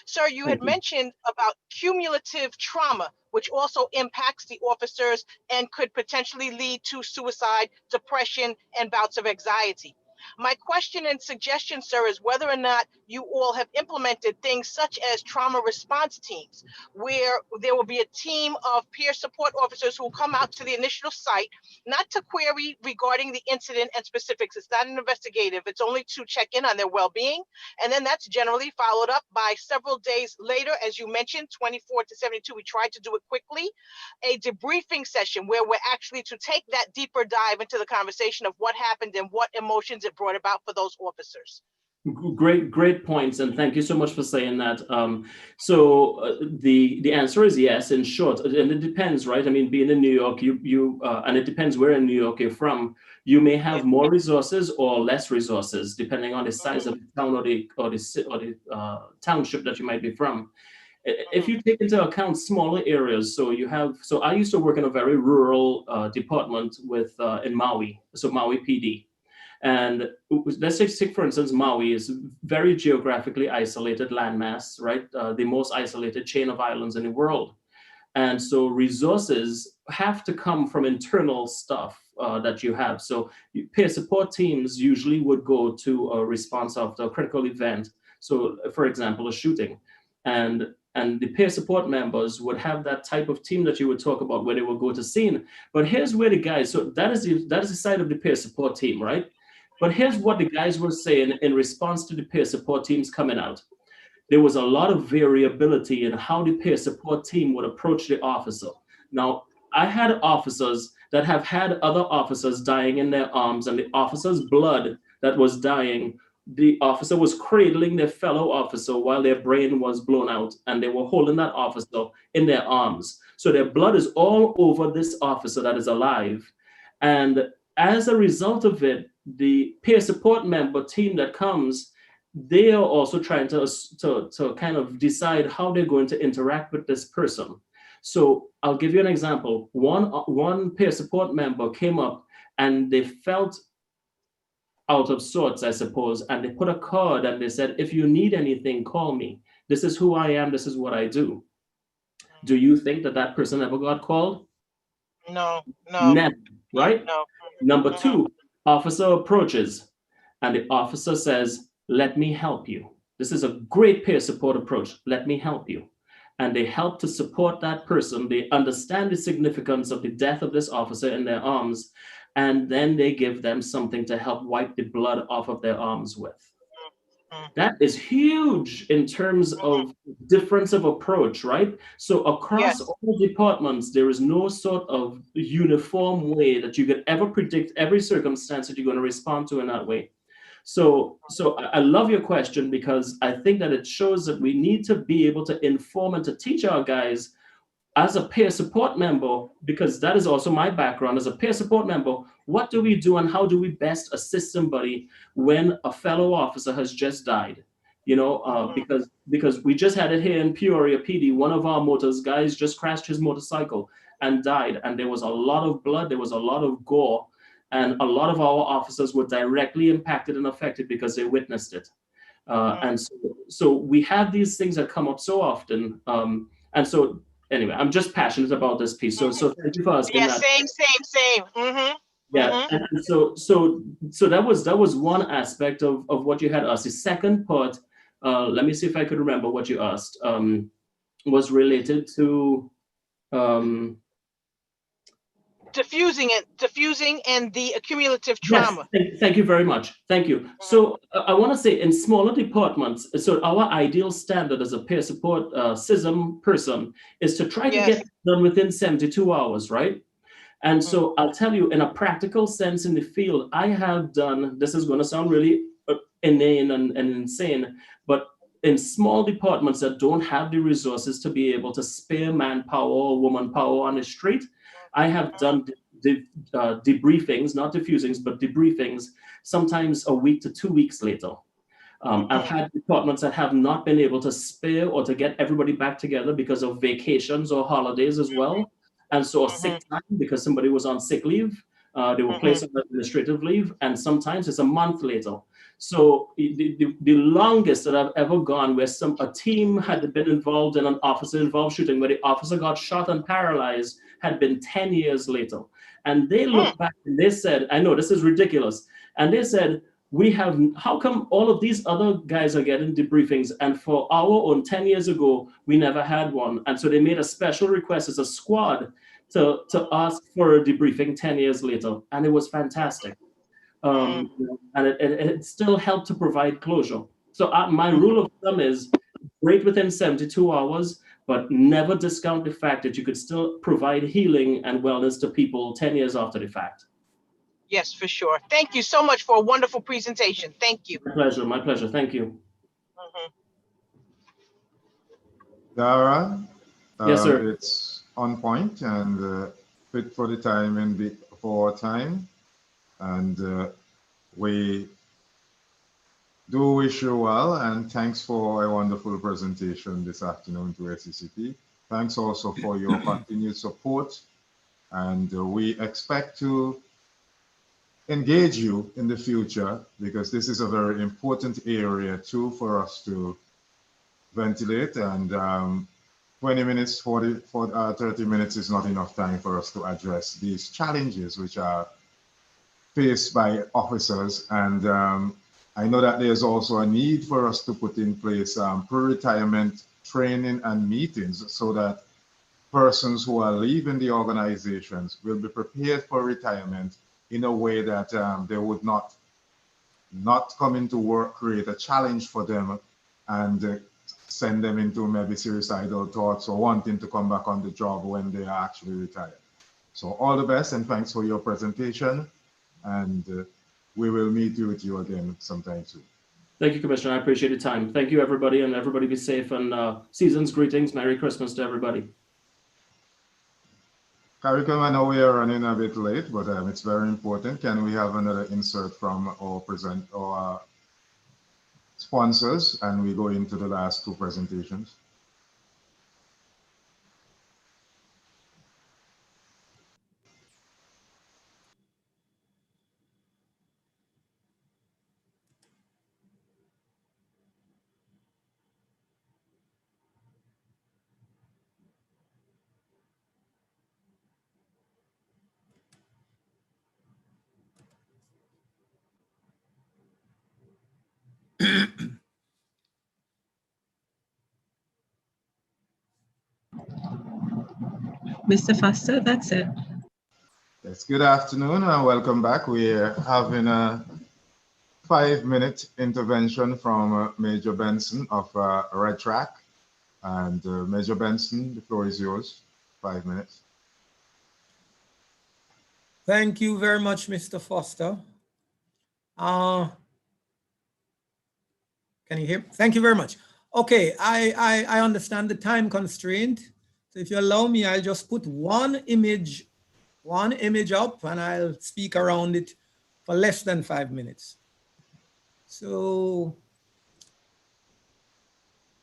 Sir, you had mentioned about cumulative trauma, which also impacts the officers and could potentially lead to suicide, depression, and bouts of anxiety. My question and suggestion, sir, is whether or not you all have implemented things such as trauma response teams, where there will be a team of peer support officers who will come out to the initial site, not to query regarding the incident and specifics. It's not an investigative. It's only to check in on their well-being. And then that's generally followed up by several days later, as you mentioned, 24 to 72. We tried to do it quickly, a debriefing session where we're actually to take that deeper dive into the conversation of what happened and what emotions it brought about for those officers. Great points, and thank you so much for saying that. The answer is yes, in short, and it depends, right? I mean, being in New York, and it depends where in New York you're from. You may have more resources or less resources, depending on the size of the town or the township that you might be from. If you take into account smaller areas, so I used to work in a very rural department in Maui, so Maui PD. And let's take, for instance, Maui is very geographically isolated landmass, right? The most isolated chain of islands in the world. And so resources have to come from internal stuff that you have. So peer support teams usually would go to a response after a critical event. So for example, a shooting. And the peer support members would have that type of team that you would talk about where they will go to scene. But here's where the guys, so that is the side of the peer support team, right? But here's what the guys were saying in response to the peer support teams coming out. There was a lot of variability in how the peer support team would approach the officer. Now, I had officers that have had other officers dying in their arms, and the officer's blood that was dying, the officer was cradling their fellow officer while their brain was blown out, and they were holding that officer in their arms. So their blood is all over this officer that is alive. And as a result of it, the peer support member team that comes, they are also trying to kind of decide how they're going to interact with this person. So I'll give you an example. One peer support member came up and they felt out of sorts, I suppose, and they put a card and they said, if you need anything, call me. This is who I am. This is what I do. Do you think that person ever got called? No. Never, right? No. Number two, officer approaches and the officer says, let me help you. This is a great peer support approach. Let me help you. And they help to support that person. They understand the significance of the death of this officer in their arms. And then they give them something to help wipe the blood off of their arms with. That is huge in terms of difference of approach, right? So across all departments, there is no sort of uniform way that you could ever predict every circumstance that you're going to respond to in that way. So I love your question, because I think that it shows that we need to be able to inform and to teach our guys as a peer support member, because that is also my background as a peer support member. What do we do and how do we best assist somebody when a fellow officer has just died? You know, because we just had it here in Peoria PD. One of our guys just crashed his motorcycle and died. And there was a lot of blood, there was a lot of gore. And a lot of our officers were directly impacted and affected because they witnessed it. And so we have these things that come up so often. And so anyway, I'm just passionate about this piece. So thank you for asking that. Same. Mm-hmm. Yeah, and so that was one aspect of what you had asked. The second part, let me see if I could remember what you asked, was related to diffusing and the accumulative trauma. Yes, thank you very much. Thank you. So I want to say in smaller departments, so our ideal standard as a peer support CISM person is to try to get it done within 72 hours, right? And so I'll tell you, in a practical sense in the field, I have done, this is going to sound really inane and insane, but in small departments that don't have the resources to be able to spare manpower or woman power on the street, I have done debriefings, not diffusings, but debriefings, sometimes a week to 2 weeks later. I've had departments that have not been able to spare or to get everybody back together because of vacations or holidays as well. And so sick time because somebody was on sick leave. They were placed on administrative leave, and sometimes it's a month later. So the longest that I've ever gone where a team had been involved in an officer-involved shooting where the officer got shot and paralyzed had been 10 years later. And they looked back and they said, I know this is ridiculous. And they said, how come all of these other guys are getting debriefings and for our own 10 years ago, we never had one? And so they made a special request as a squad to ask for a debriefing 10 years later. And it was fantastic. And it still helped to provide closure. So my rule of thumb is break within 72 hours, but never discount the fact that you could still provide healing and wellness to people 10 years after the fact. Yes, for sure. Thank you so much for a wonderful presentation. Thank you. My pleasure. My pleasure. Thank you. Dara, yes, sir. It's on point and fit for the time and for our time. And we do wish you well, and thanks for a wonderful presentation this afternoon to ACCP. Thanks also for your continued support, and we expect to engage you in the future because this is a very important area too for us to ventilate, and 20 minutes, 30 minutes is not enough time for us to address these challenges which are faced by officers. And I know that there's also a need for us to put in place pre-retirement training and meetings so that persons who are leaving the organizations will be prepared for retirement in a way that they would not come into work, create a challenge for them and send them into maybe suicidal thoughts or wanting to come back on the job when they are actually retired. So all the best and thanks for your presentation. And we will meet with you again sometime soon. Thank you, Commissioner. I appreciate your time. Thank you, everybody, and everybody be safe. And season's greetings. Merry Christmas to everybody. Curriculum, I know we are running a bit late, but it's very important. Can we have another insert from our sponsors, and we go into the last two presentations? Mr. Foster, that's it. Yes, good afternoon and welcome back. We're having a 5-minute intervention from Major Benson of Red Track. And Major Benson, the floor is yours, 5 minutes. Thank you very much, Mr. Foster. Can you hear? Thank you very much. Okay, I understand the time constraint. So if you allow me, I'll just put one image up and I'll speak around it for less than 5 minutes. So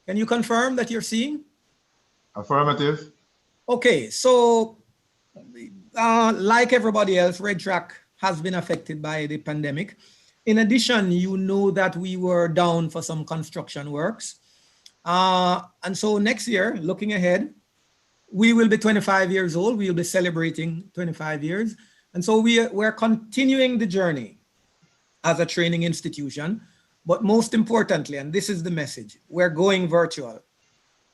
can you confirm that you're seeing? Affirmative. Okay, so like everybody else, Red Track has been affected by the pandemic. In addition, you know that we were down for some construction works. And so next year, looking ahead, we will be 25 years old. We will be celebrating 25 years. And so we're continuing the journey as a training institution. But most importantly, and this is the message, we're going virtual.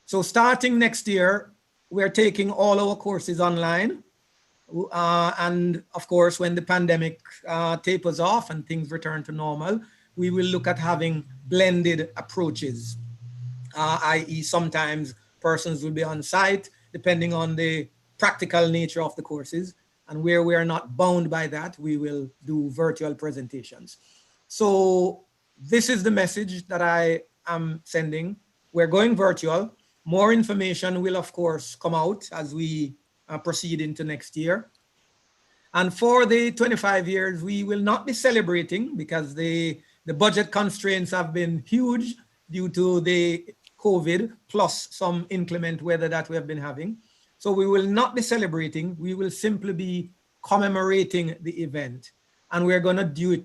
So starting next year, we're taking all our courses online. And of course, when the pandemic tapers off and things return to normal, we will look at having blended approaches, i.e. sometimes persons will be on site, depending on the practical nature of the courses. And where we are not bound by that, we will do virtual presentations. So this is the message that I am sending. We're going virtual. More information will, of course, come out as we proceed into next year. And for the 25 years, we will not be celebrating because the The budget constraints have been huge due to the COVID plus some inclement weather that we have been having. So we will not be celebrating, we will simply be commemorating the event, and we're gonna do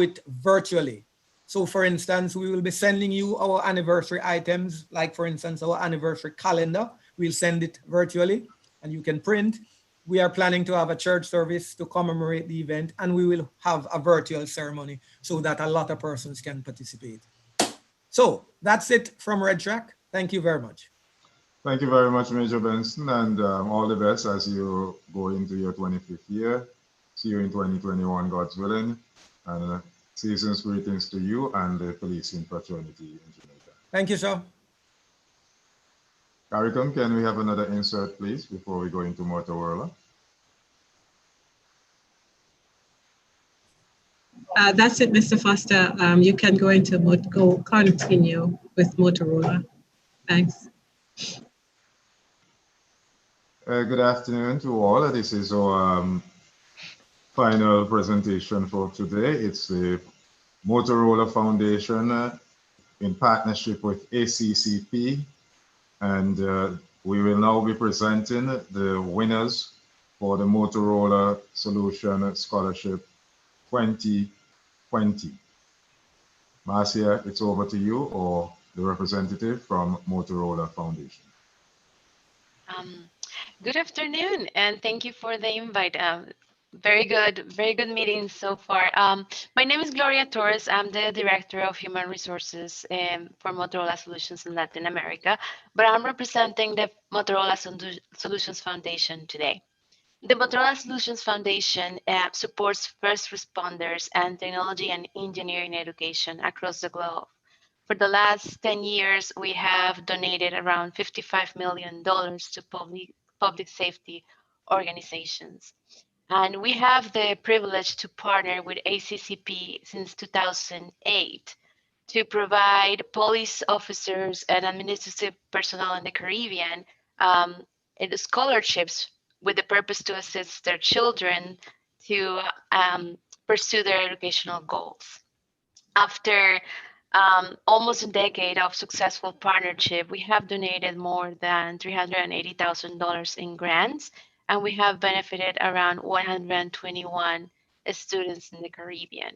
it virtually. So for instance, we will be sending you our anniversary items, like for instance, our anniversary calendar. We'll send it virtually and you can print. We are planning to have a church service to commemorate the event, and we will have a virtual ceremony so that a lot of persons can participate. So that's it from Red Track. Thank you very much. Thank you very much, Major Benson, and all the best as you go into your 25th year. See you in 2021, God's willing. And season's greetings to you and the policing fraternity in Jamaica. Thank you, sir. Caricom, can we have another insert, please, before we go into Motorola? That's it, Mr. Foster. You can go into continue with Motorola. Thanks. Good afternoon to all. This is our final presentation for today. It's the Motorola Foundation in partnership with ACCP, and we will now be presenting the winners for the Motorola Solution Scholarship 2020. Marcia, it's over to you, or the representative from Motorola Foundation. Good afternoon, and thank you for the invite. Very good meeting so far. My name is Gloria Torres. I'm the Director of Human Resources for Motorola Solutions in Latin America, but I'm representing the Motorola Solutions Foundation today. The Motorola Solutions Foundation supports first responders and technology and engineering education across the globe. For the last 10 years, we have donated around $55 million to public safety organizations. And we have the privilege to partner with ACCP since 2008 to provide police officers and administrative personnel in the Caribbean scholarships with the purpose to assist their children to pursue their educational goals. After almost a decade of successful partnership, we have donated more than $380,000 in grants, and we have benefited around 121 students in the Caribbean.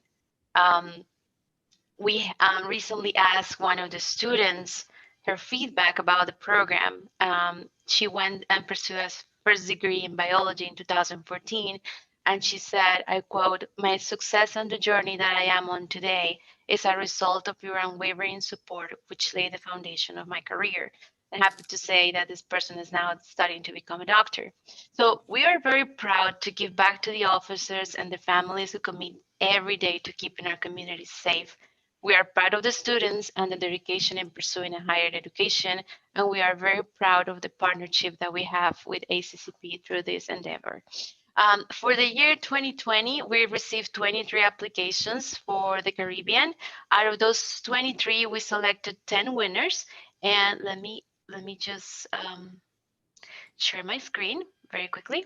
We recently asked one of the students her feedback about the program. She went and pursued a first degree in biology in 2014, and she said, I quote, "My success on the journey that I am on today is a result of your unwavering support, which laid the foundation of my career." I'm happy to say that this person is now studying to become a doctor. So we are very proud to give back to the officers and the families who commit every day to keeping our communities safe. We are proud of the students and the dedication in pursuing a higher education, and we are very proud of the partnership that we have with ACCP through this endeavor. For the year 2020, we received 23 applications for the Caribbean. Out of those 23, we selected 10 winners. And let me just share my screen very quickly.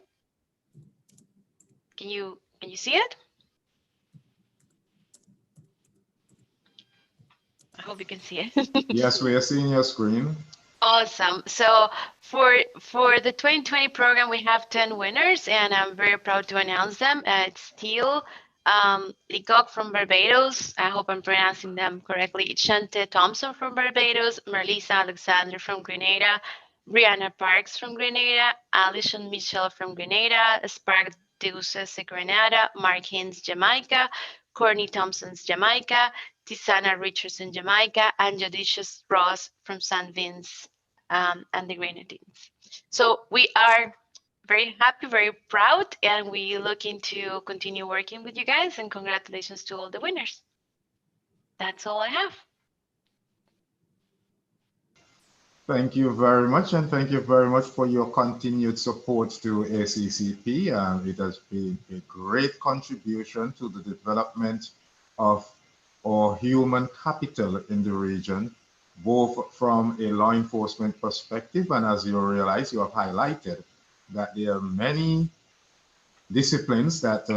Can you see it? I hope you can see it. Yes, we are seeing your screen. Awesome. So for the 2020 program, we have 10 winners, and I'm very proud to announce them. It's Teal Leacock from Barbados. I hope I'm pronouncing them correctly. Shante Thompson from Barbados, Merlisa Alexander from Grenada, Brianna Parks from Grenada, Alison Mitchell from Grenada, Spark Deuces Grenada, Mark Hines, Jamaica, Courtney Thompson's Jamaica, Tisana Richardson, Jamaica, and Judicious Ross from St. Vince and the Grenadines. So we are very happy, very proud, and we looking to continue working with you guys, and congratulations to all the winners. That's all I have. Thank you very much, and thank you very much for your continued support to ACCP. It has been a great contribution to the development of our human capital in the region, both from a law enforcement perspective, and as you realize, you have highlighted that there are many disciplines that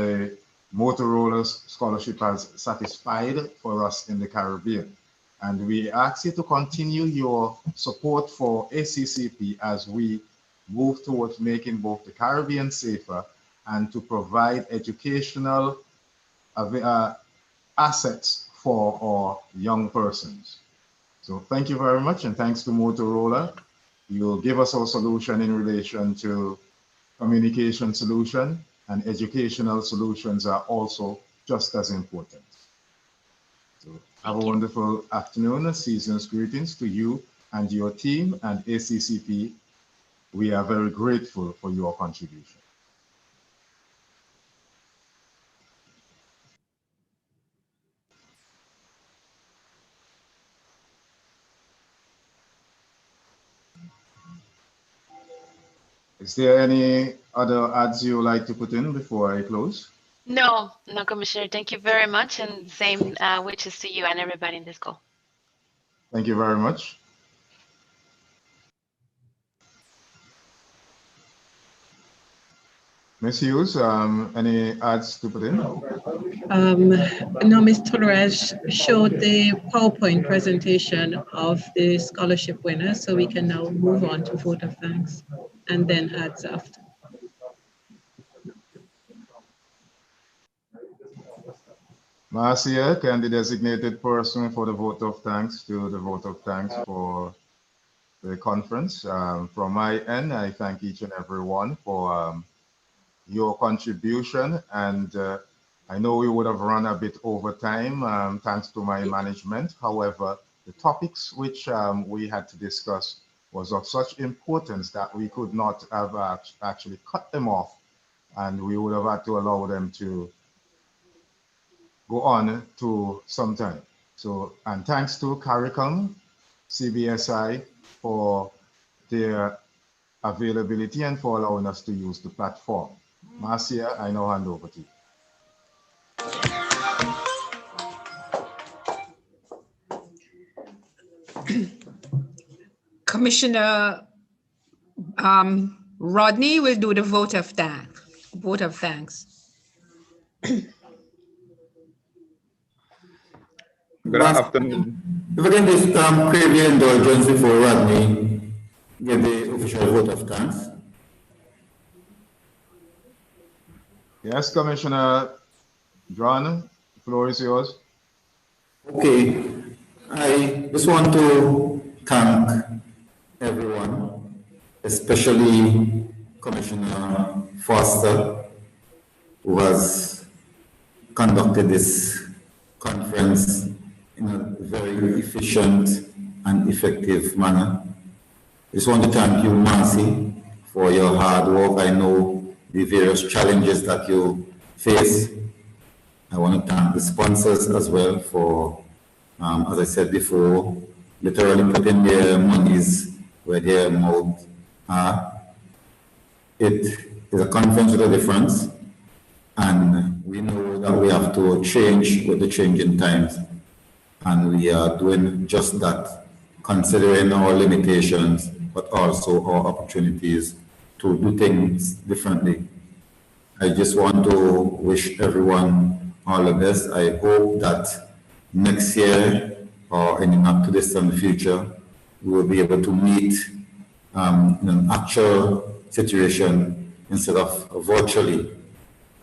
Motorola scholarship has satisfied for us in the Caribbean. And we ask you to continue your support for ACCP as we move towards making both the Caribbean safer and to provide educational assets for our young persons. So thank you very much, and thanks to Motorola. You'll give us our solution in relation to communication solution, and educational solutions are also just as important. So have a wonderful afternoon. Season's greetings to you and your team and ACCP. We are very grateful for your contribution. Is there any other ads you would like to put in before I close? No, Commissioner. Thank you very much, and same wishes to you and everybody in this call. Thank you very much. Ms. Hughes, any ads to put in? No, Ms. Torres showed the PowerPoint presentation of the scholarship winners, so we can now move on to vote of thanks and then ads after. Marcia, can the designated person for the vote of thanks do the vote of thanks for the conference? From my end, I thank each and every one for your contribution, and I know we would have run a bit over time thanks to my management. However, the topics which we had to discuss was of such importance that we could not have actually cut them off, and we would have had to allow them to go on to some time. So, and thanks to CARICOM, CBSI for their availability and for allowing us to use the platform. Marcia, I now hand over to you. Commissioner Rodney will do the vote of thanks. Good afternoon. If I can just crave your indulgence before Rodney give the official vote of thanks. Yes, Commissioner John, the floor is yours. Okay, I just want to thank everyone, especially Commissioner Foster, who has conducted this conference in a very efficient and effective manner. I just want to thank you, Marcy, for your hard work. I know the various challenges that you face. I want to thank the sponsors as well for, as I said before, literally putting their monies where their mouths are. It is a conference with a difference, and we know that we have to change with the changing times, and we are doing just that, considering our limitations, but also our opportunities to do things differently. I just want to wish everyone all the best. I hope that next year or in the not too distant future, we will be able to meet in an actual situation instead of virtually.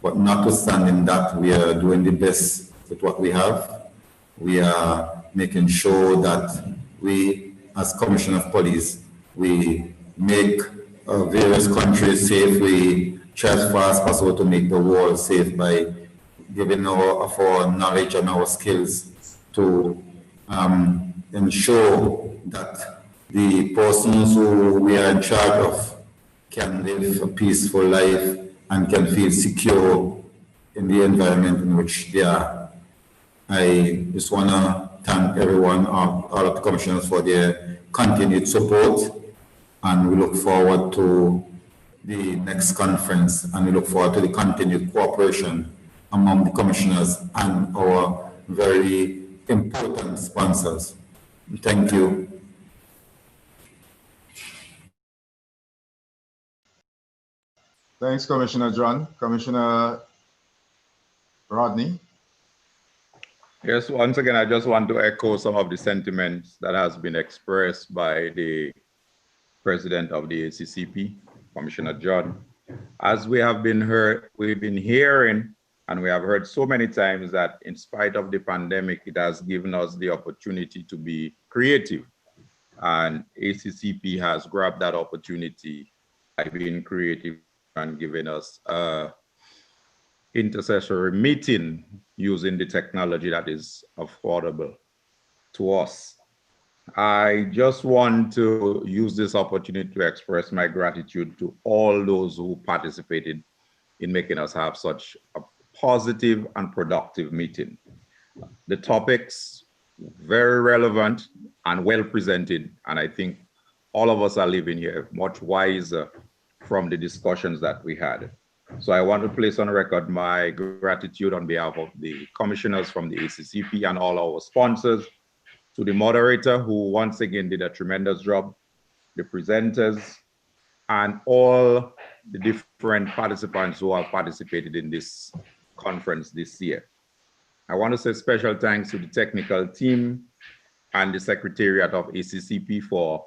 But notwithstanding that, we are doing the best with what we have. We are making sure that we, as Commissioner of Police, we make various countries safe. We try as far as possible to make the world safe by giving our knowledge and our skills to ensure that the persons who we are in charge of can live a peaceful life and can feel secure in the environment in which they are. I just want to thank everyone, all of the commissioners, for their continued support, and we look forward to the next conference, and we look forward to the continued cooperation among the commissioners and our very important sponsors. Thank you. Thanks, Commissioner John. Commissioner Rodney? Yes, once again, I just want to echo some of the sentiments that has been expressed by the President of the ACCP, Commissioner Judd. As we've been hearing, and we have heard so many times that in spite of the pandemic, it has given us the opportunity to be creative. And ACCP has grabbed that opportunity by being creative and giving us intercessory meeting using the technology that is affordable to us. I just want to use this opportunity to express my gratitude to all those who participated in making us have such a positive and productive meeting. The topics, very relevant and well presented, and I think all of us are leaving here much wiser from the discussions that we had. So I want to place on record my gratitude on behalf of the commissioners from the ACCP and all our sponsors, to the moderator who once again did a tremendous job, the presenters, and all the different participants who have participated in this conference this year. I want to say special thanks to the technical team and the Secretariat of ACCP for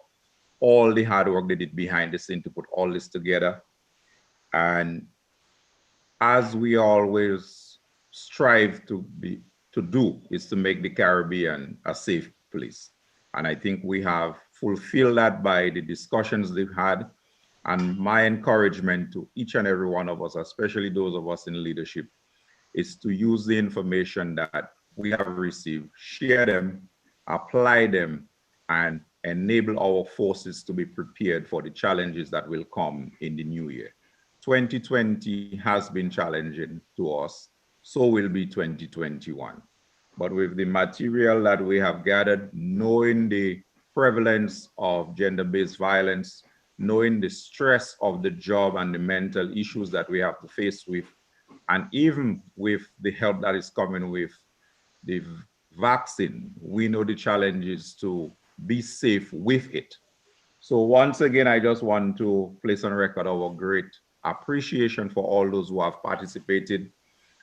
all the hard work they did behind the scene to put all this together. And as we always strive to do, is to make the Caribbean a safe place. And I think we have fulfilled that by the discussions they've had. And my encouragement to each and every one of us, especially those of us in leadership, is to use the information that we have received, share them, apply them, and enable our forces to be prepared for the challenges that will come in the new year. 2020 has been challenging to us, so will be 2021. But with the material that we have gathered, knowing the prevalence of gender-based violence, knowing the stress of the job and the mental issues that we have to face with, and even with the help that is coming with the vaccine, we know the challenges to be safe with it. So once again, I just want to place on record our great appreciation for all those who have participated,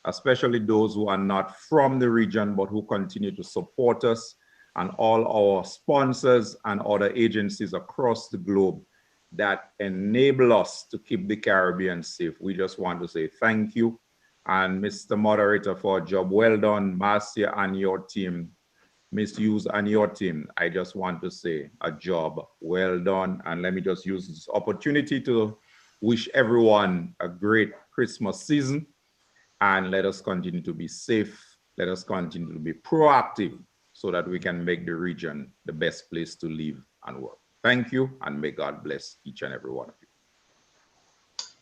especially those who are not from the region, but who continue to support us, and all our sponsors and other agencies across the globe that enable us to keep the Caribbean safe. We just want to say thank you. And Mr. Moderator, for a job well done, Marcia and your team, Ms. Hughes and your team, I just want to say a job well done. And let me just use this opportunity to wish everyone a great Christmas season. And let us continue to be safe. Let us continue to be proactive so that we can make the region the best place to live and work. Thank you, and may God bless each and every one of you.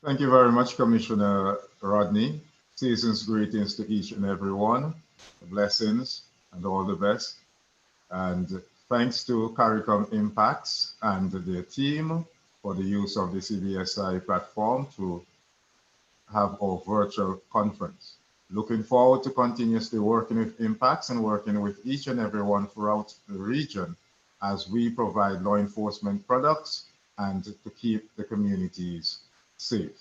Thank you very much, Commissioner Rodney. Season's greetings to each and every one. Blessings and all the best. And thanks to CARICOM Impacts and their team for the use of the CBSI platform to have our virtual conference. Looking forward to continuously working with Impacts and working with each and everyone throughout the region as we provide law enforcement products and to keep the communities safe.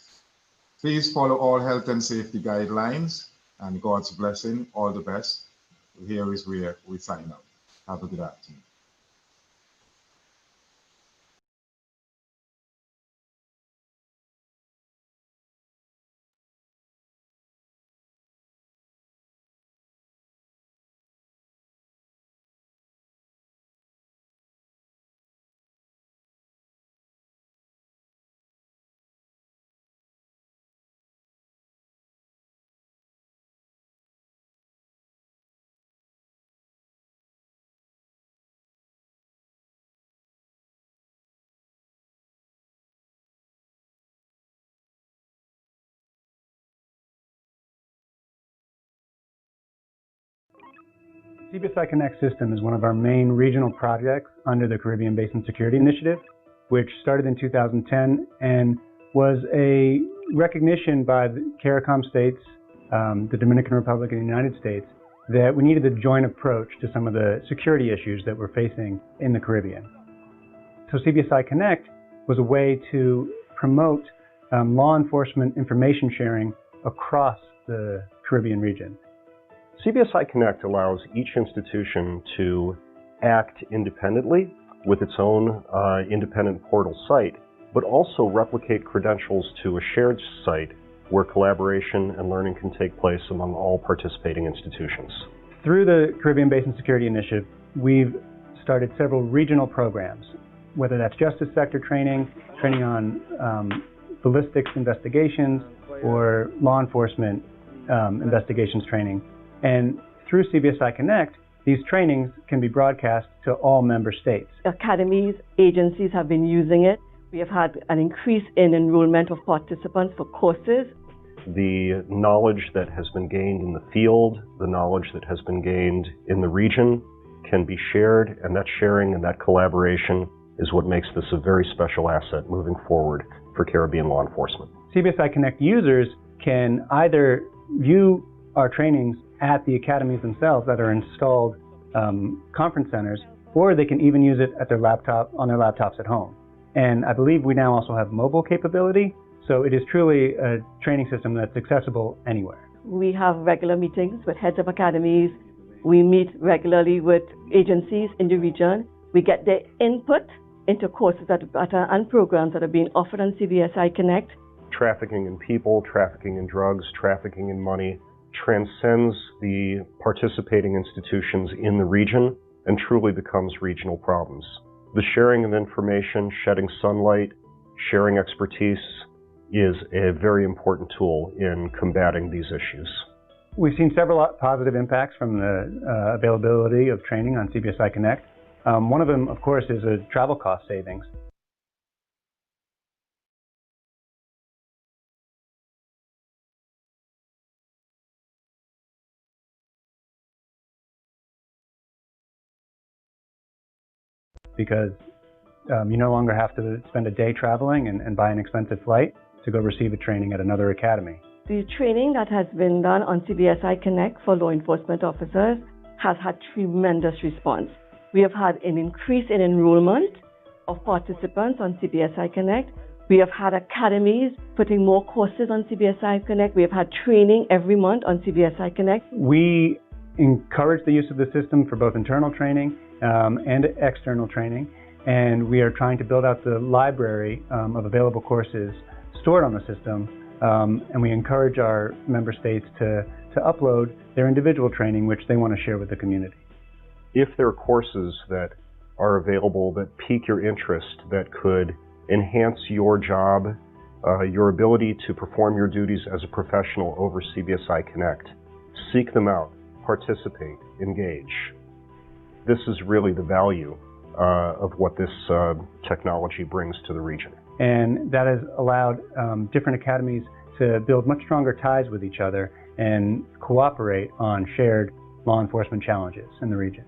Please follow all health and safety guidelines, and God's blessing. All the best. Here is where we sign out. Have a good afternoon. CBSI Connect system is one of our main regional projects under the Caribbean Basin Security Initiative, which started in 2010 and was a recognition by the CARICOM states, the Dominican Republic, and the United States that we needed a joint approach to some of the security issues that we're facing in the Caribbean. So CBSI Connect was a way to promote law enforcement information sharing across the Caribbean region. CBSI Connect allows each institution to act independently with its own independent portal site, but also replicate credentials to a shared site where collaboration and learning can take place among all participating institutions. Through the Caribbean Basin Security Initiative, we've started several regional programs, whether that's justice sector training, training on ballistics investigations, or law enforcement investigations training. And through CBSI Connect, these trainings can be broadcast to all member states. Academies, agencies have been using it. We have had an increase in enrollment of participants for courses. The knowledge that has been gained in the field, the knowledge that has been gained in the region can be shared, and that sharing and that collaboration is what makes this a very special asset moving forward for Caribbean law enforcement. CBSI Connect users can either view our trainings at the academies themselves that are installed conference centers, or they can even use it at their on their laptops at home. And I believe we now also have mobile capability, so it is truly a training system that's accessible anywhere. We have regular meetings with heads of academies. We meet regularly with agencies in the region. We get their input into courses and programs that are being offered on CBSI Connect. Trafficking in people, trafficking in drugs, trafficking in money transcends the participating institutions in the region and truly becomes regional problems. The sharing of information, shedding sunlight, sharing expertise is a very important tool in combating these issues. We've seen several positive impacts from the availability of training on CBSI Connect. One of them, of course, is a travel cost savings. Because you no longer have to spend a day traveling and buy an expensive flight to go receive a training at another academy. The training that has been done on CBSI Connect for law enforcement officers has had tremendous response. We have had an increase in enrollment of participants on CBSI Connect. We have had academies putting more courses on CBSI Connect. We have had training every month on CBSI Connect. We encourage the use of the system for both internal training and external training, and we are trying to build out the library of available courses stored on the system, and we encourage our member states to upload their individual training which they want to share with the community. If there are courses that are available that pique your interest, that could enhance your job, your ability to perform your duties as a professional over CBSI Connect, seek them out, participate, engage. This is really the value of what this technology brings to the region. And that has allowed different academies to build much stronger ties with each other and cooperate on shared law enforcement challenges in the region.